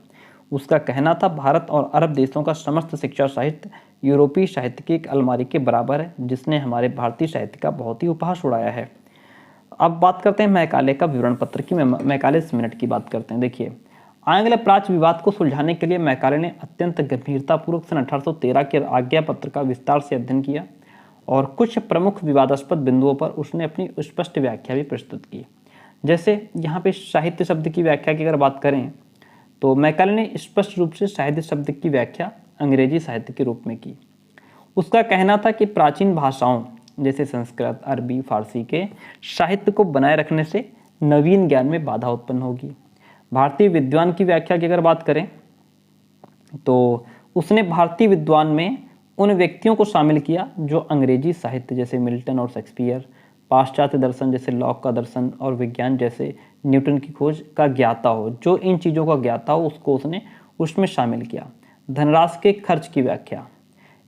उसका कहना था भारत और अरब देशों का समस्त शिक्षा साहित्य यूरोपीय साहित्य की एक अलमारी के बराबर है, जिसने हमारे भारतीय साहित्य का बहुत ही उपहास उड़ाया है। अब बात करते हैं मैकाले का विवरण पत्र की। मैकाले मिनट की बात करते हैं। देखिए, आंग्ल प्राच्य विवाद को सुलझाने के लिए मैकाले ने अत्यंत गंभीरतापूर्वक सन 1813 के आज्ञा पत्र का विस्तार से अध्ययन किया और कुछ प्रमुख विवादास्पद बिंदुओं पर उसने अपनी स्पष्ट व्याख्या भी प्रस्तुत की। जैसे यहाँ पे साहित्य शब्द की व्याख्या की अगर बात करें तो मैकाले ने स्पष्ट रूप से साहित्य शब्द की व्याख्या अंग्रेजी साहित्य के रूप में की। उसका कहना था कि प्राचीन भाषाओं जैसे संस्कृत, अरबी, फारसी के साहित्य को बनाए रखने से नवीन ज्ञान में बाधा उत्पन्न होगी। भारतीय विद्वान की व्याख्या की अगर बात करें तो उसने भारतीय विद्वान में उन व्यक्तियों को शामिल किया जो अंग्रेजी साहित्य जैसे मिल्टन और शेक्सपियर, पाश्चात्य दर्शन जैसे लॉक का दर्शन और विज्ञान जैसे न्यूटन की खोज का ज्ञाता हो, जो इन चीज़ों का ज्ञाता हो उसको उसने उसमें शामिल किया। धनराशि के खर्च की व्याख्या,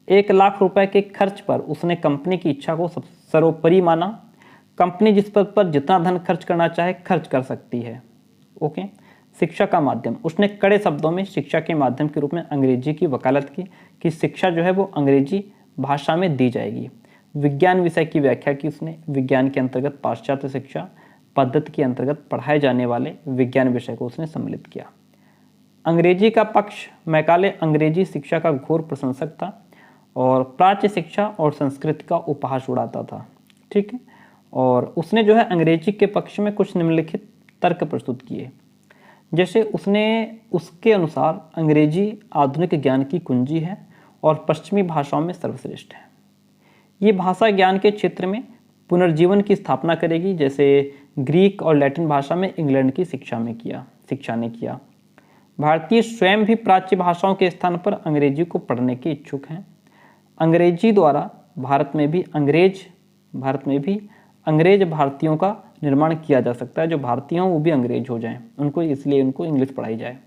1,00,000 रुपए के खर्च पर उसने कंपनी की इच्छा को सर्वोपरि माना। कंपनी जिस पद पर जितना धन खर्च करना चाहे खर्च कर सकती है। ओके। शिक्षा का माध्यम, उसने कड़े शब्दों में शिक्षा के माध्यम के रूप में अंग्रेजी की वकालत की कि शिक्षा जो है वो अंग्रेजी भाषा में दी जाएगी। विज्ञान विषय की व्याख्या की उसने, विज्ञान के अंतर्गत पाश्चात्य शिक्षा पद्धति के अंतर्गत पढ़ाए जाने वाले विज्ञान विषय को उसने सम्मिलित किया। अंग्रेजी का पक्ष, मैकाले अंग्रेजी शिक्षा का घोर प्रशंसक था और प्राच्य शिक्षा और संस्कृति का उपहास उड़ाता था। ठीक है। और उसने जो है अंग्रेजी के पक्ष में कुछ निम्नलिखित तर्क प्रस्तुत किए। जैसे उसके अनुसार अंग्रेजी आधुनिक ज्ञान की कुंजी है और पश्चिमी भाषाओं में सर्वश्रेष्ठ है। ये भाषा ज्ञान के क्षेत्र में पुनर्जीवन की स्थापना करेगी, जैसे ग्रीक और लैटिन भाषा में इंग्लैंड की शिक्षा ने किया। भारतीय स्वयं भी प्राच्य भाषाओं के स्थान पर अंग्रेजी को पढ़ने के इच्छुक हैं। अंग्रेजी द्वारा भारत में भी अंग्रेज भारतीयों का निर्माण किया जा सकता है। जो भारतीय हों वो भी अंग्रेज हो जाएं, इसलिए उनको इंग्लिश पढ़ाई जाए।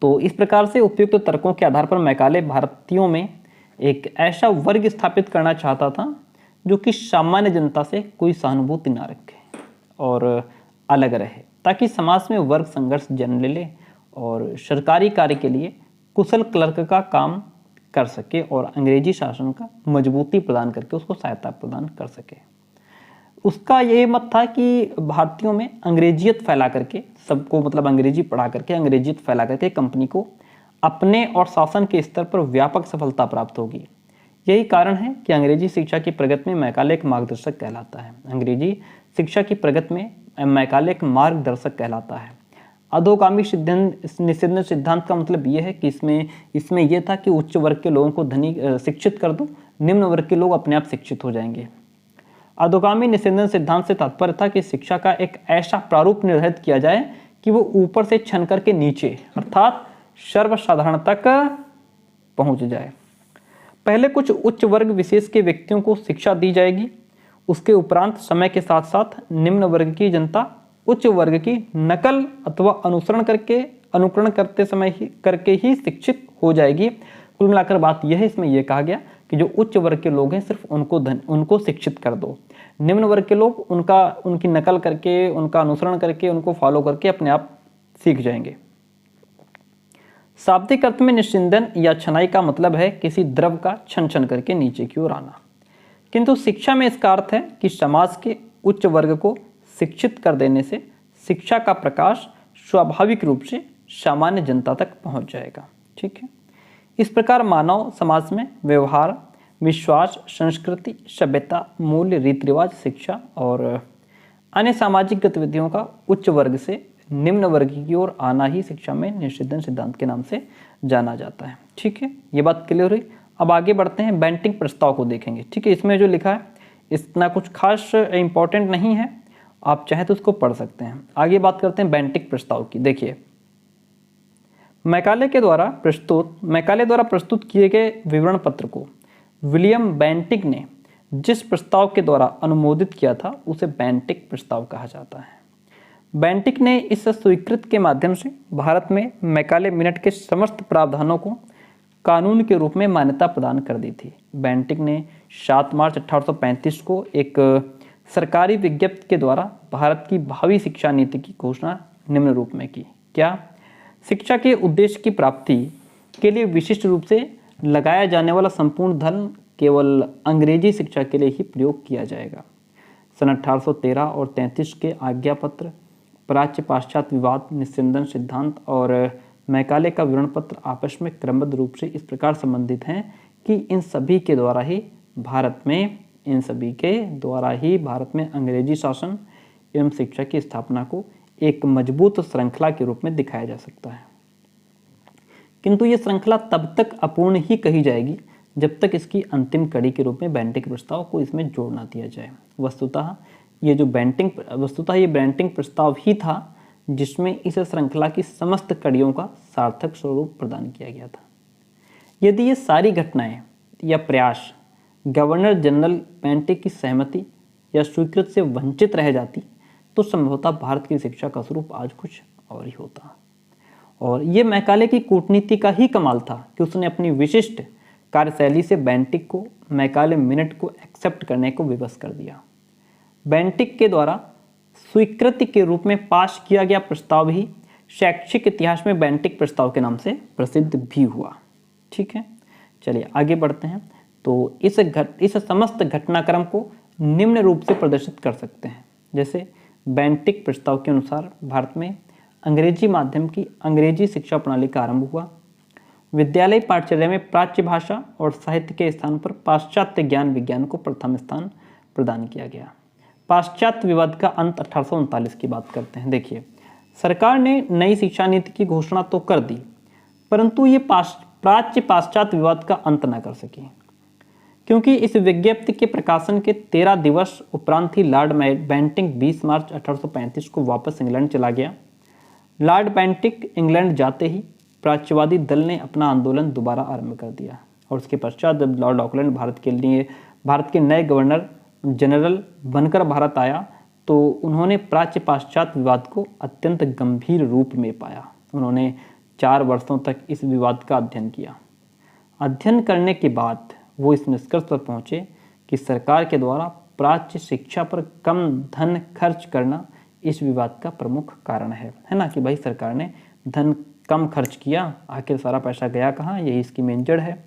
तो इस प्रकार से उपयुक्त तर्कों के आधार पर मैकाले भारतीयों में एक ऐसा वर्ग स्थापित करना चाहता था जो कि सामान्य जनता से कोई सहानुभूति ना रखे और अलग रहे, ताकि समाज में वर्ग संघर्ष जन्म ले और सरकारी कार्य के लिए कुशल क्लर्क का काम कर सके और अंग्रेजी शासन का मजबूती प्रदान करके उसको सहायता प्रदान कर सके। उसका ये मत था कि भारतीयों में अंग्रेजियत फैला करके सबको, मतलब अंग्रेजी पढ़ा करके अंग्रेजियत फैला करके कंपनी को अपने और शासन के स्तर पर व्यापक सफलता प्राप्त होगी। यही कारण है कि अंग्रेजी शिक्षा की प्रगति में मैकाले एक मार्गदर्शक कहलाता है। अंग्रेजी शिक्षा की प्रगति में मैकाले एक मार्गदर्शक कहलाता है। अधोगामी निषेधन सिद्धांत का मतलब ये है कि इसमें यह था कि उच्च वर्ग के लोगों को धनी शिक्षित कर दो, निम्न वर्ग के लोग अपने आप शिक्षित हो जाएंगे। अधोगामी निषेधन सिद्धांत से तात्पर्य था कि शिक्षा का एक ऐसा प्रारूप निर्धारित किया जाए कि वो ऊपर से छन करके नीचे अर्थात सर्वसाधारण तक पहुंच जाए। पहले कुछ उच्च वर्ग विशेष के व्यक्तियों को शिक्षा दी जाएगी, उसके उपरांत समय के साथ साथ निम्न वर्ग की जनता उच्च वर्ग की नकल अथवा अनुकरण करके ही शिक्षित हो जाएगी। कुल मिलाकर बात यह है, इसमें यह कहा गया कि जो उच्च वर्ग के लोग हैं सिर्फ उनको शिक्षित कर दो, निम्न वर्ग के लोग उनकी नकल करके, उनका अनुसरण करके, उनको फॉलो करके अपने आप सीख जाएंगे। शाब्दिक अर्थ में निस्सिंदन या छनाई का मतलब है किसी द्रव का छन छन करके नीचे की ओर आना, किंतु शिक्षा में इसका अर्थ है कि समाज के उच्च वर्ग को शिक्षित कर देने से शिक्षा का प्रकाश स्वाभाविक रूप से सामान्य जनता तक पहुंच जाएगा। ठीक है। इस प्रकार मानव समाज में व्यवहार, विश्वास, संस्कृति, सभ्यता, मूल्य, रीति रिवाज, शिक्षा और अन्य सामाजिक गतिविधियों का उच्च वर्ग से निम्न वर्ग की ओर आना ही शिक्षा में निषेधन सिद्धांत के नाम से जाना जाता है। ठीक है, ये बात क्लियर हुई। अब आगे बढ़ते हैं, बेंटिंग प्रस्ताव को देखेंगे। ठीक है, इसमें जो लिखा है इतना कुछ खास इंपॉर्टेंट नहीं है, आप चाहे तो उसको पढ़ सकते हैं। आगे बात करते हैं बेंटिंग प्रस्ताव की। देखिए, मैकाले द्वारा प्रस्तुत किए गए विवरण पत्र को विलियम बेंटिक ने जिस प्रस्ताव के द्वारा अनुमोदित किया था उसे बेंटिक प्रस्ताव कहा जाता है। बेंटिक ने इस स्वीकृत के माध्यम से भारत में मैकाले मिनट के समस्त प्रावधानों को कानून के रूप में मान्यता प्रदान कर दी थी। बेंटिक ने 7 मार्च 1835 को एक सरकारी विज्ञप्ति के द्वारा भारत की भावी शिक्षा नीति की घोषणा निम्न रूप में की। क्या? शिक्षा के उद्देश्य की प्राप्ति के लिए विशिष्ट रूप से लगाया जाने वाला संपूर्ण धन केवल अंग्रेजी शिक्षा के लिए ही प्रयोग किया जाएगा। सन 1813 और 33 के आज्ञा पत्र, प्राच्य पाश्चात्य विवाद, निस्सिंदन सिद्धांत और मैकाले का विवरण पत्र आपस में क्रमबद्ध रूप से इस प्रकार संबंधित हैं कि इन सभी के द्वारा ही भारत में अंग्रेजी शासन एवं शिक्षा की स्थापना को एक मजबूत श्रृंखला के रूप में दिखाया जा सकता है। किंतु ये श्रृंखला तब तक अपूर्ण ही कही जाएगी जब तक इसकी अंतिम कड़ी के रूप में बेंटिक प्रस्ताव को इसमें जोड़ ना दिया जाए। वस्तुतः ये बेंटिक प्रस्ताव ही था जिसमें इस श्रृंखला की समस्त कड़ियों का सार्थक स्वरूप प्रदान किया गया था। यदि ये सारी घटनाएं या प्रयास गवर्नर जनरल बेंटिक की सहमति या स्वीकृति से वंचित रह जाती तो संभवतः भारत की शिक्षा का स्वरूप आज कुछ और ही होता। और ये मैकाले की कूटनीति का ही कमाल था कि उसने अपनी विशिष्ट कार्यशैली से बेंटिक को मैकाले मिनट को एक्सेप्ट करने को विवश कर दिया। बेंटिक के द्वारा स्वीकृति के रूप में पास किया गया प्रस्ताव ही शैक्षिक इतिहास में बेंटिक प्रस्ताव के नाम से प्रसिद्ध भी हुआ। ठीक है, चलिए आगे बढ़ते हैं। तो इस समस्त घटनाक्रम को निम्न रूप से प्रदर्शित कर सकते हैं। जैसे बेंटिक प्रस्ताव के अनुसार भारत में अंग्रेजी माध्यम की अंग्रेजी शिक्षा प्रणाली का आरंभ हुआ। विद्यालय पाठ्यक्रम में प्राच्य भाषा और साहित्य के स्थान पर पाश्चात्य ज्ञान विज्ञान को प्रथम स्थान प्रदान किया गया। पाश्चात्य विवाद का अंत 1839 की बात करते हैं। देखिए, सरकार ने नई शिक्षा नीति की घोषणा तो कर दी, परंतु ये प्राच्य पाश्चात्य विवाद का अंत न कर सकी, क्योंकि इस विज्ञप्ति के प्रकाशन के 13 दिवस उपरांत ही लॉर्ड बेंटिक 20 मार्च 1835 को वापस इंग्लैंड चला गया। लॉर्ड बेंटिक इंग्लैंड जाते ही प्राच्यवादी दल ने अपना आंदोलन दोबारा आरंभ कर दिया और उसके पश्चात जब लॉर्ड ऑकलैंड भारत के नए गवर्नर जनरल बनकर भारत आया तो उन्होंने प्राच्य पाश्चात्य विवाद को अत्यंत गंभीर रूप में पाया। उन्होंने 4 वर्षों तक इस विवाद का अध्ययन किया। अध्ययन करने के बाद वो इस निष्कर्ष पर पहुंचे कि सरकार के द्वारा प्राच्य शिक्षा पर कम धन खर्च करना इस विवाद का प्रमुख कारण है ना, कि भाई सरकार ने धन कम खर्च किया, आखिर सारा पैसा गया कहाँ, यही इसकी मेन जड़ है।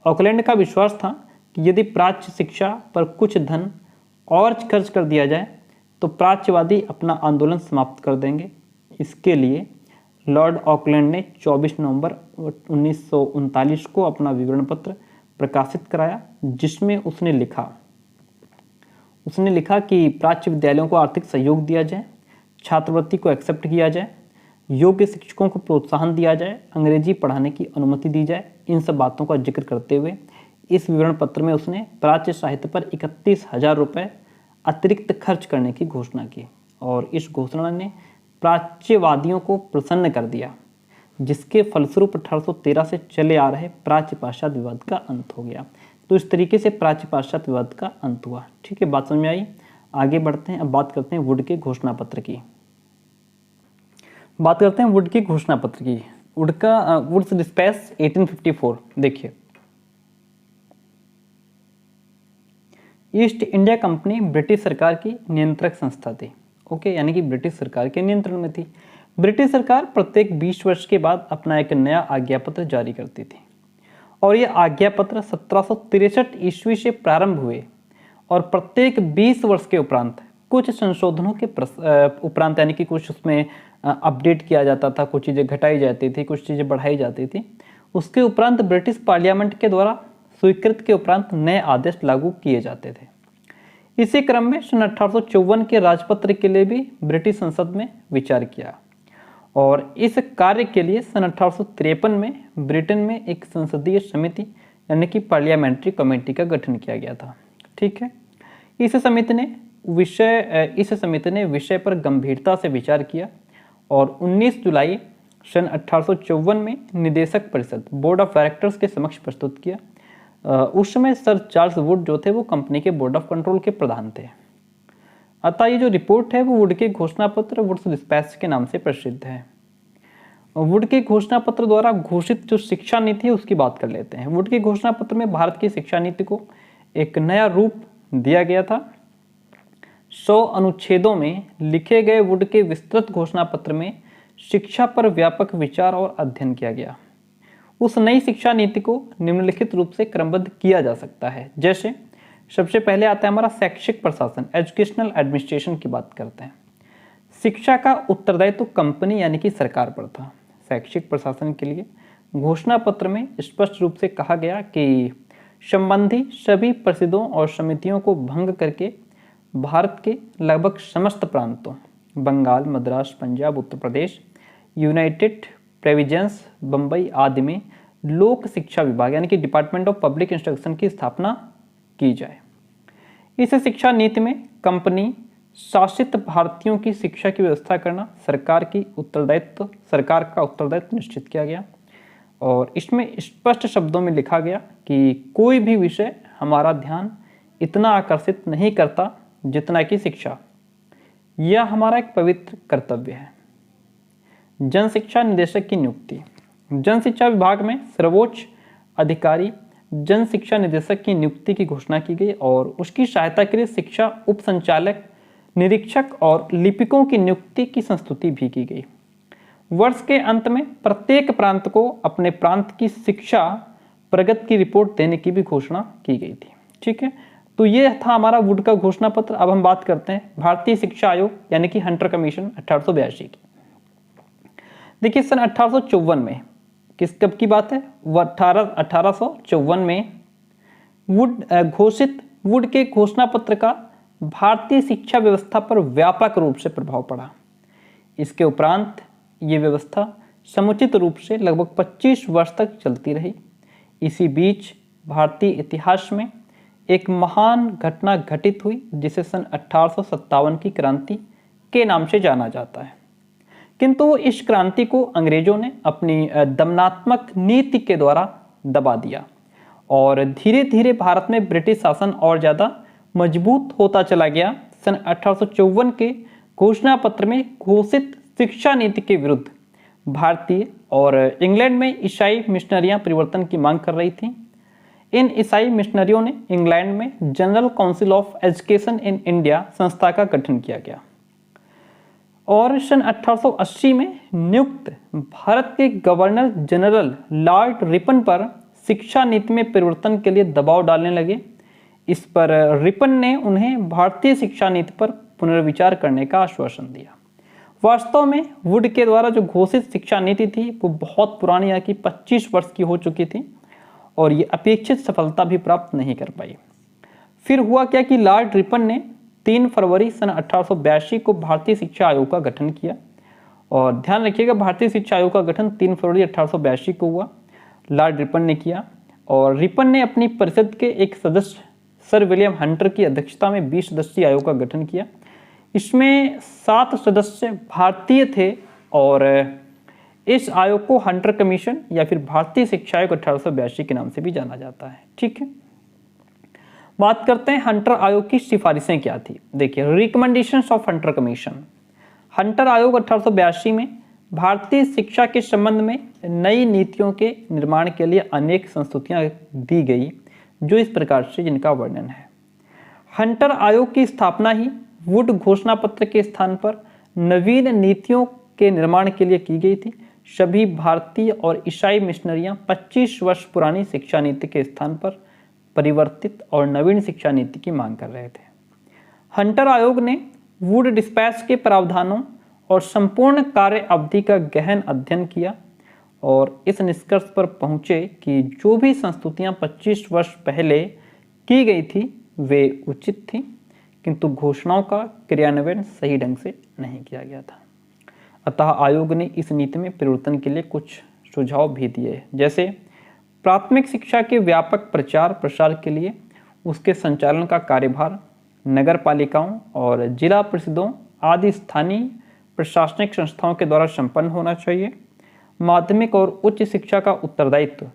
ऑकलैंड का विश्वास था कि यदि प्राच्य शिक्षा पर कुछ धन और खर्च कर दिया जाए तो प्राच्यवादी अपना आंदोलन समाप्त कर देंगे। इसके लिए लॉर्ड ऑकलैंड ने 24 नवंबर 1939 को अपना विवरण पत्र प्रकाशित कराया, जिसमें उसने लिखा कि प्राच्य विद्यालयों को आर्थिक सहयोग दिया जाए, छात्रवृत्ति को एक्सेप्ट किया जाए, योग्य शिक्षकों को प्रोत्साहन दिया जाए, अंग्रेजी पढ़ाने की अनुमति दी जाए। इन सब बातों का जिक्र करते हुए इस विवरण पत्र में उसने प्राच्य साहित्य पर 31,000 रुपये अतिरिक्त खर्च करने की घोषणा की और इस घोषणा ने प्राच्यवादियों को प्रसन्न कर दिया, जिसके फलस्वरूप 1813 से चले आ रहे प्राच्य पाश्चात्य विवाद का अंत हो गया। तो इस तरीके से प्राच्य पाश्चात्य विवाद का अंत हुआ। ठीक है, बात समझ में आई। आगे बढ़ते हैं, अब बात करते हैं वुड के घोषणा पत्र की। Wood's dispatch 1854। देखिए, ईस्ट इंडिया कंपनी ब्रिटिश सरकार की नियंत्रक संस्था थी। ओके, यानी कि ब्रिटिश सरकार के नियंत्रण में थी। ब्रिटिश सरकार प्रत्येक 20 वर्ष के बाद अपना एक नया आज्ञापत्र जारी करती थी और ये आज्ञापत्र 1763 ईस्वी से प्रारंभ हुए और प्रत्येक 20 वर्ष के उपरांत कुछ संशोधनों के उपरांत, यानी कि कुछ उसमें अपडेट किया जाता था, कुछ चीज़ें घटाई जाती थी, कुछ चीज़ें बढ़ाई जाती थी। उसके उपरांत ब्रिटिश पार्लियामेंट के द्वारा स्वीकृत के उपरांत नए आदेश लागू किए जाते थे। इसी क्रम में सन 1854 के राजपत्र के लिए भी ब्रिटिश संसद में विचार किया और इस कार्य के लिए सन 1853 में ब्रिटेन में एक संसदीय समिति यानी कि पार्लियामेंट्री कमेटी का गठन किया गया था। ठीक है, इस समिति ने विषय पर गंभीरता से विचार किया और 19 जुलाई सन 1854 में निदेशक परिषद बोर्ड ऑफ डायरेक्टर्स के समक्ष प्रस्तुत किया। उस समय सर चार्ल्स वुड जो थे वो कंपनी के बोर्ड ऑफ कंट्रोल के प्रधान थे। अतः ये जो रिपोर्ट है वो वुड के घोषणा पत्र वुड्स डिस्पैच के नाम से प्रसिद्ध है। वुड के घोषणा पत्र द्वारा घोषित जो शिक्षा नीति है उसकी बात कर लेते हैं। वुड के घोषणा पत्र में भारत की शिक्षा नीति को एक नया रूप दिया गया था। 100 अनुच्छेदों में लिखे गए वुड के विस्तृत घोषणा पत्र में शिक्षा पर व्यापक विचार और अध्ययन किया गया। उस नई शिक्षा नीति को निम्नलिखित रूप से क्रमबद्ध किया जा सकता है। जैसे सबसे पहले आता है हमारा शैक्षिक प्रशासन, एजुकेशनल एडमिनिस्ट्रेशन की बात करते हैं। शिक्षा का उत्तरदायित्व कंपनी यानी कि सरकार पर था। शैक्षिक प्रशासन के लिए घोषणा पत्र में स्पष्ट रूप से कहा गया कि संबंधी सभी परिषदों और समितियों को भंग करके भारत के लगभग समस्त प्रांतों बंगाल, मद्रास, पंजाब, उत्तर प्रदेश, यूनाइटेड प्रोविंस, बम्बई आदि में लोक शिक्षा विभाग यानी कि डिपार्टमेंट ऑफ पब्लिक इंस्ट्रक्शन की स्थापना की जाए। इस शिक्षा नीति में कंपनी शासित भारतीयों की शिक्षा की व्यवस्था करना सरकार का उत्तरदायित्व निश्चित किया गया और इसमें स्पष्ट शब्दों में लिखा गया कि कोई भी विषय हमारा ध्यान इतना आकर्षित नहीं करता जितना कि शिक्षा। यह हमारा एक पवित्र कर्तव्य है। जन शिक्षा निदेशक की नियुक्ति। जन शिक्षा विभाग में सर्वोच्च अधिकारी जन शिक्षा निदेशक की नियुक्ति की घोषणा की गई और उसकी सहायता के लिए शिक्षा उप संचालक, निरीक्षक और लिपिकों की नियुक्ति की संस्तुति भी की गई। वर्ष के अंत में प्रत्येक प्रांत को अपने प्रांत की शिक्षा प्रगति की रिपोर्ट देने की भी घोषणा की गई थी। ठीक है, तो ये था हमारा वुड का घोषणा पत्र। अब हम बात करते हैं भारतीय शिक्षा आयोग यानी कि हंटर कमीशन 1882 की। देखिए सन 1854 में कब की बात है, वो 1854 में वुड के घोषणा पत्र का भारतीय शिक्षा व्यवस्था पर व्यापक रूप से प्रभाव पड़ा। इसके उपरांत ये व्यवस्था समुचित रूप से लगभग 25 वर्ष तक चलती रही। इसी बीच भारतीय इतिहास में एक महान घटना घटित हुई जिसे सन 1857 की क्रांति के नाम से जाना जाता है। किंतु इस क्रांति को अंग्रेजों ने अपनी दमनात्मक नीति के द्वारा दबा दिया और धीरे धीरे भारत में ब्रिटिश शासन और ज़्यादा मजबूत होता चला गया। सन 1854 के घोषणा पत्र में घोषित शिक्षा नीति के विरुद्ध भारतीय और इंग्लैंड में ईसाई मिशनरियां परिवर्तन की मांग कर रही थीं। इन ईसाई मिशनरियों ने इंग्लैंड में general council of education in India संस्था का गठन किया गया और सन 1880 में नियुक्त भारत के गवर्नर जनरल लॉर्ड रिपन पर शिक्षा नीति में परिवर्तन के लिए दबाव डालने लगे। इस पर रिपन ने उन्हें भारतीय शिक्षा नीति पर पुनर्विचार करने का आश्वासन दिया। वास्तव में वुड के द्वारा जो घोषित शिक्षा नीति थी वो बहुत पुरानी, यानी कि 25 वर्ष की हो चुकी थी और ये अपेक्षित सफलता भी प्राप्त नहीं कर पाई। फिर हुआ क्या कि लॉर्ड रिपन ने 3 फरवरी सन 1882 को भारतीय शिक्षा आयोग का गठन किया और ध्यान रखिएगा भारतीय शिक्षा आयोग का गठन 3 फरवरी 1882 को हुआ, लॉर्ड रिपन ने किया और रिपन ने अपनी परिषद के एक सदस्य सर विलियम हंटर की अध्यक्षता में 20 सदस्यीय आयोग का गठन किया। इसमें 7 सदस्य भारतीय थे और इस आयोग को हंटर कमीशन या फिर भारतीय शिक्षा आयोग 1882 के नाम से भी जाना जाता है। ठीक है, बात करते हैं हंटर आयोग की सिफारिशें क्या थी। देखिए recommendations of Hunter commission. Hunter आयोग 1882 में भारतीय शिक्षा के संबंध में नई नीतियों के निर्माण के लिए अनेक संस्तुतियां दी गई जो इस प्रकार से जिनका वर्णन है। हंटर आयोग की स्थापना ही वुड घोषणा पत्र के स्थान पर नवीन नीतियों के निर्माण के लिए की गई थी। सभी भारतीय और ईसाई मिशनरियां 25 वर्ष पुरानी शिक्षा नीति के स्थान पर परिवर्तित और नवीन शिक्षा नीति की मांग कर रहे थे। हंटर आयोग ने वुड डिस्पैच के प्रावधानों और संपूर्ण कार्य अवधि का गहन अध्ययन किया और इस निष्कर्ष पर पहुंचे कि जो भी संस्तुतियां 25 वर्ष पहले की गई थी वे उचित थी, किंतु घोषणाओं का क्रियान्वयन सही ढंग से नहीं किया गया था। अतः आयोग ने इस नीति में परिवर्तन के लिए कुछ सुझाव भी दिए, जैसे प्राथमिक शिक्षा के व्यापक प्रचार प्रसार के लिए उसके संचालन का कार्यभार नगर पालिकाओं और जिला परिषदों आदि स्थानीय प्रशासनिक संस्थाओं के द्वारा संपन्न होना चाहिए। माध्यमिक और उच्च शिक्षा का उत्तरदायित्व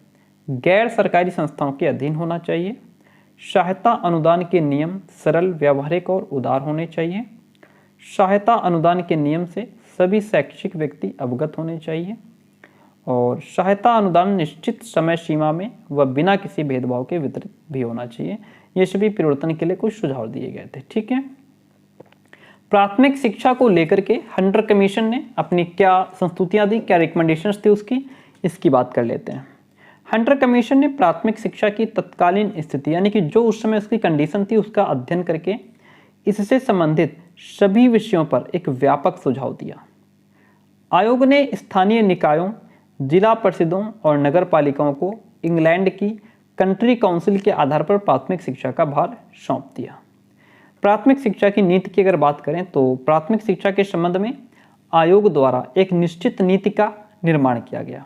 गैर सरकारी संस्थाओं के अधीन होना चाहिए। सहायता अनुदान के नियम सरल, व्यावहारिक और उदार होने चाहिए। सहायता अनुदान के नियम से सभी शैक्षिक व्यक्ति अवगत होने चाहिए और सहायता अनुदान निश्चित समय सीमा में व बिना किसी भेदभाव के वितरित भी होना चाहिए। ये सभी परिवर्तन के लिए कुछ सुझाव दिए गए थे। ठीक है, प्राथमिक शिक्षा को लेकर के हंटर कमीशन ने अपनी क्या संस्तुतियां दी, क्या रिकमेंडेशंस थी उसकी, इसकी बात कर लेते हैं। हंटर कमीशन ने प्राथमिक शिक्षा की तत्कालीन स्थिति यानी कि जो उस समय उसकी कंडीशन थी उसका अध्ययन करके इससे संबंधित सभी विषयों पर एक व्यापक सुझाव दिया। आयोग ने स्थानीय निकायों, जिला परिषदों और नगर पालिकाओं को इंग्लैंड की कंट्री काउंसिल के आधार पर प्राथमिक शिक्षा का भार सौंप दिया। प्राथमिक शिक्षा की नीति की अगर बात करें तो प्राथमिक शिक्षा के संबंध में आयोग द्वारा एक निश्चित नीति का निर्माण किया गया।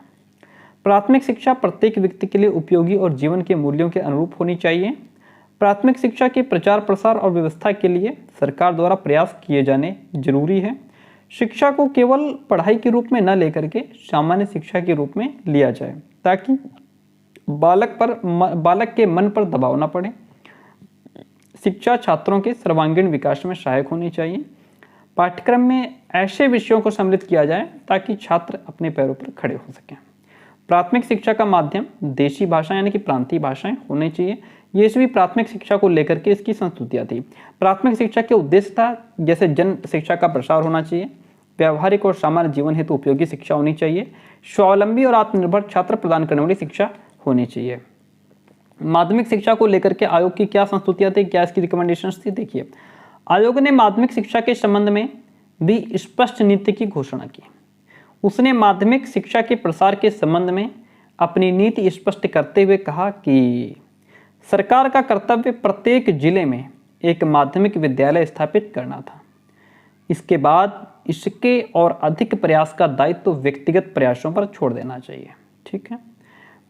प्राथमिक शिक्षा प्रत्येक व्यक्ति के लिए उपयोगी और जीवन के मूल्यों के अनुरूप होनी चाहिए। प्राथमिक शिक्षा के प्रचार प्रसार और व्यवस्था के लिए सरकार द्वारा प्रयास किए जाने जरूरी है। शिक्षा को केवल पढ़ाई के रूप में न लेकर के सामान्य शिक्षा के रूप में लिया जाए ताकि बालक के मन पर दबाव न पड़े। शिक्षा छात्रों के सर्वांगीण विकास में सहायक होनी चाहिए। पाठ्यक्रम में ऐसे विषयों को सम्मिलित किया जाए ताकि छात्र अपने पैरों पर खड़े हो सकें। प्राथमिक शिक्षा का माध्यम देशी भाषा यानी कि प्रांतीय भाषाएं होनी चाहिए। ये सभी प्राथमिक शिक्षा को लेकर के इसकी संस्तुतियाँ थी। प्राथमिक शिक्षा के उद्देश्य था जैसे जन शिक्षा का प्रसार होना चाहिए, व्यावहारिक और सामान्य जीवन हेतु उपयोगी शिक्षा होनी चाहिए, स्वावलंबी और आत्मनिर्भर छात्र प्रदान करने वाली शिक्षा होनी चाहिए। माध्यमिक शिक्षा को लेकर के आयोग की क्या संस्तुतियाँ थी, क्या इसकी रिकमेंडेशंस थी? देखिए, आयोग ने माध्यमिक शिक्षा के संबंध में भी स्पष्ट नीति की घोषणा की। उसने माध्यमिक शिक्षा के प्रसार के संबंध में अपनी नीति स्पष्ट करते हुए कहा कि सरकार का कर्तव्य प्रत्येक जिले में एक माध्यमिक विद्यालय स्थापित करना था। इसके बाद इसके और अधिक प्रयास का दायित्व तो व्यक्तिगत प्रयासों पर छोड़ देना चाहिए। ठीक है।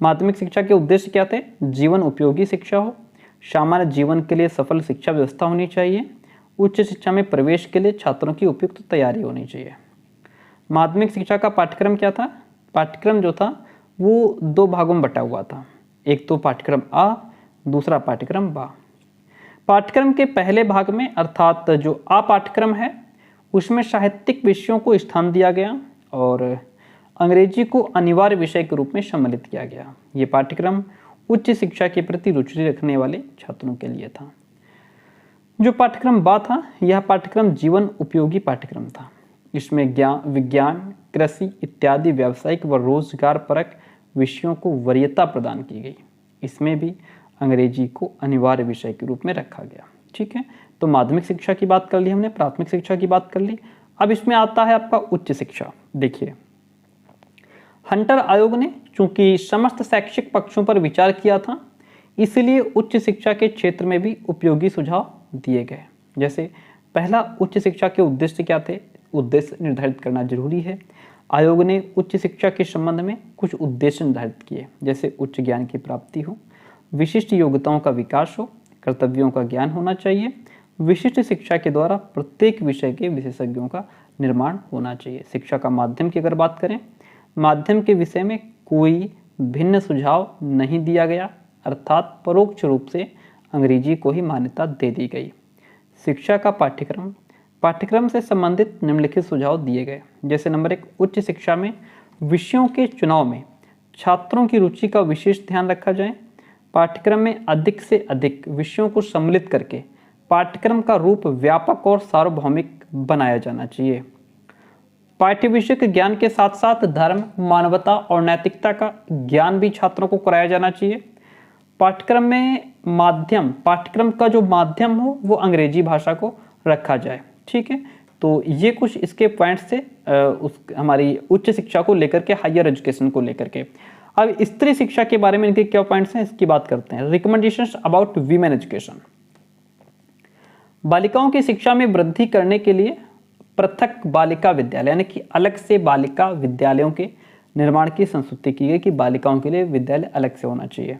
माध्यमिक शिक्षा के उद्देश्य क्या थे? जीवन उपयोगी शिक्षा हो, सामान्य जीवन के लिए सफल शिक्षा व्यवस्था होनी चाहिए, उच्च शिक्षा में प्रवेश के लिए छात्रों की उपयुक्त तैयारी होनी चाहिए। माध्यमिक शिक्षा का पाठ्यक्रम क्या था? पाठ्यक्रम जो था वो 2 भागों में बटा हुआ था। एक तो पाठ्यक्रम आ, दूसरा पाठ्यक्रम बा। पाठ्यक्रम के पहले भाग में अर्थात जो आ पाठ्यक्रम है उसमें साहित्यिक विषयों को स्थान दिया गया और अंग्रेजी को अनिवार्य विषय के रूप में सम्मिलित किया गया। ये पाठ्यक्रम उच्च शिक्षा के प्रति रुचि रखने वाले छात्रों के लिए था। जो पाठ्यक्रम बा था, यह पाठ्यक्रम जीवन उपयोगी पाठ्यक्रम था। इसमें विज्ञान, कृषि इत्यादि व्यावसायिक व रोजगार परक विषयों को वरीयता प्रदान की गई। इसमें भी अंग्रेजी को अनिवार्य विषय के रूप में रखा गया। ठीक है, तो माध्यमिक शिक्षा की बात कर ली हमने, प्राथमिक शिक्षा की बात कर ली। अब इसमें आता है आपका उच्च शिक्षा। देखिए, हंटर आयोग ने चूंकि समस्त शैक्षिक पक्षों पर विचार किया था, इसलिए उच्च शिक्षा के क्षेत्र में भी उपयोगी सुझाव दिए गए। जैसे पहला, उच्च शिक्षा के उद्देश्य क्या थे? उद्देश्य निर्धारित करना जरूरी है। आयोग ने उच्च शिक्षा के संबंध में कुछ उद्देश्य निर्धारित किए, जैसे उच्च ज्ञान की प्राप्ति हो, विशिष्ट योग्यताओं का विकास हो, कर्तव्यों का ज्ञान होना चाहिए, विशिष्ट शिक्षा के द्वारा प्रत्येक विषय के विशेषज्ञों का निर्माण होना चाहिए। शिक्षा का माध्यम की अगर बात करें, माध्यम के विषय में कोई भिन्न सुझाव नहीं दिया गया, अर्थात परोक्ष रूप से अंग्रेजी को ही मान्यता दे दी गई। शिक्षा का पाठ्यक्रम से संबंधित निम्नलिखित सुझाव दिए गए। जैसे नंबर 1, उच्च शिक्षा में विषयों के चुनाव में छात्रों की रुचि का विशेष ध्यान रखा जाए। पाठ्यक्रम में अधिक से अधिक विषयों को सम्मिलित करके पाठ्यक्रम का रूप व्यापक और सार्वभौमिक बनाया जाना चाहिए। पाठ्य विषय के ज्ञान के साथ साथ धर्म, मानवता और नैतिकता का ज्ञान भी छात्रों को कराया जाना चाहिए। पाठ्यक्रम का जो माध्यम हो वो अंग्रेजी भाषा को रखा जाए। ठीक है, तो ये कुछ इसके पॉइंट्स थे हमारी उच्च शिक्षा को लेकर के, हायर एजुकेशन को लेकर के। अब स्त्री शिक्षा के बारे में इनके क्या पॉइंट्स हैं इसकी बात करते हैं। Recommendations about women education. बालिकाओं की शिक्षा में वृद्धि करने के लिए पृथक बालिका विद्यालय यानी कि अलग से बालिका विद्यालयों के निर्माण की संस्तुति की गई कि बालिकाओं के लिए विद्यालय अलग से होना चाहिए।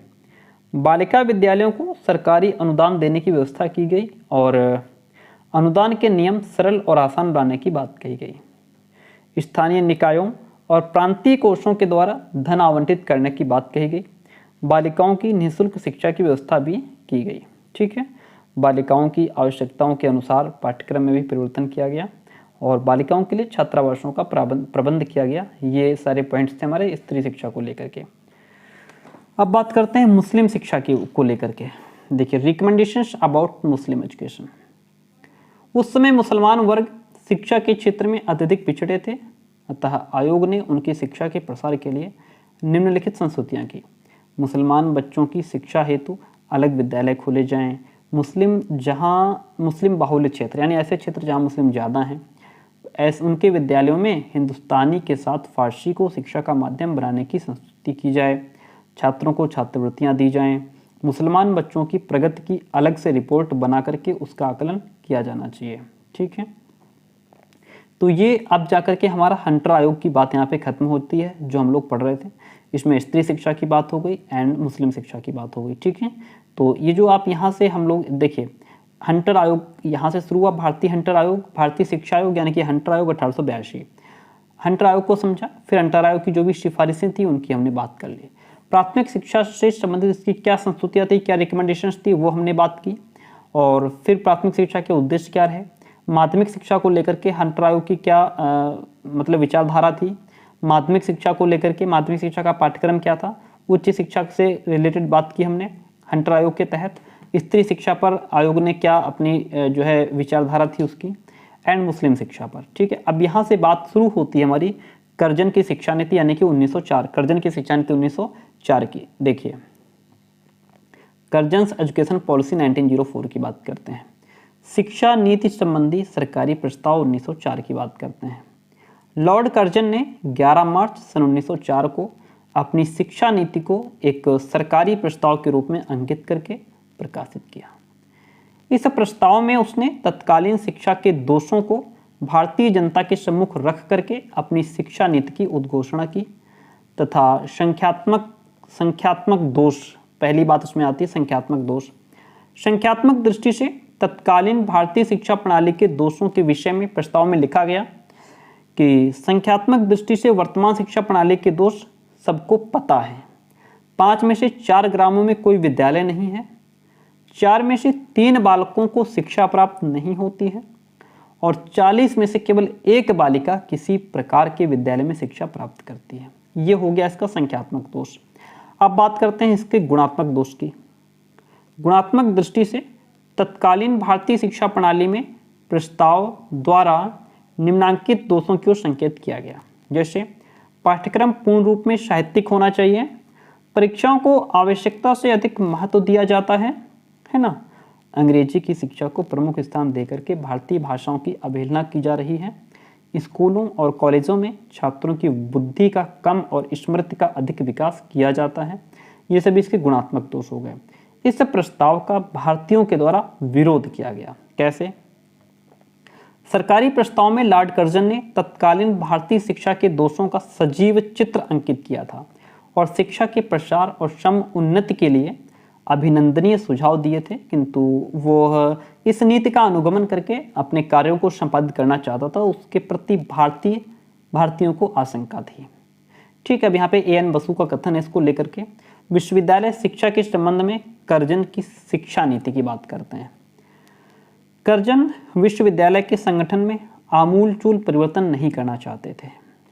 बालिका विद्यालयों को सरकारी अनुदान देने की व्यवस्था की गई और अनुदान के नियम सरल और आसान बनाने की बात कही गई। स्थानीय निकायों और प्रांतीय कोषों के द्वारा धन आवंटित करने की बात कही गई। बालिकाओं की निःशुल्क शिक्षा की व्यवस्था भी की गई। ठीक है, बालिकाओं की आवश्यकताओं के अनुसार पाठ्यक्रम में भी परिवर्तन किया गया और बालिकाओं के लिए छात्रावासों का प्रबंध किया गया। ये सारे पॉइंट्स थे हमारे स्त्री शिक्षा को लेकर के। अब बात करते हैं मुस्लिम शिक्षा को लेकर के। देखिए, रिकमेंडेशंस अबाउट मुस्लिम एजुकेशन। उस समय मुसलमान वर्ग शिक्षा के क्षेत्र में अत्यधिक पिछड़े थे, अतः आयोग ने उनकी शिक्षा के प्रसार के लिए निम्नलिखित संस्तुतियाँ की। मुसलमान बच्चों की शिक्षा हेतु अलग विद्यालय खोले जाएं। मुस्लिम बाहुल्य क्षेत्र यानी ऐसे क्षेत्र जहाँ मुस्लिम ज़्यादा हैं, ऐसे उनके विद्यालयों में हिंदुस्तानी के साथ फारसी को शिक्षा का माध्यम बनाने की संस्तुति की जाए। छात्रों को छात्रवृत्तियाँ दी जाएं। मुसलमान बच्चों की प्रगति की अलग से रिपोर्ट बना करके उसका आकलन किया जाना चाहिए। ठीक है, तो ये अब जाकर के हमारा हंटर आयोग की बात यहाँ पे खत्म होती है जो हम लोग पढ़ रहे थे। इसमें स्त्री शिक्षा की बात हो गई एंड मुस्लिम शिक्षा की बात हो गई। ठीक है, तो ये जो आप यहाँ से हम लोग देखिए हंटर आयोग यहाँ से शुरू हुआ, भारतीय हंटर आयोग, भारतीय शिक्षा आयोग यानी कि हंटर आयोग 1882। हंटर आयोग को समझा, फिर हंटर आयोग की जो भी सिफारिशें थी उनकी हमने बात कर ली। प्राथमिक शिक्षा से संबंधित इसकी क्या संस्तुतियाँ थी, क्या रिकमेंडेशंस थी, वो हमने बात की। और फिर प्राथमिक शिक्षा के उद्देश्य क्या रहे, माध्यमिक शिक्षा को लेकर के हंटर आयोग की क्या मतलब विचारधारा थी, माध्यमिक शिक्षा को लेकर के माध्यमिक शिक्षा का पाठ्यक्रम क्या था, उच्च शिक्षा से रिलेटेड बात की हमने हंटर आयोग के तहत। स्त्री शिक्षा पर आयोग ने क्या अपनी जो है विचारधारा थी उसकी, एंड मुस्लिम शिक्षा पर। ठीक है, अब यहाँ से बात शुरू होती है हमारी कर्जन की शिक्षा नीति यानी कि 1904, कर्जन की शिक्षा नीति 1904 की। देखिए कर्जन्स एजुकेशन पॉलिसी 1904 की बात करते हैं, शिक्षा नीति संबंधी सरकारी प्रस्ताव 1904 की बात करते हैं। लॉर्ड कर्जन ने 11 मार्च सन 1904 को अपनी शिक्षा नीति को एक सरकारी प्रस्ताव के रूप में अंकित करके प्रकाशित किया। इस प्रस्ताव में उसने तत्कालीन शिक्षा के दोषों को भारतीय जनता के सम्मुख रख करके अपनी शिक्षा नीति की उद्घोषणा की तथा संख्यात्मक दोष, पहली बात उसमें आती है संख्यात्मक दोष। संख्यात्मक दृष्टि से तत्कालीन भारतीय शिक्षा प्रणाली के दोषों के विषय में प्रस्ताव में लिखा गया कि संख्यात्मक दृष्टि से वर्तमान शिक्षा प्रणाली के दोष सबको पता है। 5 में से 4 ग्रामों में कोई विद्यालय नहीं है, 4 में से 3 बालकों को शिक्षा प्राप्त नहीं होती है और 40 में से केवल 1 बालिका किसी प्रकार के विद्यालय में शिक्षा प्राप्त करती है। ये हो गया इसका संख्यात्मक दोष। अब बात करते हैं इसके गुणात्मक दोष की। गुणात्मक दृष्टि से तत्कालीन भारतीय शिक्षा प्रणाली में प्रस्ताव द्वारा निम्नांकित दोषों की ओर संकेत किया गया, जैसे पाठ्यक्रम पूर्ण रूप में साहित्यिक होना चाहिए, परीक्षाओं को आवश्यकता से अधिक महत्व दिया जाता है ना, अंग्रेजी की शिक्षा को प्रमुख स्थान देकर के भारतीय भाषाओं की अवहेलना की जा रही है, स्कूलों और कॉलेजों में छात्रों की बुद्धि का कम और स्मृति का अधिक विकास किया जाता है। ये सभी इसके गुणात्मक दोष हो गए। इस प्रस्ताव का भारतीयों के द्वारा विरोध किया गया। कैसे? सरकारी प्रस्ताव में लॉर्ड कर्जन ने तत्कालीन भारतीय शिक्षा के दोषों का सजीव चित्र अंकित किया था और शिक्षा के प्रसार और सम उन्नति के लिए अभिनंदनीय सुझाव दिए थे, किंतु वो इस नीति का अनुगमन करके अपने कार्यों को संपादित करना चाहता था। उसके प्रति भारतीयों को आशंका थी। ठीक है, अब यहाँ पे A.N. बसु का कथन है इसको लेकर के। विश्वविद्यालय शिक्षा के संबंध में कर्जन की शिक्षा नीति की बात करते हैं। कर्जन विश्वविद्यालय के संगठन में आमूलचूल परिवर्तन नहीं करना चाहते थे,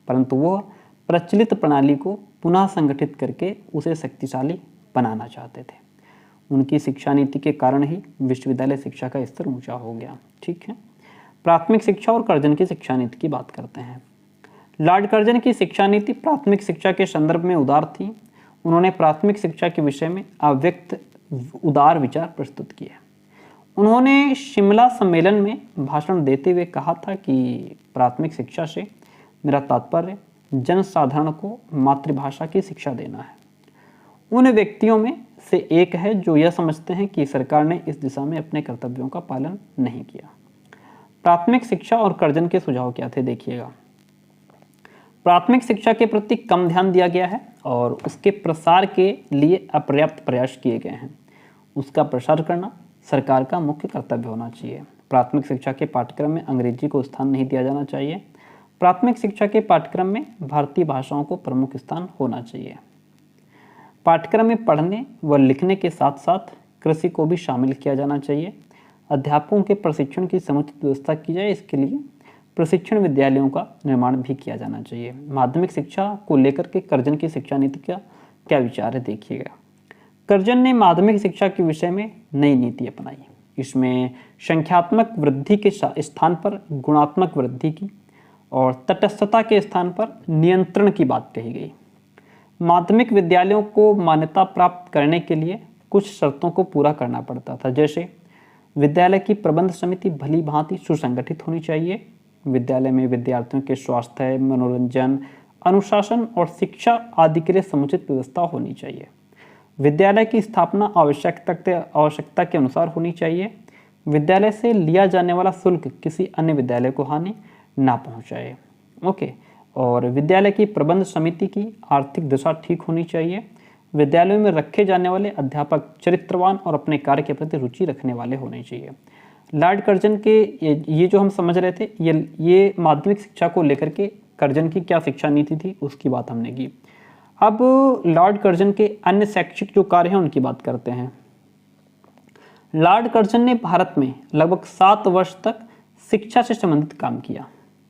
परंतु वह प्रचलित प्रणाली को पुनः संगठित करके उसे शक्तिशाली बनाना चाहते थे। उनकी शिक्षा नीति के कारण ही विश्वविद्यालय शिक्षा का स्तर ऊंचा हो गया। ठीक है, प्राथमिक शिक्षा और कर्जन की शिक्षा नीति की बात करते हैं। लॉर्ड कर्जन की शिक्षा नीति प्राथमिक शिक्षा के संदर्भ में उदार थी। उन्होंने प्राथमिक शिक्षा के विषय में अव्यक्त उदार विचार प्रस्तुत किए। उन्होंने शिमला सम्मेलन में भाषण देते हुए कहा था कि प्राथमिक शिक्षा से मेरा तात्पर्य जनसाधारण को मातृभाषा की शिक्षा देना है। उन व्यक्तियों में से एक है जो यह समझते हैं कि सरकार ने इस दिशा में अपने कर्तव्यों का पालन नहीं किया। प्राथमिक शिक्षा और कर्जन के सुझाव क्या थे, देखिएगा। प्राथमिक शिक्षा के प्रति कम ध्यान दिया गया है और उसके प्रसार के लिए अपर्याप्त प्रयास किए गए हैं। उसका प्रसार करना सरकार का मुख्य कर्तव्य होना चाहिए। प्राथमिक शिक्षा के पाठ्यक्रम में अंग्रेजी को स्थान नहीं दिया जाना चाहिए। प्राथमिक शिक्षा के पाठ्यक्रम में भारतीय भाषाओं को प्रमुख स्थान होना चाहिए। पाठ्यक्रम में पढ़ने व लिखने के साथ साथ कृषि को भी शामिल किया जाना चाहिए। अध्यापकों के प्रशिक्षण की समुचित व्यवस्था की जाए, इसके लिए प्रशिक्षण विद्यालयों का निर्माण भी किया जाना चाहिए। माध्यमिक शिक्षा को लेकर के कर्जन की शिक्षा नीति का क्या विचार है, देखिएगा। कर्जन ने माध्यमिक शिक्षा के विषय में नई नीति अपनाई। इसमें संख्यात्मक वृद्धि के स्थान पर गुणात्मक वृद्धि की और तटस्थता के स्थान पर नियंत्रण की बात कही गई। माध्यमिक विद्यालयों को मान्यता प्राप्त करने के लिए कुछ शर्तों को पूरा करना पड़ता था, जैसे विद्यालय की प्रबंध समिति भली भांति सुसंगठित होनी चाहिए, विद्यालय में विद्यार्थियों के स्वास्थ्य, मनोरंजन, अनुशासन और शिक्षा आदि के लिए समुचित व्यवस्था होनी चाहिए, विद्यालय की स्थापना आवश्यकता के अनुसार होनी चाहिए, विद्यालय से लिया जाने वाला शुल्क किसी अन्य विद्यालय को हानि ना पहुंचाए। ओके। और विद्यालय की प्रबंध समिति की आर्थिक दशा ठीक होनी चाहिए। विद्यालयों में रखे जाने वाले अध्यापक चरित्रवान और अपने कार्य के प्रति रुचि रखने वाले होने चाहिए। लॉर्ड कर्जन के ये जो हम समझ रहे थे, ये माध्यमिक शिक्षा को लेकर के कर्जन की क्या शिक्षा नीति थी उसकी बात हमने की। अब लॉर्ड कर्जन के अन्य शैक्षिक जो कार्य हैं उनकी बात करते हैं। लॉर्ड कर्जन ने भारत में लगभग 7 वर्ष तक शिक्षा से संबंधित काम किया।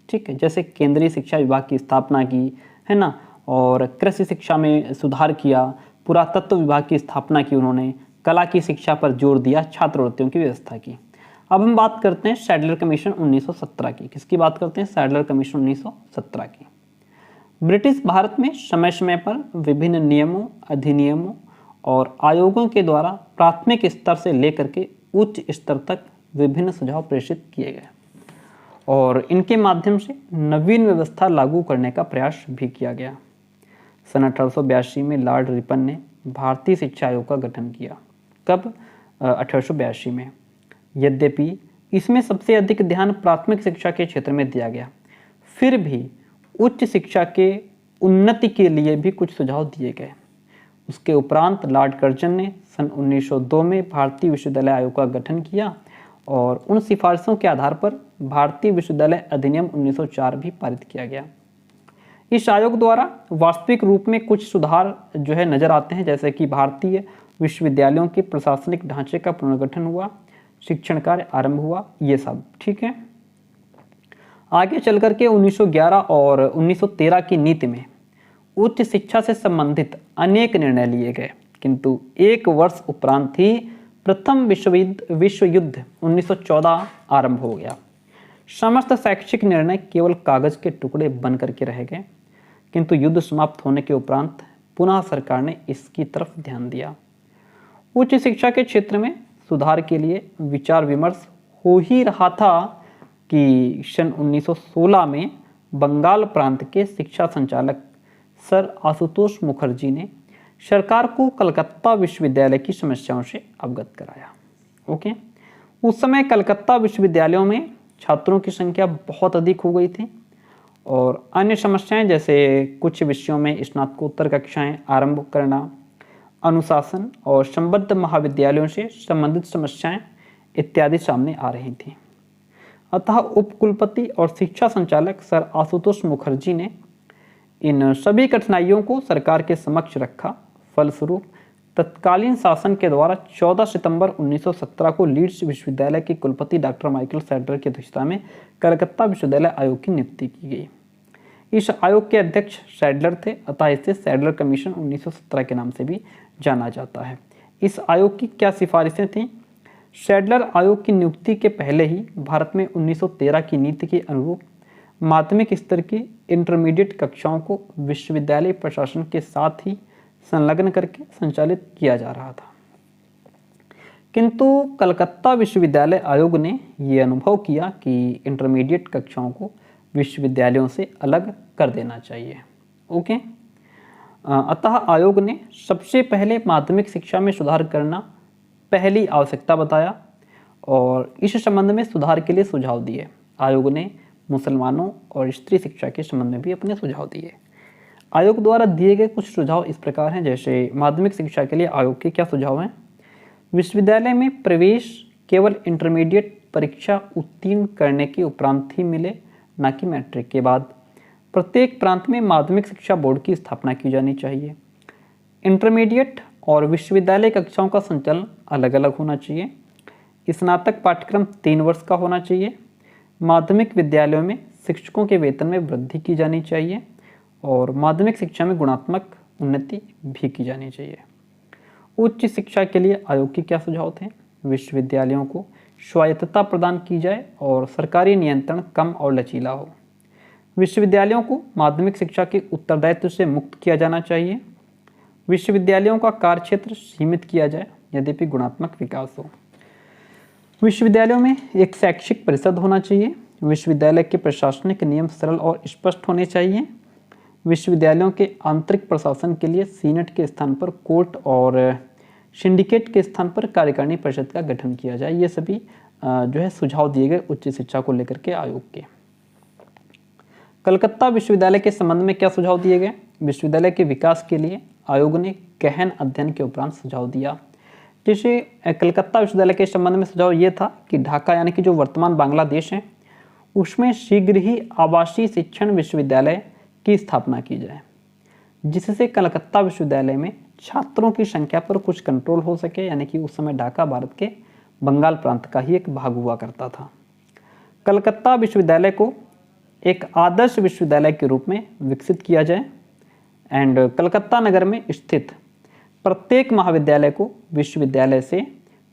ठीक है, जैसे केंद्रीय शिक्षा विभाग की स्थापना की, है ना, और कृषि शिक्षा में सुधार किया, पुरातत्व विभाग की स्थापना की उन्होंने, कला की शिक्षा पर जोर दिया, छात्रवृत्तियों की व्यवस्था की। अब हम बात करते हैं सैडलर कमीशन 1917 की। किसकी बात करते हैं? सैडलर कमीशन 1917 की। ब्रिटिश भारत में समय समय पर विभिन्न नियमों, अधिनियमों और आयोगों के द्वारा प्राथमिक स्तर से लेकर के उच्च स्तर तक विभिन्न सुझाव प्रेषित किए गए और इनके माध्यम से नवीन व्यवस्था लागू करने का प्रयास भी किया गया। सन 1882 में लॉर्ड रिपन ने भारतीय शिक्षा आयोग का गठन किया। कब? 1882 में। यद्यपि इसमें सबसे अधिक ध्यान प्राथमिक शिक्षा के क्षेत्र में दिया गया, फिर भी उच्च शिक्षा के उन्नति के लिए भी कुछ सुझाव दिए गए। उसके उपरांत लॉर्ड कर्जन ने सन 1902 में भारतीय विश्वविद्यालय आयोग का गठन किया और उन सिफारिशों के आधार पर भारतीय विश्वविद्यालय अधिनियम 1904 भी पारित किया गया। इस आयोग द्वारा वास्तविक रूप में कुछ सुधार जो है नजर आते हैं, जैसे कि भारतीय विश्वविद्यालयों के प्रशासनिक ढांचे का पुनर्गठन हुआ, शिक्षण कार्य आरंभ हुआ, ये सब ठीक है। आगे चल करके 1911 और 1913 की नीति में उच्च शिक्षा से संबंधित अनेक निर्णय लिए गए, किंतु एक वर्ष उपरांत ही प्रथम विश्व युद्ध 1914 आरंभ हो गया। समस्त शैक्षिक निर्णय केवल कागज के टुकड़े बन करके रह गए, किंतु युद्ध समाप्त होने के उपरांत पुनः सरकार ने इसकी तरफ ध्यान दिया। उच्च शिक्षा के क्षेत्र में सुधार के लिए विचार विमर्श हो ही रहा था कि सन 1916 में बंगाल प्रांत के शिक्षा संचालक सर आशुतोष मुखर्जी ने सरकार को कलकत्ता विश्वविद्यालय की समस्याओं से अवगत कराया। ओके। उस समय कलकत्ता विश्वविद्यालयों में छात्रों की संख्या बहुत अधिक हो गई थी और अन्य समस्याएं जैसे कुछ विषयों में स्नातकोत्तर कक्षाएं आरंभ करना, अनुशासन और संबद्ध महाविद्यालयों से संबंधित समस्याएं इत्यादि सामने आ रही थी। अतः उपकुलपति और शिक्षा संचालक सर आशुतोष मुखर्जी ने इन सभी कठिनाइयों को सरकार के समक्ष रखा। फलस्वरूप तत्कालीन शासन के द्वारा 14 सितंबर 1917 को लीड्स विश्वविद्यालय के कुलपति डॉक्टर माइकल सैडलर की अध्यक्षता में कलकत्ता विश्वविद्यालय आयोग की नियुक्ति की गई। इस आयोग के अध्यक्ष सैडलर थे, अतः इसे सैडलर कमीशन 1917 के नाम से भी जाना जाता है। इस आयोग की क्या सिफारिशें थीं? सैडलर आयोग की नियुक्ति के पहले ही भारत में 1913 की नीति के अनुरूप माध्यमिक स्तर की इंटरमीडिएट कक्षाओं को विश्वविद्यालय प्रशासन के साथ ही संलग्न करके संचालित किया जा रहा था, किंतु कलकत्ता विश्वविद्यालय आयोग ने यह अनुभव किया कि इंटरमीडिएट कक्षाओं को विश्वविद्यालयों से अलग कर देना चाहिए। ओके। अतः आयोग ने सबसे पहले माध्यमिक शिक्षा में सुधार करना पहली आवश्यकता बताया और इस संबंध में सुधार के लिए सुझाव दिए। आयोग ने मुसलमानों और स्त्री शिक्षा के संबंध में भी अपने सुझाव दिए। आयोग द्वारा दिए गए कुछ सुझाव इस प्रकार हैं, जैसे माध्यमिक शिक्षा के लिए आयोग के क्या सुझाव हैं? विश्वविद्यालय में प्रवेश केवल इंटरमीडिएट परीक्षा उत्तीर्ण करने के उपरांत ही मिले, न कि मैट्रिक के बाद। प्रत्येक प्रांत में माध्यमिक शिक्षा बोर्ड की स्थापना की जानी चाहिए। इंटरमीडिएट और विश्वविद्यालय कक्षाओं का संचालन अलग अलग होना चाहिए। स्नातक पाठ्यक्रम 3 वर्ष का होना चाहिए। माध्यमिक विद्यालयों में शिक्षकों के वेतन में वृद्धि की जानी चाहिए और माध्यमिक शिक्षा में गुणात्मक उन्नति भी की जानी चाहिए। उच्च शिक्षा के लिए आयोग के क्या सुझाव थे? विश्वविद्यालयों को स्वायत्तता प्रदान की जाए और सरकारी नियंत्रण कम और लचीला हो। विश्वविद्यालयों को माध्यमिक शिक्षा के उत्तरदायित्व से मुक्त किया जाना चाहिए। विश्वविद्यालयों का कार्यक्षेत्र सीमित किया जाए, यद्यपि गुणात्मक विकास हो। विश्वविद्यालयों में एक शैक्षिक परिषद होना चाहिए। विश्वविद्यालय के प्रशासनिक नियम सरल और स्पष्ट होने चाहिए। विश्वविद्यालयों के आंतरिक प्रशासन के लिए सीनेट के स्थान पर कोर्ट और सिंडिकेट के स्थान पर कार्यकारिणी परिषद का गठन किया जाए। ये सभी जो है सुझाव दिए गए उच्च शिक्षा को लेकर के आयोग के। कलकत्ता विश्वविद्यालय के संबंध में क्या सुझाव दिए गए? विश्वविद्यालय के विकास के लिए आयोग ने गहन अध्ययन के उपरांत सुझाव दिया। जैसे कलकत्ता विश्वविद्यालय के संबंध में सुझाव ये था कि ढाका यानी कि जो वर्तमान बांग्लादेश है उसमें शीघ्र ही आवासीय शिक्षण विश्वविद्यालय की स्थापना की जाए, जिससे कलकत्ता विश्वविद्यालय में छात्रों की संख्या पर कुछ कंट्रोल हो सके। यानी कि उस समय ढाका भारत के बंगाल प्रांत का ही एक भाग हुआ करता था। कलकत्ता विश्वविद्यालय को एक आदर्श विश्वविद्यालय के रूप में विकसित किया जाए एंड कलकत्ता नगर में स्थित प्रत्येक महाविद्यालय को विश्वविद्यालय से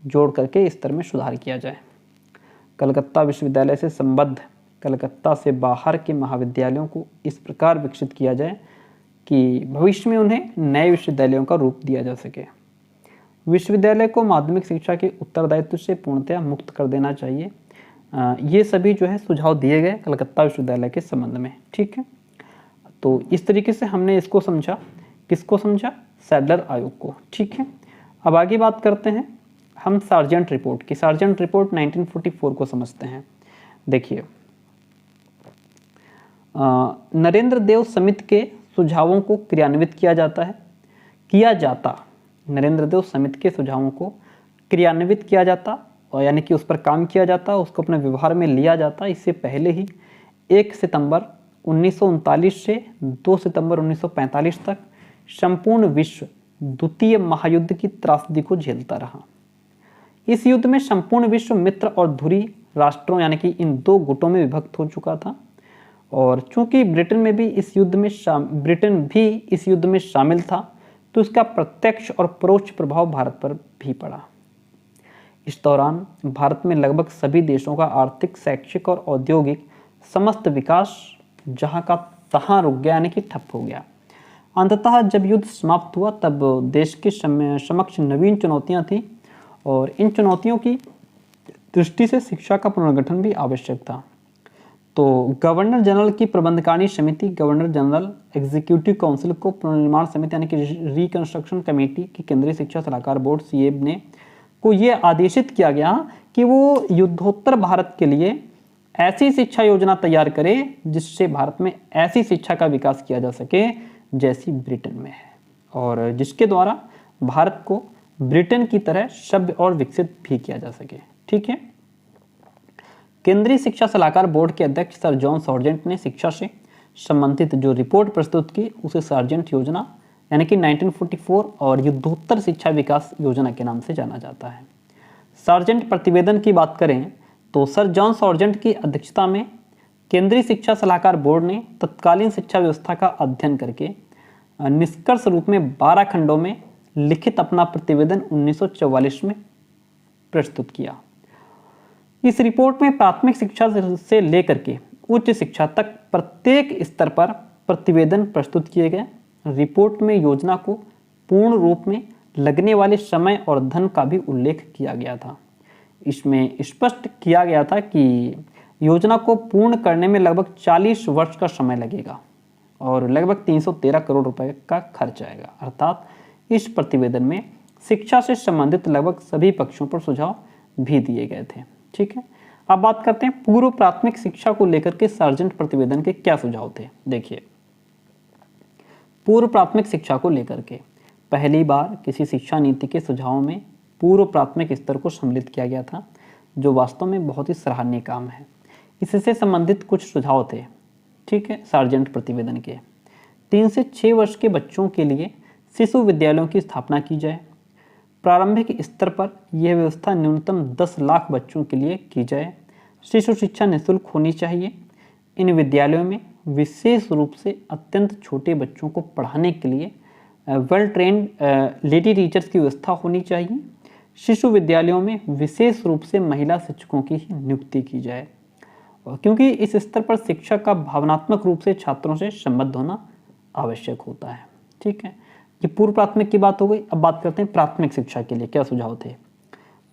जोड़ करके स्तर में सुधार किया जाए। कलकत्ता विश्वविद्यालय से संबद्ध कलकत्ता से बाहर के महाविद्यालयों को इस प्रकार विकसित किया जाए कि भविष्य में उन्हें नए विश्वविद्यालयों का रूप दिया जा सके। विश्वविद्यालय को माध्यमिक शिक्षा के उत्तरदायित्व से पूर्णतया मुक्त कर देना चाहिए। ये सभी जो है सुझाव दिए गए कलकत्ता विश्वविद्यालय के संबंध में। ठीक है, तो इस तरीके से हमने इसको समझा। किसको समझा? सैडलर आयोग को। ठीक है, अब आगे बात करते हैं हम सार्जेंट रिपोर्ट की। सार्जेंट रिपोर्ट 1944 को समझते हैं। देखिए, नरेंद्र देव समिति के सुझावों को क्रियान्वित नरेंद्र देव समिति के सुझावों को क्रियान्वित किया जाता, और यानी कि उस पर काम किया जाता, उसको अपने व्यवहार में लिया जाता। इससे पहले ही 1 सितंबर 1939 से 2 सितंबर 1945 तक संपूर्ण विश्व द्वितीय महायुद्ध की त्रासदी को झेलता रहा। इस युद्ध में संपूर्ण विश्व मित्र और धुरी राष्ट्रों यानी कि इन दो गुटों में विभक्त हो चुका था, और चूंकि ब्रिटेन भी इस युद्ध में शामिल था, तो इसका प्रत्यक्ष और परोक्ष प्रभाव भारत पर भी पड़ा। इस दौरान भारत में लगभग सभी देशों का आर्थिक, शैक्षिक और औद्योगिक समस्त विकास जहां का तहां रुक गया, यानी कि ठप हो गया। अंततः जब युद्ध समाप्त हुआ तब देश के समक्ष नवीन चुनौतियां थीं, और इन चुनौतियों की दृष्टि से शिक्षा का पुनर्गठन भी आवश्यक था। तो गवर्नर जनरल की प्रबंधकारिणी समिति, गवर्नर जनरल एग्जीक्यूटिव काउंसिल को पुनर्निर्माण समिति यानी कि रिकंस्ट्रक्शन कमेटी की केंद्रीय शिक्षा सलाहकार बोर्ड सीएब ने को ये आदेशित किया गया कि वो युद्धोत्तर भारत के लिए ऐसी शिक्षा योजना तैयार करे जिससे भारत में ऐसी शिक्षा का विकास किया जा सके जैसी ब्रिटेन में है, और जिसके द्वारा भारत को ब्रिटेन की तरह सभ्य और विकसित भी किया जा सके। ठीक है, केंद्रीय शिक्षा सलाहकार बोर्ड के अध्यक्ष सर जॉन सार्जेंट ने शिक्षा से संबंधित जो रिपोर्ट प्रस्तुत की उसे सार्जेंट योजना यानी कि 1944 और युद्धोत्तर शिक्षा विकास योजना के नाम से जाना जाता है। सार्जेंट प्रतिवेदन की बात करें तो सर जॉन सार्जेंट की अध्यक्षता में केंद्रीय शिक्षा सलाहकार बोर्ड ने तत्कालीन शिक्षा व्यवस्था का अध्ययन करके निष्कर्ष रूप में 12 खंडों में लिखित अपना प्रतिवेदन 1944 में प्रस्तुत किया। इस रिपोर्ट में प्राथमिक शिक्षा से लेकर के उच्च शिक्षा तक प्रत्येक स्तर पर प्रतिवेदन प्रस्तुत किए गए। रिपोर्ट में योजना को पूर्ण रूप में लगने वाले समय और धन का भी उल्लेख किया गया था। इसमें स्पष्ट किया गया था कि योजना को पूर्ण करने में लगभग 40 वर्ष का समय लगेगा और लगभग 313 करोड़ रुपए का खर्च आएगा। अर्थात इस प्रतिवेदन में शिक्षा से संबंधित लगभग सभी पक्षों पर सुझाव भी दिए गए थे। ठीक है, अब बात करते हैं पूर्व प्राथमिक शिक्षा को लेकर के सार्जेंट प्रतिवेदन के क्या सुझाव थे। देखिए, पूर्व प्राथमिक शिक्षा को लेकर के पहली बार किसी शिक्षा नीति के सुझावों में पूर्व प्राथमिक स्तर को सम्मिलित किया गया था, जो वास्तव में बहुत ही सराहनीय काम है। इससे संबंधित कुछ सुझाव थे। ठीक है, सार्जेंट प्रतिवेदन के 3 से 6 वर्ष के बच्चों के लिए शिशु विद्यालयों की स्थापना की जाए। प्रारंभिक स्तर पर यह व्यवस्था न्यूनतम 10 लाख बच्चों के लिए की जाए। शिशु शिक्षा निःशुल्क होनी चाहिए। इन विद्यालयों में विशेष रूप से अत्यंत छोटे बच्चों को पढ़ाने के लिए वेल ट्रेन्ड लेडी टीचर्स की व्यवस्था होनी चाहिए। शिशु विद्यालयों में विशेष रूप से महिला शिक्षकों की ही नियुक्ति की जाए, क्योंकि इस स्तर पर शिक्षा का भावनात्मक रूप से छात्रों से संबद्ध होना आवश्यक होता है। ठीक है, ये पूर्व प्राथमिक की बात हो गई। अब बात करते हैं प्राथमिक शिक्षा के लिए क्या सुझाव थे।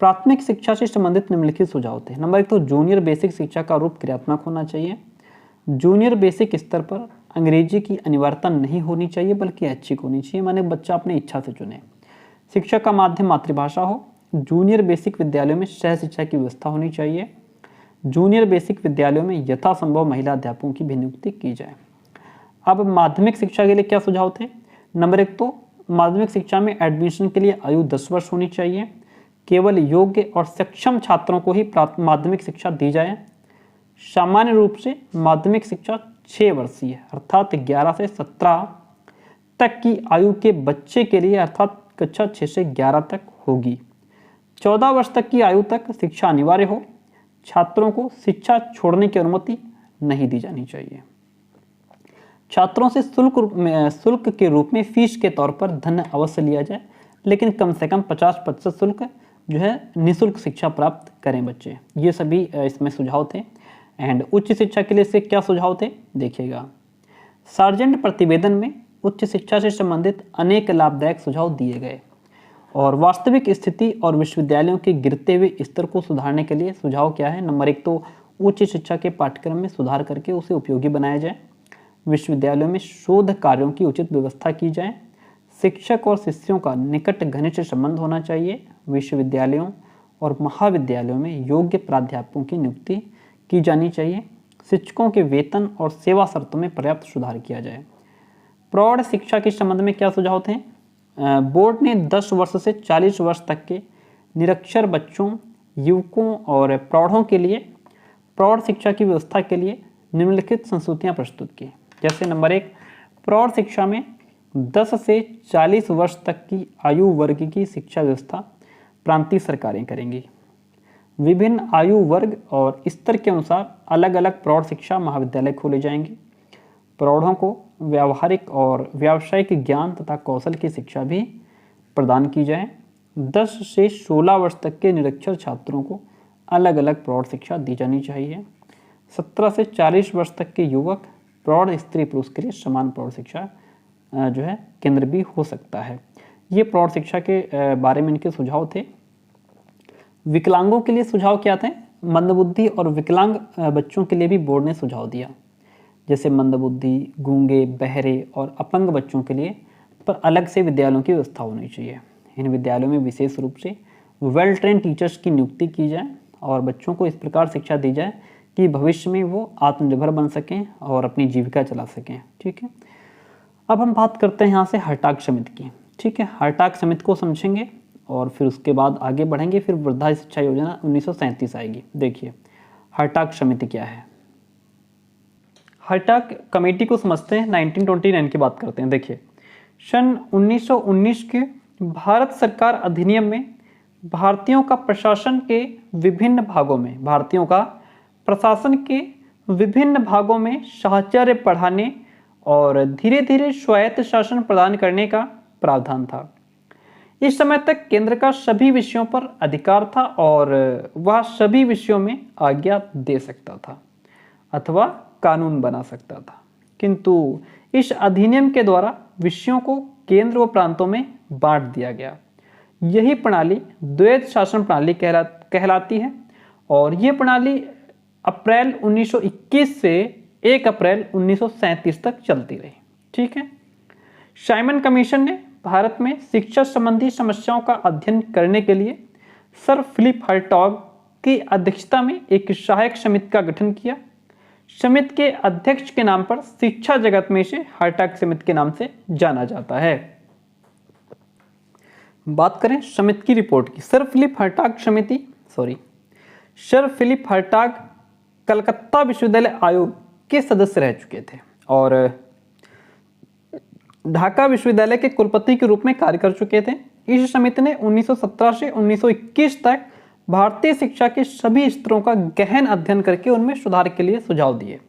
प्राथमिक शिक्षा से संबंधित निम्नलिखित सुझाव थे। नंबर 1 तो जूनियर बेसिक शिक्षा का रूप क्रियात्मक होना चाहिए। जूनियर बेसिक स्तर पर अंग्रेजी की अनिवार्यता नहीं होनी चाहिए, बल्कि ऐच्छिक होनी चाहिए, माने बच्चा अपनी इच्छा से चुने। शिक्षा का माध्यम मातृभाषा हो। जूनियर बेसिक विद्यालयों में सह शिक्षा की व्यवस्था होनी चाहिए। जूनियर बेसिक विद्यालयों में यथासंभव महिला अध्यापकों की भी नियुक्ति की जाए। अब माध्यमिक शिक्षा के लिए क्या सुझाव थे? नंबर 1 तो माध्यमिक शिक्षा में एडमिशन के लिए आयु 10 वर्ष होनी चाहिए। केवल योग्य और सक्षम छात्रों को ही माध्यमिक शिक्षा दी जाए। सामान्य रूप से माध्यमिक शिक्षा 6 वर्षीय अर्थात 11 से 17 तक की आयु के बच्चे के लिए अर्थात कक्षा 6 से 11 तक होगी। 14 वर्ष तक की आयु तक शिक्षा अनिवार्य हो। छात्रों को शिक्षा छोड़ने की अनुमति नहीं दी जानी चाहिए। छात्रों से शुल्क के रूप में फीस के तौर पर धन अवश्य लिया जाए, लेकिन कम से कम 50% शुल्क जो है निःशुल्क शिक्षा प्राप्त करें बच्चे। ये सभी इसमें सुझाव थे। एंड उच्च शिक्षा के लिए से क्या सुझाव थे देखिएगा। सार्जेंट प्रतिवेदन में उच्च शिक्षा से संबंधित अनेक लाभदायक सुझाव दिए गए और वास्तविक स्थिति और विश्वविद्यालयों के गिरते हुए स्तर को सुधारने के लिए सुझाव क्या है? नंबर 1 तो उच्च शिक्षा के पाठ्यक्रम में सुधार करके उसे उपयोगी बनाया जाए। विश्वविद्यालयों में शोध कार्यों की उचित व्यवस्था की जाए। शिक्षक और शिष्यों का निकट घनिष्ठ संबंध होना चाहिए। विश्वविद्यालयों और महाविद्यालयों में योग्य प्राध्यापकों की नियुक्ति की जानी चाहिए। शिक्षकों के वेतन और सेवा शर्तों में पर्याप्त सुधार किया जाए। प्रौढ़ शिक्षा के संबंध में क्या सुझाव थे? बोर्ड ने 10 वर्ष से 40 वर्ष तक के निरक्षर बच्चों, युवकों और प्रौढ़ों के लिए प्रौढ़ शिक्षा की व्यवस्था के लिए निम्नलिखित संस्तुतियां प्रस्तुत की। जैसे नंबर 1, प्रौढ़ शिक्षा में 10 से 40 वर्ष तक की आयु वर्ग की शिक्षा व्यवस्था प्रांतीय सरकारें करेंगी। विभिन्न आयु वर्ग और स्तर के अनुसार अलग अलग प्रौढ़ शिक्षा महाविद्यालय खोले जाएंगे। प्रौढ़ों को व्यावहारिक और व्यावसायिक ज्ञान तथा कौशल की शिक्षा भी प्रदान की जाए। 10 से 16 वर्ष तक के निरक्षर छात्रों को अलग अलग प्रौढ़ शिक्षा दी जानी चाहिए। 17 से 40 वर्ष तक के युवक प्रौढ़ स्त्री पुरुष के लिए समान प्रौढ़ शिक्षा जो है केंद्र भी हो सकता है। ये प्रौढ़ शिक्षा के बारे में इनके सुझाव थे। विकलांगों के लिए सुझाव क्या थे? मंदबुद्धि और विकलांग बच्चों के लिए भी बोर्ड ने सुझाव दिया। जैसे मंदबुद्धि, गूंगे, बहरे और अपंग बच्चों के लिए पर अलग से विद्यालयों की व्यवस्था होनी चाहिए। इन विद्यालयों में विशेष रूप से वेल ट्रेन टीचर्स की नियुक्ति की जाए और बच्चों को इस प्रकार शिक्षा दी जाए कि भविष्य में वो आत्मनिर्भर बन सकें और अपनी जीविका चला सकें। ठीक है, अब हम बात करते हैं यहाँ से हर्टाग समिति की। ठीक है, हर्टाग समिति को समझेंगे और फिर उसके बाद आगे बढ़ेंगे। फिर वृद्धा शिक्षा योजना 1937 आएगी। देखिए हर्टाग समिति क्या है। हर्टाग कमेटी को समझते हैं। 1929 की बात करते हैं। देखिए सन 1919 के भारत सरकार अधिनियम में भारतीयों का प्रशासन के विभिन्न भागों में साहचर्य पढ़ाने और धीरे धीरे स्वायत्त शासन प्रदान करने का प्रावधान था। इस समय तक केंद्र का सभी विषयों पर अधिकार था और वह सभी विषयों में आज्ञा दे सकता था अथवा कानून बना सकता था, किंतु इस अधिनियम के द्वारा विषयों को केंद्र व प्रांतों में बांट दिया गया। यही प्रणाली द्वैध शासन प्रणाली कहलाती है और ये प्रणाली अप्रैल 1921 से 1 अप्रैल 1937 तक चलती रही। ठीक है, साइमन कमीशन ने भारत में शिक्षा संबंधी समस्याओं का अध्ययन करने के लिए सर फिलिप हर्टॉग की अध्यक्षता में एक सहायक समिति का गठन किया। समिति के अध्यक्ष के नाम पर शिक्षा जगत में इसे हर्टॉग समिति के नाम से जाना जाता है। बात करें समिति की रिपोर्ट की। सर फिलिप हर्टॉग कलकत्ता विश्वविद्यालय आयोग के सदस्य रह चुके थे और ढाका विश्वविद्यालय के कुलपति के रूप में कार्य कर चुके थे। इस समिति ने 1917 से 1921 तक भारतीय शिक्षा के सभी स्तरों का गहन अध्ययन करके उनमें सुधार के लिए सुझाव दिए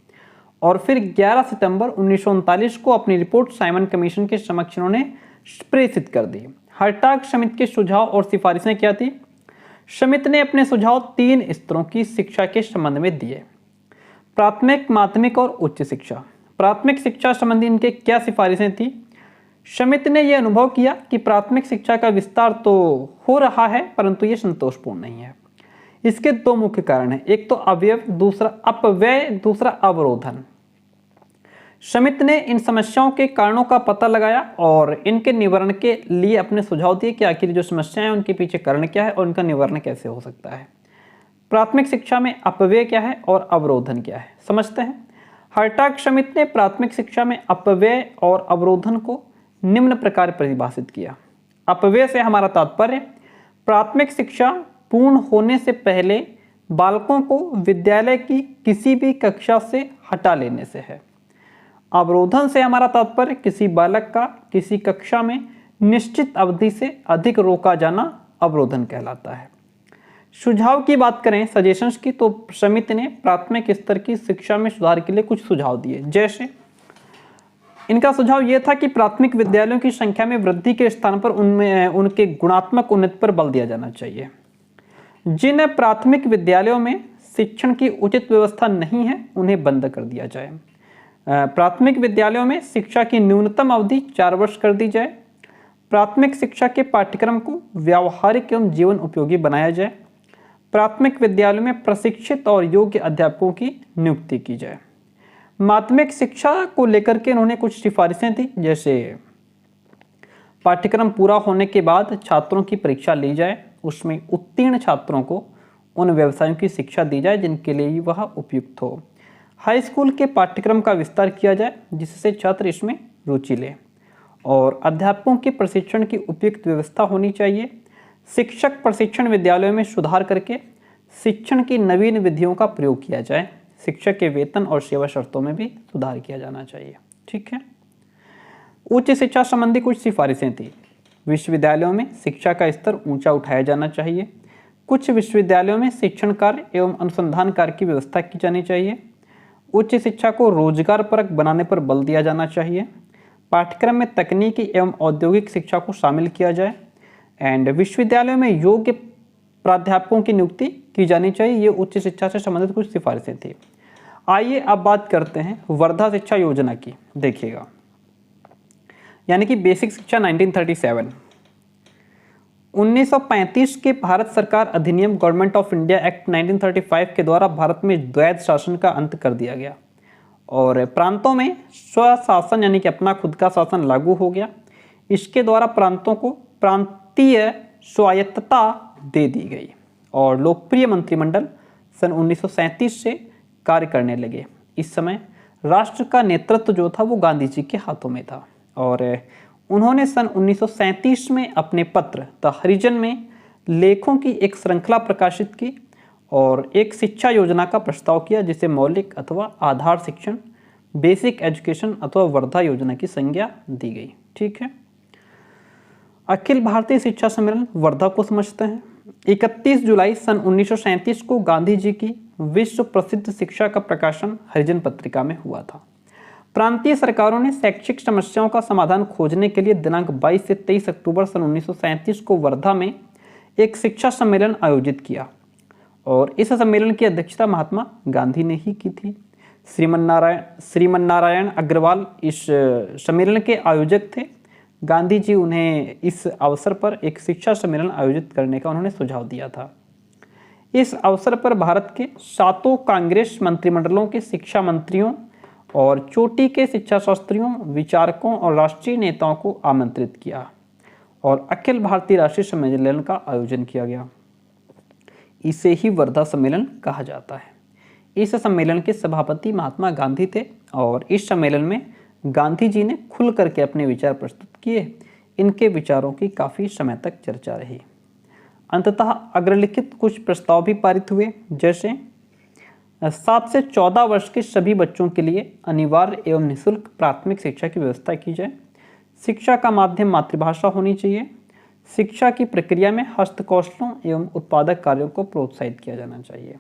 और फिर 11 सितंबर 1939 को अपनी रिपोर्ट साइमन कमीशन के समक्ष उन्होंने प्रेषित कर दी। हर्टॉग समिति के सुझाव और सिफारिशें क्या थी? समिति ने अपने सुझाव 3 स्तरों की शिक्षा के संबंध में दिए: प्राथमिक, माध्यमिक और उच्च शिक्षा। प्राथमिक शिक्षा संबंधी इनके क्या सिफारिशें थी? समिति ने यह अनुभव किया कि प्राथमिक शिक्षा का विस्तार तो हो रहा है परंतु यह संतोषपूर्ण नहीं है। इसके 2 मुख्य कारण हैं, एक तो अवयव, दूसरा अपव्यय, दूसरा अवरोधन। समिति ने इन समस्याओं के कारणों का पता लगाया और इनके निवारण के लिए अपने सुझाव दिए कि आखिर जो समस्याएं हैं उनके पीछे कारण क्या है और उनका निवारण कैसे हो सकता है। प्राथमिक शिक्षा में अपव्यय क्या है और अवरोधन क्या है, समझते हैं। हर्टाग समिति ने प्राथमिक शिक्षा में अपव्यय और अवरोधन को निम्न प्रकार परिभाषित किया। अपव्यय से हमारा तात्पर्य प्राथमिक शिक्षा पूर्ण होने से पहले बालकों को विद्यालय की किसी भी कक्षा से हटा लेने से है। अवरोधन से हमारा तात्पर्य किसी बालक का किसी कक्षा में निश्चित अवधि से अधिक रोका जाना अवरोधन कहलाता है। सुझाव की बात करें, सजेशंस की, तो समिति ने प्राथमिक स्तर की शिक्षा में सुधार के लिए कुछ सुझाव दिए। जैसे इनका सुझाव यह था कि प्राथमिक विद्यालयों की संख्या में वृद्धि के स्थान पर उनमें उनके गुणात्मक उन्नति पर बल दिया जाना चाहिए। जिन प्राथमिक विद्यालयों में शिक्षण की उचित व्यवस्था नहीं है उन्हें बंद कर दिया जाए। प्राथमिक विद्यालयों में शिक्षा की न्यूनतम अवधि 4 वर्ष कर दी जाए। प्राथमिक शिक्षा के पाठ्यक्रम को व्यावहारिक एवं जीवन उपयोगी बनाया जाए। प्राथमिक विद्यालयों में प्रशिक्षित और योग्य अध्यापकों की नियुक्ति की जाए। माध्यमिक शिक्षा को लेकर के उन्होंने कुछ सिफारिशें दी, जैसे पाठ्यक्रम पूरा होने के बाद छात्रों की परीक्षा ली जाए, उसमें उत्तीर्ण छात्रों को उन व्यवसायों की शिक्षा दी जाए जिनके लिए वह उपयुक्त हो। हाई स्कूल के पाठ्यक्रम का विस्तार किया जाए जिससे छात्र इसमें रुचि लें और अध्यापकों के प्रशिक्षण की उपयुक्त व्यवस्था होनी चाहिए। शिक्षक प्रशिक्षण विद्यालयों में सुधार करके शिक्षण की नवीन विधियों का प्रयोग किया जाए। शिक्षक के वेतन और सेवा शर्तों में भी सुधार किया जाना चाहिए। ठीक है। उच्च शिक्षा संबंधी कुछ सिफारिशें थी। विश्वविद्यालयों में शिक्षा का स्तर ऊंचा उठाया जाना चाहिए। कुछ विश्वविद्यालयों में शिक्षण कार्य एवं अनुसंधान कार्य की व्यवस्था की जानी चाहिए। उच्च शिक्षा को रोजगार परक बनाने पर बल दिया जाना चाहिए। पाठ्यक्रम में तकनीकी एवं औद्योगिक शिक्षा को शामिल किया जाए एंड विश्वविद्यालयों में योग्य प्राध्यापकों की नियुक्ति की जानी चाहिए। ये उच्च शिक्षा से संबंधित कुछ सिफारिशें थी। आइए अब बात करते हैं वर्धा शिक्षा योजना की। देखिएगा, यानी कि बेसिक शिक्षा 1937। 1935 के भारत सरकार अधिनियम गवर्नमेंट ऑफ इंडिया एक्ट 1935 के द्वारा भारत में द्वैध शासन का अंत कर दिया गया और प्रांतों में स्वशासन यानी कि अपना खुद का शासन लागू हो गया। इसके द्वारा प्रांतों को प्रांतीय स्वायत्तता दे दी गई और लोकप्रिय मंत्रिमंडल सन 1937 से कार्य करने लगे। इस समय राष्ट्र का नेतृत्व जो था वो गांधी जी के हाथों में था और उन्होंने सन 1937 में अपने पत्र द हरिजन में लेखों की एक श्रृंखला प्रकाशित की और एक शिक्षा योजना का प्रस्ताव किया जिसे मौलिक अथवा आधार शिक्षण, बेसिक एजुकेशन अथवा वर्धा योजना की संज्ञा दी गई। ठीक है। अखिल भारतीय शिक्षा सम्मेलन वर्धा को समझते हैं। 31 जुलाई सन 1937 को गांधी जी की विश्व प्रसिद्ध शिक्षा का प्रकाशन हरिजन पत्रिका में हुआ था। प्रांतीय सरकारों ने शैक्षिक समस्याओं का समाधान खोजने के लिए दिनांक 22 से 23 अक्टूबर सन 1937 को वर्धा में एक शिक्षा सम्मेलन आयोजित किया और इस सम्मेलन की अध्यक्षता महात्मा गांधी ने ही की थी। श्रीमन नारायण अग्रवाल इस सम्मेलन के आयोजक थे। गांधी जी उन्हें इस अवसर पर एक शिक्षा सम्मेलन आयोजित करने का उन्होंने सुझाव दिया था। इस अवसर पर भारत के 7 कांग्रेस मंत्रिमंडलों के शिक्षा मंत्रियों और चोटी के शिक्षा शास्त्रियों, विचारकों और राष्ट्रीय नेताओं को आमंत्रित किया और अखिल भारतीय राष्ट्रीय सम्मेलन का आयोजन किया गया। इसे ही वर्धा सम्मेलन कहा जाता है। इस सम्मेलन के सभापति महात्मा गांधी थे और इस सम्मेलन में गांधी जी ने खुल करके अपने विचार प्रस्तुत किए। इनके विचारों की काफ़ी समय तक चर्चा रही। अंततः अग्रलिखित कुछ प्रस्ताव भी पारित हुए, जैसे 7 से 14 वर्ष के सभी बच्चों के लिए अनिवार्य एवं निःशुल्क प्राथमिक शिक्षा की व्यवस्था की जाए। शिक्षा का माध्यम मातृभाषा होनी चाहिए। शिक्षा की प्रक्रिया में हस्तकौशलों एवं उत्पादक कार्यों को प्रोत्साहित किया जाना चाहिए।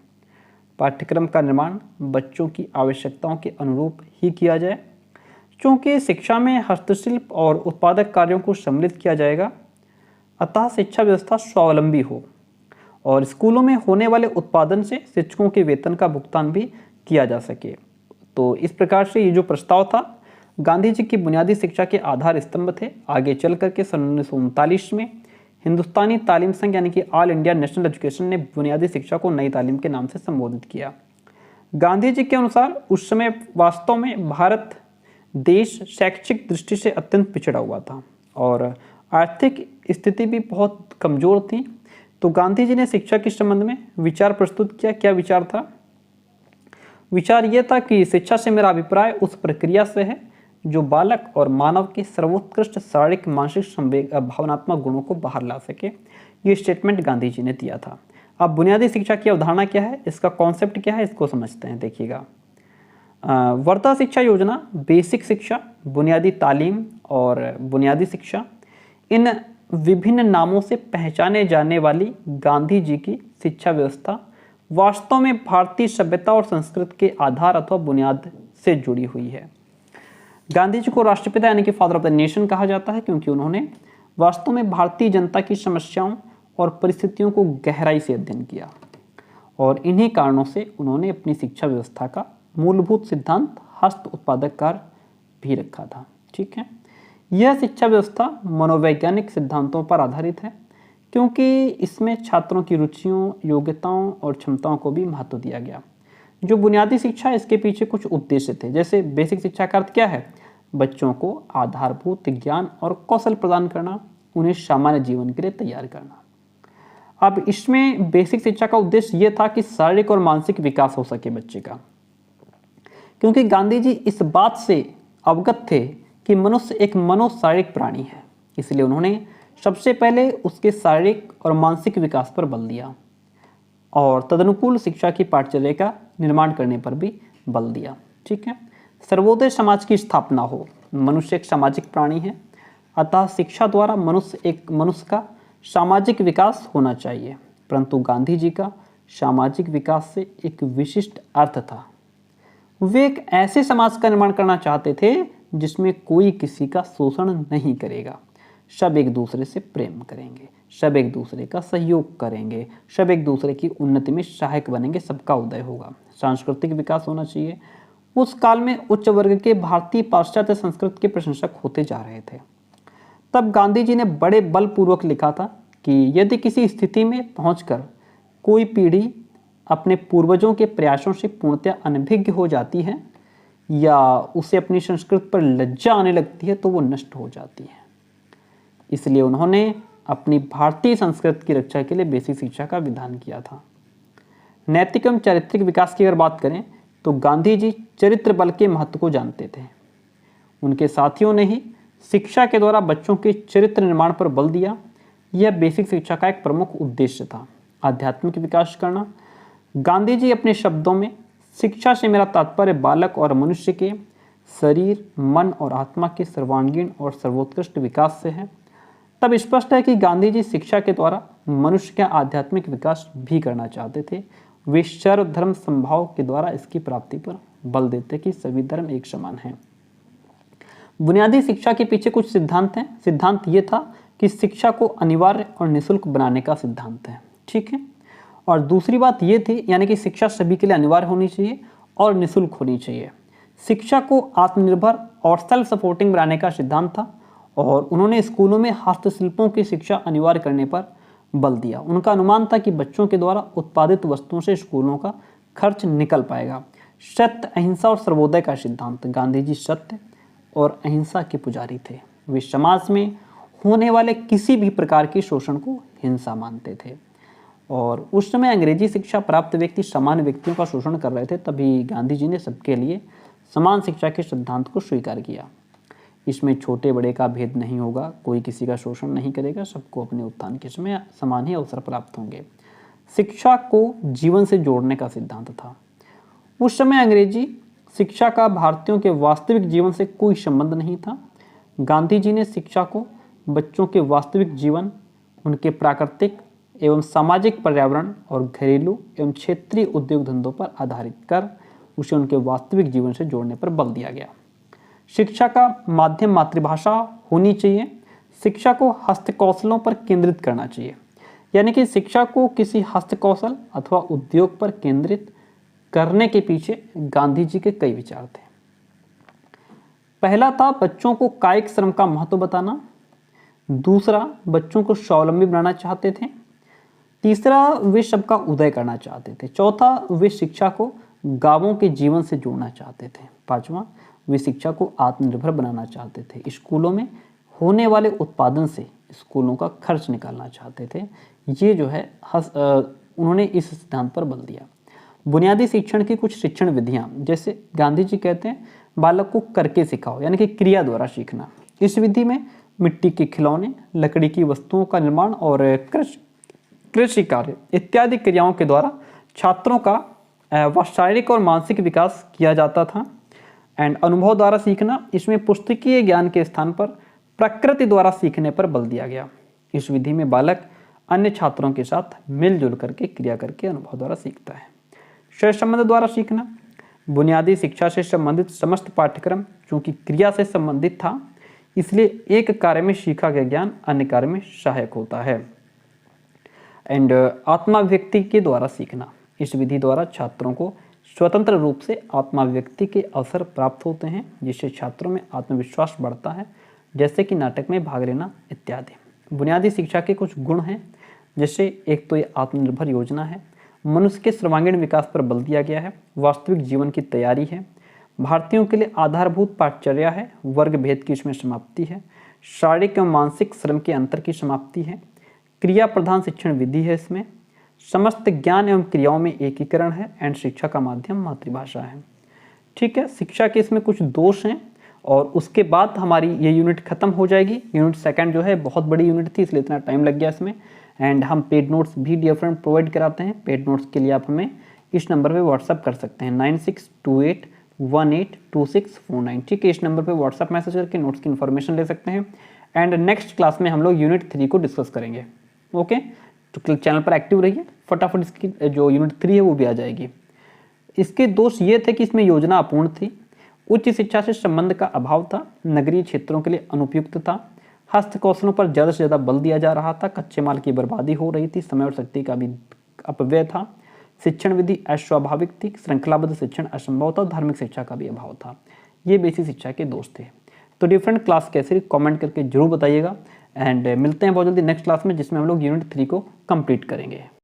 पाठ्यक्रम का निर्माण बच्चों की आवश्यकताओं के अनुरूप ही किया जाए। चूँकि शिक्षा में हस्तशिल्प और उत्पादक कार्यों को सम्मिलित किया जाएगा, अतः शिक्षा व्यवस्था स्वावलंबी हो और स्कूलों में होने वाले उत्पादन से शिक्षकों के वेतन का भुगतान भी किया जा सके। तो इस प्रकार से ये जो प्रस्ताव था गांधी जी की बुनियादी शिक्षा के आधार स्तंभ थे। आगे चल करके सन 1939 में हिंदुस्तानी तालीम संघ यानी कि ऑल इंडिया नेशनल एजुकेशन ने बुनियादी शिक्षा को नई तालीम के नाम से संबोधित किया। गांधी जी के अनुसार उस समय वास्तव में भारत देश शैक्षिक दृष्टि से अत्यंत पिछड़ा हुआ था और आर्थिक स्थिति भी बहुत कमज़ोर थी। तो गांधी जी ने शिक्षा के संबंध में विचार प्रस्तुत किया। क्या विचार था? विचार यह था कि शिक्षा से मेरा अभिप्राय उस प्रक्रिया से है जो बालक और मानव के सर्वोत्कृष्ट शारीरिक, मानसिक, संवेग, भावनात्मक गुणों को बाहर ला सके। ये स्टेटमेंट गांधी जी ने दिया था। अब बुनियादी शिक्षा की अवधारणा क्या है, इसका कॉन्सेप्ट क्या है, इसको समझते हैं। देखिएगा, वर्धा शिक्षा योजना, बेसिक शिक्षा, बुनियादी तालीम और बुनियादी शिक्षा, इन विभिन्न नामों से पहचाने जाने वाली गांधी जी की शिक्षा व्यवस्था वास्तव में भारतीय सभ्यता और संस्कृति के आधार अथवा बुनियाद से जुड़ी हुई है। गांधी जी को राष्ट्रपिता यानी कि फादर ऑफ द नेशन कहा जाता है क्योंकि उन्होंने वास्तव में भारतीय जनता की समस्याओं और परिस्थितियों को गहराई से अध्ययन किया और इन्हीं कारणों से उन्होंने अपनी शिक्षा व्यवस्था का मूलभूत सिद्धांत हस्त उत्पादक कार्य भी रखा था। ठीक है, यह शिक्षा व्यवस्था मनोवैज्ञानिक सिद्धांतों पर आधारित है क्योंकि इसमें छात्रों की रुचियों, योग्यताओं और क्षमताओं को भी महत्व दिया गया। जो बुनियादी शिक्षा, इसके पीछे कुछ उद्देश्य थे। जैसे बेसिक शिक्षा का अर्थ क्या है? बच्चों को आधारभूत ज्ञान और कौशल प्रदान करना, उन्हें सामान्य जीवन के लिए तैयार करना। अब इसमें बेसिक शिक्षा का उद्देश्य यह था कि शारीरिक और मानसिक विकास हो सके बच्चे का, क्योंकि गांधी जी इस बात से अवगत थे कि मनुष्य एक मनोशारीरिक प्राणी है। इसलिए उन्होंने सबसे पहले उसके शारीरिक और मानसिक विकास पर बल दिया और तदनुकूल शिक्षा की पाठचर्या का निर्माण करने पर भी बल दिया। ठीक है, सर्वोदय समाज की स्थापना हो। मनुष्य एक सामाजिक प्राणी है, अतः शिक्षा द्वारा मनुष्य का सामाजिक विकास होना चाहिए। परंतु गांधी जी का सामाजिक विकास से एक विशिष्ट अर्थ था। वे एक ऐसे समाज का निर्माण करना चाहते थे जिसमें कोई किसी का शोषण नहीं करेगा, सब एक दूसरे से प्रेम करेंगे, सब एक दूसरे का सहयोग करेंगे, सब एक दूसरे की उन्नति में सहायक बनेंगे, सबका उदय होगा। सांस्कृतिक विकास होना चाहिए। उस काल में उच्च वर्ग के भारतीय पाश्चात्य संस्कृति के प्रशंसक होते जा रहे थे। तब गांधी जी ने बड़े बलपूर्वक लिखा था कि यदि किसी स्थिति में पहुंचकर कोई पीढ़ी अपने पूर्वजों के प्रयासों से पूर्णतः अनभिज्ञ हो जाती है या उसे अपनी संस्कृति पर लज्जा आने लगती है तो वो नष्ट हो जाती है। इसलिए उन्होंने अपनी भारतीय संस्कृति की रक्षा के लिए बेसिक शिक्षा का विधान किया था। नैतिक एवं चारित्रिक विकास की अगर बात करें तो गांधी जी चरित्र बल के महत्व को जानते थे। उनके साथियों ने ही शिक्षा के द्वारा बच्चों के चरित्र निर्माण पर बल दिया। यह बेसिक शिक्षा का एक प्रमुख उद्देश्य था, आध्यात्मिक विकास करना। गांधी जी अपने शब्दों में, शिक्षा से मेरा तात्पर्य बालक और मनुष्य के शरीर, मन और आत्मा के सर्वांगीण और सर्वोत्कृष्ट विकास से है। तब स्पष्ट है कि गांधी जी शिक्षा के द्वारा मनुष्य का आध्यात्मिक विकास भी करना चाहते थे। वे सर्वधर्म समभाव के द्वारा इसकी प्राप्ति पर बल देते कि सभी धर्म एक समान हैं। बुनियादी शिक्षा के पीछे कुछ सिद्धांत हैं। सिद्धांत ये था कि शिक्षा को अनिवार्य और निःशुल्क बनाने का सिद्धांत है। ठीक है, और दूसरी बात ये थी, यानी कि शिक्षा सभी के लिए अनिवार्य होनी चाहिए और निःशुल्क होनी चाहिए। शिक्षा को आत्मनिर्भर और सेल्फ सपोर्टिंग बनाने का सिद्धांत था और उन्होंने स्कूलों में हस्तशिल्पों की शिक्षा अनिवार्य करने पर बल दिया। उनका अनुमान था कि बच्चों के द्वारा उत्पादित वस्तुओं से स्कूलों का खर्च निकल पाएगा। सत्य, अहिंसा और सर्वोदय का सिद्धांत। गांधी जी सत्य और अहिंसा के पुजारी थे। वे समाज में होने वाले किसी भी प्रकार के शोषण को हिंसा मानते थे और उस समय अंग्रेजी शिक्षा प्राप्त व्यक्ति सामान्य व्यक्तियों का शोषण कर रहे थे। तभी गांधी जी ने सबके लिए समान शिक्षा के सिद्धांत को स्वीकार किया। इसमें छोटे बड़े का भेद नहीं होगा, कोई किसी का शोषण नहीं करेगा, सबको अपने उत्थान के समय समान ही अवसर प्राप्त होंगे। शिक्षा को जीवन से जोड़ने का सिद्धांत था। उस समय अंग्रेजी शिक्षा का भारतीयों के वास्तविक जीवन से कोई संबंध नहीं था। गांधी जी ने शिक्षा को बच्चों के वास्तविक जीवन, उनके प्राकृतिक एवं सामाजिक पर्यावरण और घरेलू एवं क्षेत्रीय उद्योग धंधों पर आधारित कर उसे उनके वास्तविक जीवन से जोड़ने पर बल दिया गया। शिक्षा का माध्यम मातृभाषा होनी चाहिए। शिक्षा को हस्तकौशलों पर केंद्रित करना चाहिए, यानी कि शिक्षा को किसी हस्तकौशल अथवा उद्योग पर केंद्रित करने के पीछे गांधी जी के कई विचार थे। पहला था बच्चों को कायिक श्रम का महत्व बताना। दूसरा, बच्चों को स्वावलंबी बनाना चाहते थे। तीसरा, वे सबका उदय करना चाहते थे। चौथा, वे शिक्षा को गांवों के जीवन से जोड़ना चाहते थे। पांचवा, वे शिक्षा को आत्मनिर्भर बनाना चाहते थे। स्कूलों में होने वाले उत्पादन से स्कूलों का खर्च निकालना चाहते थे। ये जो है उन्होंने इस सिद्धांत पर बल दिया। बुनियादी शिक्षण की कुछ शिक्षण विधियां, जैसे गांधी जी कहते हैं बालक को करके सिखाओ, यानी कि क्रिया द्वारा सीखना। इस विधि में मिट्टी के खिलौने, लकड़ी की वस्तुओं का निर्माण और कृषि कार्य इत्यादि क्रियाओं के द्वारा छात्रों का शारीरिक और मानसिक विकास किया जाता था। एंड अनुभव द्वारा सीखना, इसमें पुस्तकीय ज्ञान के स्थान पर प्रकृति द्वारा सीखने पर बल दिया गया। इस विधि में बालक अन्य छात्रों के साथ मिलजुल करके क्रिया करके अनुभव द्वारा सीखता है। सहसंबंध द्वारा सीखना, बुनियादी शिक्षा से संबंधित समस्त पाठ्यक्रम चूंकि क्रिया से संबंधित था, इसलिए एक कार्य में सीखा गया ज्ञान अन्य कार्य में सहायक होता है। एंड आत्माभिव्यक्ति के द्वारा सीखना, इस विधि द्वारा छात्रों को स्वतंत्र रूप से आत्माभिव्यक्ति के अवसर प्राप्त होते हैं, जिससे छात्रों में आत्मविश्वास बढ़ता है, जैसे कि नाटक में भाग लेना इत्यादि। बुनियादी शिक्षा के कुछ गुण हैं, जैसे एक तो ये आत्मनिर्भर योजना है, मनुष्य के सर्वांगीण विकास पर बल दिया गया है, वास्तविक जीवन की तैयारी है, भारतीयों के लिए आधारभूत पाठचर्या है, वर्ग भेद की इसमें समाप्ति है, शारीरिक एवं मानसिक श्रम के अंतर की समाप्ति है, क्रिया प्रधान शिक्षण विधि है, इसमें समस्त ज्ञान एवं क्रियाओं में एकीकरण है, एंड शिक्षा का माध्यम मातृभाषा है। ठीक है, शिक्षा के इसमें कुछ दोष हैं और उसके बाद हमारी ये यूनिट खत्म हो जाएगी। यूनिट सेकंड जो है बहुत बड़ी यूनिट थी, इसलिए इतना टाइम लग गया इसमें। एंड हम पेड नोट्स भी डियर फ्रेंड प्रोवाइड कराते हैं। पेड नोट्स के लिए आप हमें इस नंबर पे व्हाट्सअप कर सकते हैं 9628182649। ठीक है, इस नंबर पे व्हाट्सअप मैसेज करके नोट्स की इन्फॉर्मेशन ले सकते हैं। एंड नेक्स्ट क्लास में हम लोग यूनिट 3 को डिस्कस करेंगे। ओके, तो चैनल पर एक्टिव रहिए, फटाफट इसकी जो यूनिट 3 है वो भी आ जाएगी। इसके दोष ये थे कि इसमें योजना अपूर्ण थी, उच्च शिक्षा से संबंध का अभाव था, नगरीय क्षेत्रों के लिए अनुपयुक्त था, हस्तकौशलों पर ज़्यादा से ज़्यादा बल दिया जा रहा था, कच्चे माल की बर्बादी हो रही थी, समय और शक्ति का भी अपव्यय था, शिक्षण विधि अस्वाभाविक थी, श्रृंखलाबद्ध शिक्षण असंभव था, धार्मिक शिक्षा का भी अभाव था। ये बेसिक शिक्षा के दोष थे। तो डिफरेंट क्लास कैसे कमेंट करके जरूर बताइएगा। एंड मिलते हैं बहुत जल्दी नेक्स्ट क्लास में, जिसमें हम लोग यूनिट 3 को कंप्लीट करेंगे।